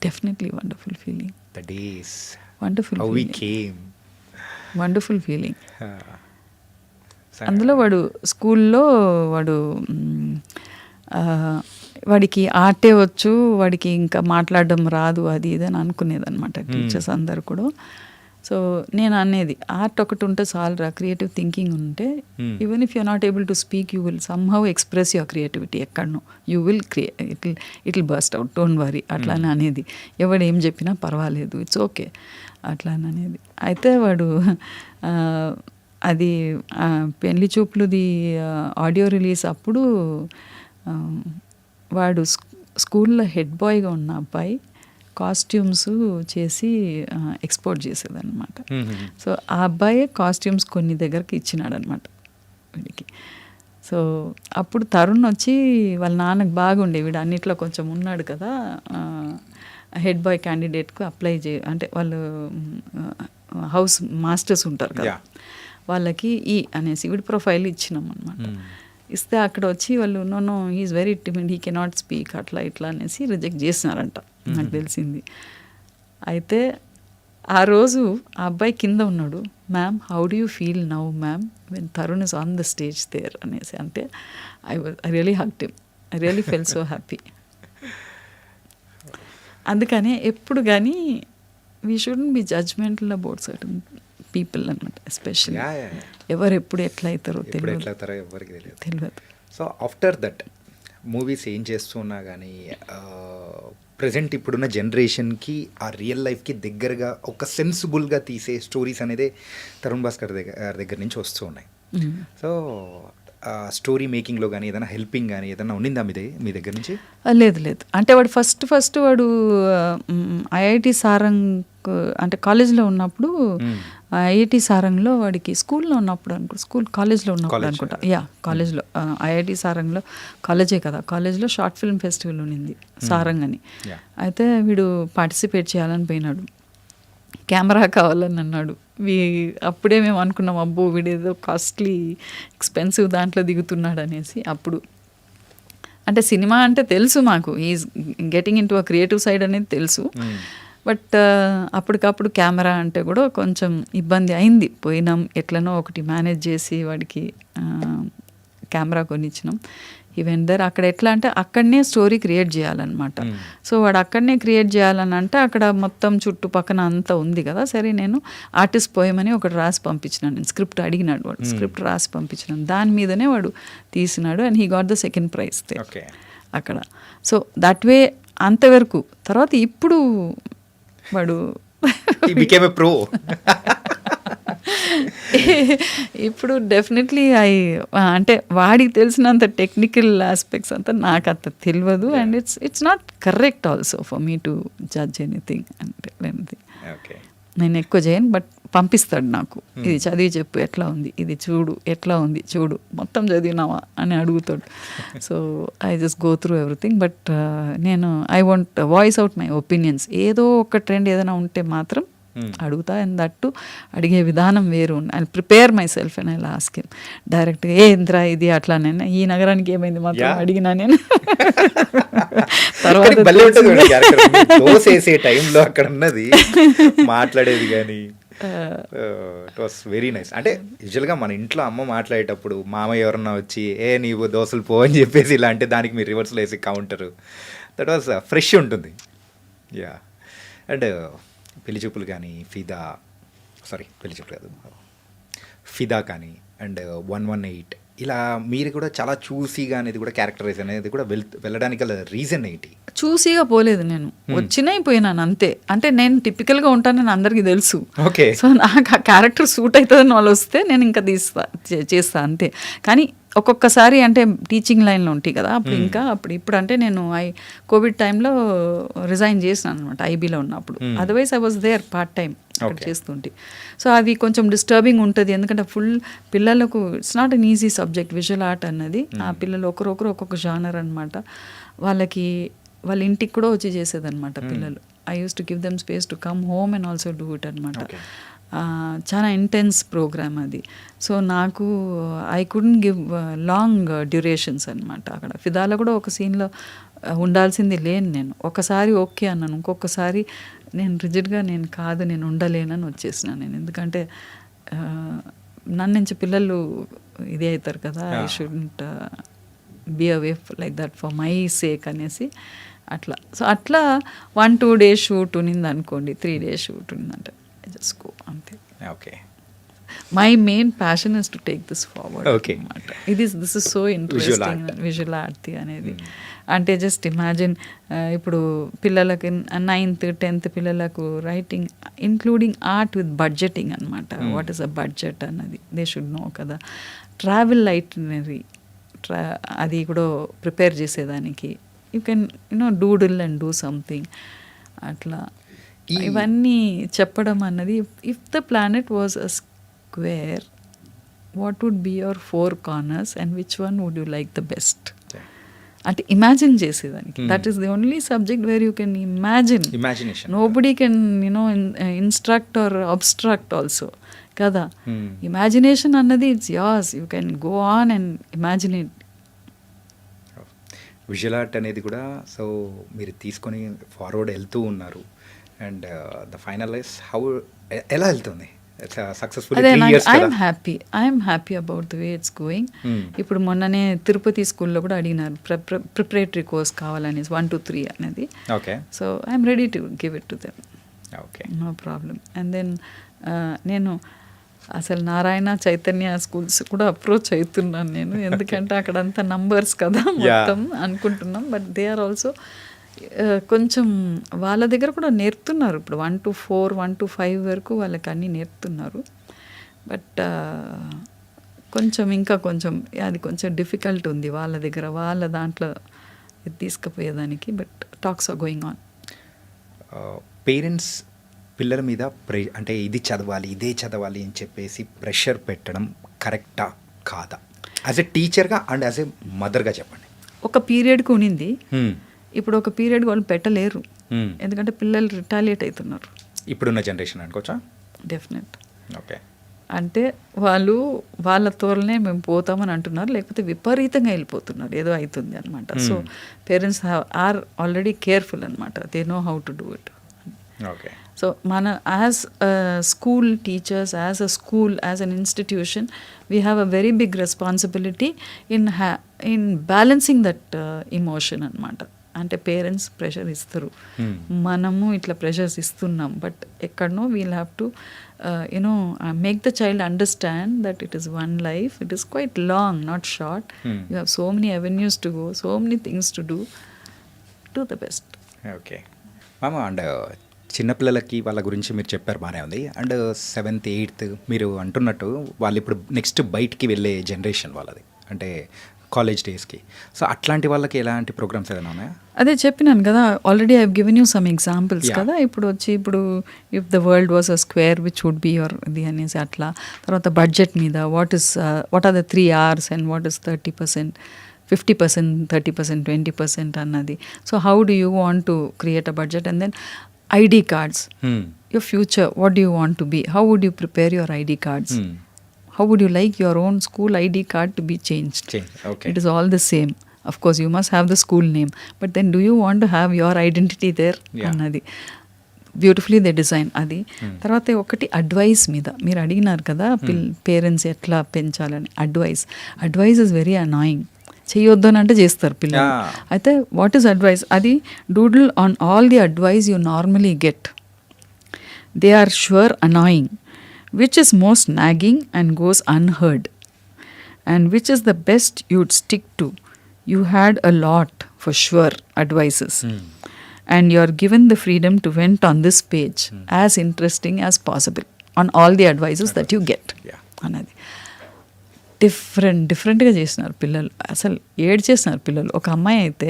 Speaker 3: definitely wonderful feeling.
Speaker 2: The days,
Speaker 3: wonderful
Speaker 2: how we came,
Speaker 3: wonderful feeling. అందులో వాడు స్కూల్లో వాడికి ఆర్టే వచ్చు, వాడికి ఇంకా మాట్లాడడం రాదు అది ఇది అని అనుకునేదన్నమాట టీచర్స్ అందరు కూడా. సో నేను అనేది ఆర్ట్ ఒకటి ఉంటే చాలరా, క్రియేటివ్ థింకింగ్ ఉంటే even if you are not able to speak you will somehow express your creativity ఎక్కడనో, you will it will burst out, don't worry అట్లా అని అనేది. ఎవడు ఏం చెప్పినా పర్వాలేదు, ఇట్స్ ఓకే అట్లా అని అనేది. అయితే వాడు అది పెళ్లి చూపులుది ఆడియో రిలీజ్ అప్పుడు వాడు స్కూల్లో హెడ్ బాయ్గా ఉన్న అబ్బాయి కాస్ట్యూమ్స్ చేసి ఎక్స్పోర్ట్ చేసేదన్నమాట. సో ఆ అబ్బాయే కాస్ట్యూమ్స్ కొన్ని దగ్గరికి ఇచ్చినాడు అనమాట వీడికి. సో అప్పుడు తరుణ్ వచ్చి వాళ్ళ నాన్నకు బాగుండే, వీడు అన్నిట్లో కొంచెం ఉన్నాడు కదా, హెడ్ బాయ్ క్యాండిడేట్కు అప్లై అంటే వాళ్ళు హౌస్ మాస్టర్స్ ఉంటారు కదా, వాళ్ళకి అనేసి వీడి ప్రొఫైల్ ఇచ్చినాం అనమాట. ఇస్తే అక్కడ వచ్చి వాళ్ళు no he is very timid, he cannot speak అట్లా ఇట్లా అనేసి రిజెక్ట్ చేసినారంట, నాకు తెలిసింది. అయితే ఆ రోజు ఆ అబ్బాయి కింద ఉన్నాడు, ma'am how do you feel now ma'am when Tarun is on the stage there అనేసి. అంటే I really hugged him, I really felt so happy. అందుకనే ఎప్పుడు కానీ we shouldn't be judgmental about certain people అనమాట. ఎస్పెషల్లీ ఎవరు ఎప్పుడు ఎట్లా అవుతారో
Speaker 2: ఎవరికి
Speaker 3: తెలియదు.
Speaker 2: సో ఆఫ్టర్ దట్ మూవీస్ ఏం చేస్తున్నా కానీ ప్రజెంట్ ఇప్పుడున్న జనరేషన్కి ఆ రియల్ లైఫ్కి దగ్గరగా ఒక సెన్సిబుల్గా తీసే స్టోరీస్ అనేది తరుణ్ భాస్కర్ దగ్గర నుంచి వస్తూ ఉన్నాయి. సో స్టోరీ మేకింగ్లో కానీ ఏదైనా హెల్పింగ్ కానీ ఏదైనా ఉండిందా మీ దగ్గర నుంచి?
Speaker 3: లేదు. అంటే వాడు ఫస్ట్ వాడు ఐఐటి సారంగ్ అంటే కాలేజ్లో ఉన్నప్పుడు, ఐఐటి సారంగ్లో వాడికి స్కూల్లో ఉన్నప్పుడు కాలేజ్లో ఉన్నప్పుడు అనుకుంటా, కాలేజ్లో ఐఐటి సారంగ్లో కాలేజే కదా, కాలేజ్లో షార్ట్ ఫిల్మ్ ఫెస్టివల్ ఉన్నింది సారంగ్ అని. అయితే వీడు పార్టిసిపేట్ చేయాలని పోయినాడు, కెమెరా కావాలని అన్నాడు. అప్పుడే మేము అనుకున్నాం అబ్బో వీడేదో కాస్ట్లీ ఎక్స్పెన్సివ్ దాంట్లో దిగుతున్నాడు అనేసి. అప్పుడు అంటే సినిమా అంటే తెలుసు మాకు, is getting into a creative side అనేది తెలుసు. బట్ అప్పటికప్పుడు కెమెరా అంటే కూడా కొంచెం ఇబ్బంది అయింది. పోయినాం ఎట్లనో ఒకటి మేనేజ్ చేసి వాడికి కెమెరా కొనిచ్చినాం. ఈవెన్ దర్ అక్కడ ఎట్లా అంటే అక్కడనే స్టోరీ క్రియేట్ చేయాలన్నమాట. సో వాడు అక్కడనే క్రియేట్ చేయాలని అంటే అక్కడ మొత్తం చుట్టుపక్కన అంతా ఉంది కదా. సరే నేను ఆర్టిస్ట్ పోయమని ఒకటి రాసి పంపించినాను, నేను స్క్రిప్ట్ అడిగినాడు, వాడు స్క్రిప్ట్ రాసి పంపించినాను, దాని మీదనే వాడు తీసినాడు. And he got the second prize అక్కడ. సో దట్ వే అంతవరకు. తర్వాత ఇప్పుడు వాడు
Speaker 2: ప్రో
Speaker 3: ఇప్పుడు డెఫినెట్లీ అంటే వాడికి తెలిసినంత టెక్నికల్ ఆస్పెక్ట్స్ అంతా నాకు అంత తెలియదు. And it's not correct also for me to judge anything. అంటే నేను ఎక్కువ చేయను, బట్ పంపిస్తాడు నాకు, ఇది చదివి చెప్పు ఎట్లా ఉంది, ఇది చూడు ఎట్లా ఉంది చూడు, మొత్తం చదివినావా అని అడుగుతాడు. So I just go through everything. But నేను I want voice out my opinions. ఏదో ఒక ట్రెండ్ ఏదైనా ఉంటే మాత్రం అడుగుతా. అండ్ దట్టు అడిగే విధానం వేరు. I prepare my self and I ask him డైరెక్ట్గా ఏంద్రా ఇది అట్లా. నేను ఈ నగరానికి ఏమైంది మాత్రం అడిగినా నేను. తర్వాత
Speaker 2: టైంలో అక్కడ ఉన్నది మాట్లాడేది కానీ ఇట్ వాస్ వెరీ నైస్. అంటే యూజువల్గా మన ఇంట్లో అమ్మ మాట్లాడేటప్పుడు మామయ్య ఎవరన్నా వచ్చి నీవు దోశలు పో అని చెప్పేసి ఇలా అంటే దానికి మీరు రివర్స్లో వేసి కౌంటరు, దట్ వాస్ ఫ్రెష్ ఉంటుంది. యా. అండ్ పెళ్లి చూపులు కానీ పెళ్లి చూపులు కాదు ఫిదా కానీ అండ్ 118 ఇలా మీరు కూడా చాలా చూసిగా అనేది కూడా క్యారెక్టరైజ్ అనేది కూడా వెళ్ళడానికి గల రీజన్ ఏంటి?
Speaker 3: చూసిగా పోలేదు నేను, వచ్చినాయి పోయినాను అంతే. అంటే నేను టిపికల్గా ఉంటానని అందరికీ తెలుసు.
Speaker 2: ఓకే. సో
Speaker 3: నాకు ఆ క్యారెక్టర్ సూట్ అవుతుందని వాళ్ళు వస్తే నేను ఇంకా చేస్తా అంతే. కానీ ఒక్కొక్కసారి అంటే టీచింగ్ లైన్లో ఉంటాయి కదా, అప్పుడు ఇప్పుడు అంటే నేను కోవిడ్ టైంలో రిజైన్ చేసినాను అనమాట ఐబీలో ఉన్నప్పుడు. Otherwise I was there part time అక్కడ చేస్తుంటే. సో అది కొంచెం డిస్టర్బింగ్ ఉంటుంది, ఎందుకంటే ఫుల్ పిల్లలకు it's not an easy subject visual art అన్నది. ఆ పిల్లలు ఒకరొకరు ఒక్కొక్క జానర్ అనమాట. వాళ్ళ ఇంటికి కూడా వచ్చి చేసేదన్నమాట పిల్లలు. I use to give them space to come home and also do it అనమాట. చాలా ఇంటెన్స్ ప్రోగ్రామ్ అది. సో నాకు I couldn't give long durations అనమాట. అక్కడ ఫిదాలో కూడా ఒక సీన్లో ఉండాల్సింది లేను నేను. ఒకసారి ఓకే అన్నాను, ఇంకొకసారి నేను రిజిడ్గా నేను ఉండలేనని వచ్చేసినాను నేను. ఎందుకంటే నన్ను నుంచి పిల్లలు ఇది అవుతారు కదా, I shouldn't be away like that for my sake అనేసి అట్లా. సో అట్లా 1-2 days షూట్ ఉన్నింది అనుకోండి, 3 days షూట్ ఉన్నిందంటే I just go అంతే.
Speaker 2: Okay.
Speaker 3: My main passion is to take this forward.
Speaker 2: Okay.
Speaker 3: This is so interesting visual art అనేది. అంటే జస్ట్ ఇమాజిన్ ఇప్పుడు పిల్లలకి 9th 10th పిల్లలకు writing including art with budgeting అనమాట. వాట్ ఈస్ అ బడ్జెట్ అన్నది దే షుడ్ నో కదా. ట్రావెల్ ఐటినరీ అది కూడా ప్రిపేర్ చేసేదానికి you can doodle and do something అట్లా ఇవన్నీ చెప్పడం అన్నది. If the planet was a square, what would be your 4 corners and which one would you like the best అంటే ఇమాజిన్ చేసేదానికి. That is the only subject where you can imagination. Nobody can instruct or abstract also కదా. ఇమాజినేషన్ అన్నది it's as, you can go on and imagine it.
Speaker 2: Visual art అనేది కూడా సో మీరు తీసుకొని ఫార్వర్డ్ వెళ్తూ ఉన్నారు. And the final is how ఎలా వెళ్తుంది సక్సెస్ఫుల్లీ 3 years కదా.
Speaker 3: I'm happy about the way it's going. ఇప్పుడు మొన్ననే తిరుపతి స్కూల్లో కూడా అడిగినారు ప్రిపరేటరీ కోర్స్ కావాలని 1 to 3 అనేది.
Speaker 2: Okay.
Speaker 3: So I'm ready to give it to them.
Speaker 2: Okay,
Speaker 3: no problem. And then నేను అసలు నారాయణ చైతన్య స్కూల్స్ కూడా అప్రోచ్ అవుతున్నాను నేను, ఎందుకంటే అక్కడంతా నంబర్స్ కదా మొత్తం అనుకుంటున్నాం. బట్ దే ఆర్ ఆల్సో కొంచెం వాళ్ళ దగ్గర కూడా నేర్పుతున్నారు. ఇప్పుడు 1 to 4, 1 to 5 వరకు వాళ్ళకి అన్నీ నేర్పుతున్నారు. బట్ కొంచెం ఇంకా కొంచెం అది కొంచెం డిఫికల్ట్ ఉంది వాళ్ళ దగ్గర, వాళ్ళ దాంట్లో తీసుకుపోయేదానికి. But talks are going on.
Speaker 2: Parents పిల్లల మీద అంటే ఇది చదవాలి ఇదే చదవాలి అని చెప్పేసి ప్రెషర్ పెట్టడం కరెక్టా కాదా? యాజ్ ఎ టీచర్గా అండ్ యాజ్ ఎ మదర్గా చెప్పండి.
Speaker 3: ఒక పీరియడ్కి ఉనింది, ఇప్పుడు ఒక పీరియడ్ వాళ్ళు పెట్టలేరు, ఎందుకంటే పిల్లలు రిటాలియేట్ అవుతున్నారు
Speaker 2: ఇప్పుడున్న జనరేషన్ అనుకోవచ్చా?
Speaker 3: డెఫినెట్.
Speaker 2: ఓకే.
Speaker 3: అంటే వాళ్ళు వాళ్ళ తోలనే మేము పోతామని అంటున్నారు, లేకపోతే విపరీతంగా వెళ్ళిపోతున్నారు, ఏదో అవుతుంది అనమాట. So parents are already careful అనమాట, they know how to do it.
Speaker 2: Okay.
Speaker 3: So మన as school teachers, as a school, as an institution, we have a very big responsibility in balancing that emotion అనమాట. అంటే పేరెంట్స్ ప్రెషర్ ఇస్తారు, మనము ఇట్లా ప్రెషర్స్ ఇస్తున్నాం. బట్ ఎక్కడనో we'll have to make the child understand that it is one life, it is quite long, not short. You have so many avenues to go, so many things to do the best.
Speaker 2: Okay మామ. అండ్ చిన్నపిల్లలకి వాళ్ళ గురించి మీరు చెప్పారు, బాగానే ఉంది. అండ్ 7th, 8th మీరు అంటున్నట్టు వాళ్ళు ఇప్పుడు నెక్స్ట్ బయటికి వెళ్ళే జనరేషన్ వాళ్ళది, అంటే కాలేజ్ డేస్కి. సో అట్లాంటి వాళ్ళకి ఎలాంటి ప్రోగ్రామ్స్ ఏదైనా ఉన్నాయా?
Speaker 3: అదే చెప్పినాను కదా, already I have given you some examples కదా. ఇప్పుడు if the world was a square which would be your ఇది అనేసి అట్లా. తర్వాత బడ్జెట్ మీద what are the 3 R's and what is 30%, 50%, 30%, 20% అన్నది. So how do you want to create a budget? And then ID cards, your future, what do you want to be? How would you prepare your ID cards? How would you like your own school ID card to be changed?
Speaker 2: Okay.
Speaker 3: It is all the same. Of course, you must have the school name. But then do you want to have your identity there? Annadi. Beautifully they design అది. తర్వాత ఒకటి అడ్వైస్ మీద మీరు అడిగినారు కదా, పేరెంట్స్ ఎట్లా పెంచాలని. Advice is very annoying. చేయొద్దు అని అంటే చేస్తారు పిల్లలు. అయితే వాట్ ఈస్ అడ్వైస్? అది doodle on all the advice you normally get. They are sure annoying. Which is most nagging and goes unheard and which is the best you'd stick to. You had a lot for sure advices and you are given the freedom to vent on this page as interesting as possible on all the advices that you get. అన్నది డిఫరెంట్గా చేసినారు పిల్లలు, అసలు ఏడ్ చేసినారు పిల్లలు. ఒక అమ్మాయి అయితే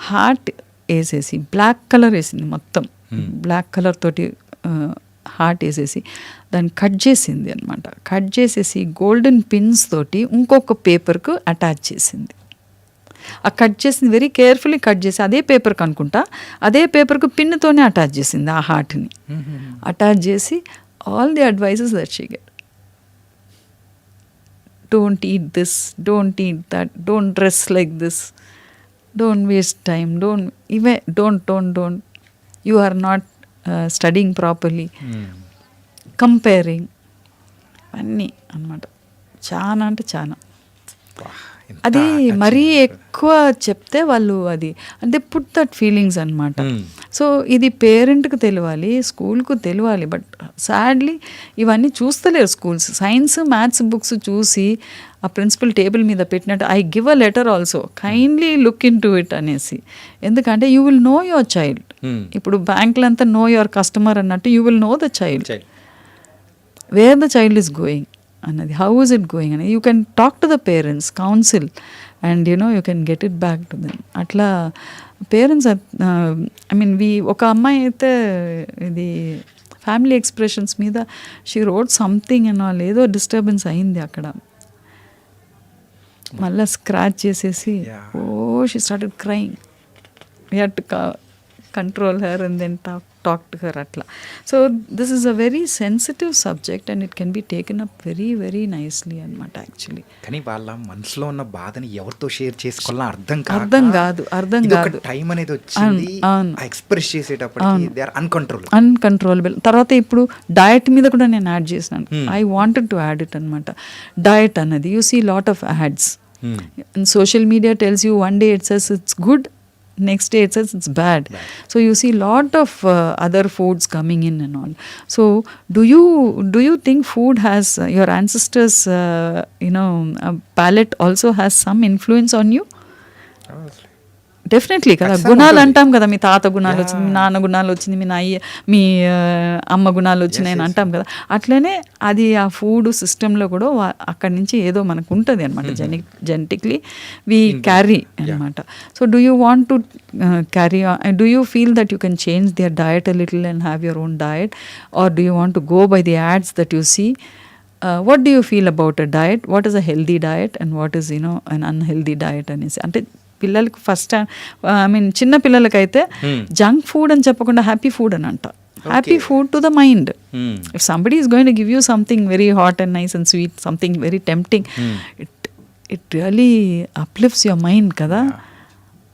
Speaker 3: హార్ట్ వేసేసి బ్లాక్ కలర్ వేసింది, మొత్తం బ్లాక్ కలర్ తోటి హార్ట్ వేసేసి దాన్ని కట్ చేసింది అనమాట. కట్ చేసేసి గోల్డెన్ పిన్స్ తోటి ఇంకొక పేపర్కు అటాచ్ చేసింది. ఆ కట్ చేసింది వెరీ కేర్ఫుల్లీ కట్ చేసి అదే పేపర్కి అనుకుంటా, అదే పేపర్కు పిన్నుతోనే అటాచ్ చేసింది ఆ హార్ట్ని. అటాచ్ చేసి all the advices that she get. Don't eat this, don't eat that, don't dress like this, don't waste time, don't you are not studying properly, comparing, అన్నీ అన్నమాట. చాలా అంటే చాలా. అది మరీ ఎక్కువ చెప్తే వాళ్ళు అది అంటే పుట్ దట్ ఫీలింగ్స్ అనమాట. సో ఇది పేరెంట్కి తెలియాలి, స్కూల్కు తెలియాలి. బట్ సాడ్లీ ఇవన్నీ చూస్తలేరు స్కూల్స్. సైన్స్, మ్యాథ్స్ బుక్స్ చూసి ఆ ప్రిన్సిపల్ టేబుల్ మీద పెట్టినట్టు I give a letter also, kindly look in to it అనేసి. ఎందుకంటే you will know your child. ఇప్పుడు బ్యాంకులంతా నో యువర్ కస్టమర్ అన్నట్టు you will know the child, wear the child is going అన్నది, హౌ ఇస్ ఇట్ గోయింగ్ అనేది. You can talk to the parents, council, and you can get it back to them. అట్లా పేరెంట్స్ ఐ మీన్ ఒక అమ్మాయి అయితే ఇది ఫ్యామిలీ ఎక్స్ప్రెషన్స్ మీద షీ రోడ్ సంథింగ్ అండ్ వాళ్ళు ఏదో డిస్టర్బెన్స్ అయింది అక్కడ, మళ్ళీ స్క్రాచ్ చేసేసి she started crying. We had to control her and then talk to her atla. So this is a very sensitive subject and it can be taken up very very nicely anamata actually.
Speaker 2: కానీ వాళ్ళ మనసులో ఉన్న బాధని ఎవరితో షేర్ చేసుకోవాలో
Speaker 3: అర్థం కాదు
Speaker 2: టైం అనేది వచ్చింది ఎక్స్ప్రెస్ చేసేటప్పటికి దే ఆర్
Speaker 3: అన్కంట్రోలబుల్. తర్వాత ఇప్పుడు డయట్ మీద కూడా నేను యాడ్ చేసినాను. I wanted to add it అనమాట. డయట్ అన్నది you see lot of ads and social media tells you one day it says it's good, next day it says it's bad. So you see lot of other foods coming in and all. So do you think food has your ancestors palate also has some influence on you? Definitely కదా. గుణాలు అంటాం కదా, మీ తాత గుణాలు వచ్చింది, మీ నాన్న గుణాలు వచ్చింది, మీ అమ్మ గుణాలు వచ్చినాయి అని అంటాం కదా. అట్లనే అది ఆ ఫుడ్ సిస్టంలో కూడా అక్కడి నుంచి ఏదో మనకు ఉంటుంది అనమాట. జెనెటిక్లీ వీ క్యారీ అనమాట. So do you want to carry, do you feel that you can change their diet a little and have your own diet, or do you want to go by the ads that you see? What do you feel about a diet? What is a healthy diet and what is an unhealthy diet అనేసి. అంటే పిల్లలకి ఫస్ట్ ఐ మీన్ చిన్న పిల్లలకైతే జంక్ ఫుడ్ అని చెప్పకుండా హ్యాపీ ఫుడ్ అని అంట. Happy food to the mind. If somebody is going to give you something very hot and nice and sweet, something very tempting, it really uplifts your mind కదా.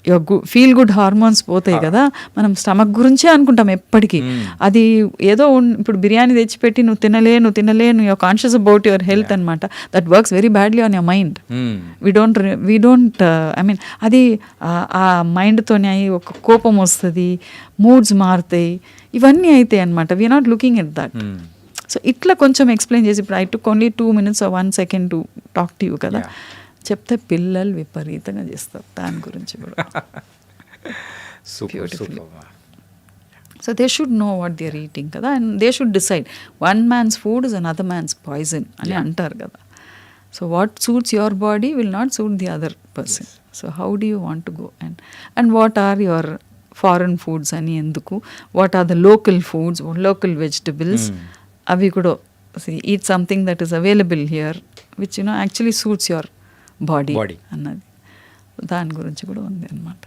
Speaker 3: యువర్ ఫీల్ గుడ్ హార్మోన్స్ పోతాయి కదా. మనం స్టమక్ గురించే అనుకుంటాం ఎప్పటికీ. అది ఏదో ఇప్పుడు బిర్యానీ తెచ్చిపెట్టి నువ్వు తినలేను your conscious about your health అనమాట. That works very badly on your mind. We don't I mean అది ఆ మైండ్తోనే ఒక కోపం వస్తుంది, మూడ్స్ మారుతాయి, ఇవన్నీ అవుతాయి అనమాట. We are not looking at that. So ఇట్లా కొంచెం ఎక్స్ప్లెయిన్ చేసి, ఇప్పుడు I took only 2 minutes or 1 second to talk to you కదా, చెప్తే పిల్లలు విపరీతంగా చేస్తారు దాని గురించి కూడా. So they should know what they are eating కదా, and they should decide one man's food is another man's poison అని అంటారు కదా. So what suits your body will not suit the other person. So how do you want to go and what are your foreign foods అని ఎందుకు, what are the local foods, local vegetables, అవి కూడా eat something that is available here which actually suits your body అన్నది. దాని గురించి కూడా ఉంది అనమాట.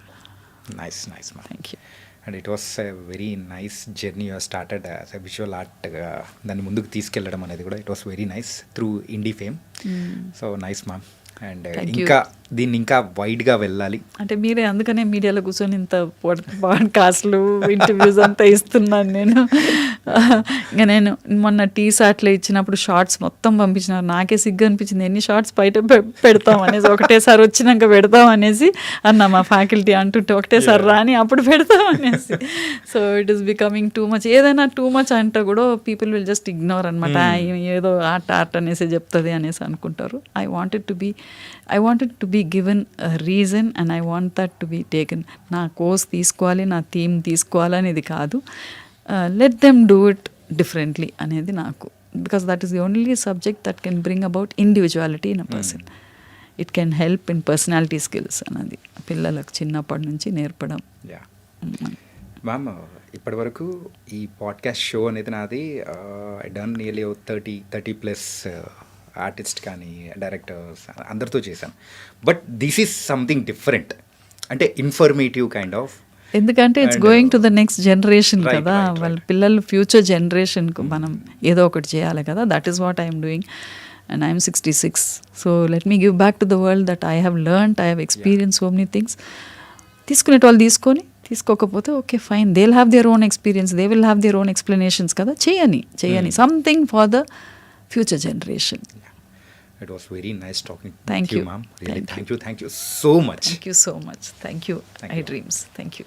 Speaker 2: Nice
Speaker 3: thank you.
Speaker 2: And it was a very nice journey your started as a visual ఆర్ట్గా దాన్ని ముందుకు తీసుకెళ్ళడం అనేది కూడా it was very nice through indie fame. So nice ma'am. And ఇంకా దీన్ని ఇంకా వైడ్గా వెళ్ళాలి
Speaker 3: అంటే మీరే, అందుకనే మీడియాలో కూర్చొని ఇంత పాడ్కాస్ట్లు ఇంటర్వ్యూస్ అంతా ఇస్తున్నాను నేను. ఇంకా నేను మొన్న టీసాట్లో ఇచ్చినప్పుడు షార్ట్స్ మొత్తం పంపించినారు. నాకే సిగ్గు అనిపించింది, ఎన్ని షార్ట్స్ బయట పెడతాం అనేసి, ఒకటేసారి వచ్చినాక పెడతాం అనేసి అన్న మా ఫ్యాకల్టీ అంటుంటే, ఒకటేసారి రాని అప్పుడు పెడతాం అనేసి. So it is becoming too much. ఏదైనా టూ మచ్ అంటే కూడా పీపుల్ విల్ జస్ట్ ఇగ్నోర్ అనమాట. ఏదో ఆర్ట్ అనేసి చెప్తుంది అనేసి అనుకుంటారు. I wanted to be given reason and I want that to be taken. నా కోర్స్ తీసుకోవాలి, నా థీమ్ తీసుకోవాలి అనేది కాదు, let them do it differently అనేది నాకు. Because that is the only subject that can bring about individuality in a person. It can help in personality skills అన్నది పిల్లలకు చిన్నప్పటి నుంచి నేర్పడం.
Speaker 2: మ్యామ్ ఇప్పటి వరకు ఈ పాడ్కాస్ట్ షో అనేది నాది ఐ డన్ నియర్లీ 30+ ఆర్టిస్ట్ కానీ డైరెక్టర్స్ అందరితో చేశాను. But this is something different, అంటే ఇన్ఫర్మేటివ్ కైండ్ ఆఫ్.
Speaker 3: ఎందుకంటే it's going to the next generation కదా, వాళ్ళ పిల్లలు ఫ్యూచర్ జనరేషన్కు మనం ఏదో ఒకటి చేయాలి కదా. That is what I'm doing and I'm 66. So let me give back to the world that I have learned, I have experience so many things. తీసుకునేటోళ్ళు తీసుకొని, తీసుకోకపోతే okay fine, they will have their own experience, they will have their own explanations కదా. చేయని something for the future generation.
Speaker 2: It was very nice talking
Speaker 3: to you,
Speaker 2: ma'am. Really, thank you so much.
Speaker 3: Thank you so much. Thank you, iDreams. Thank you.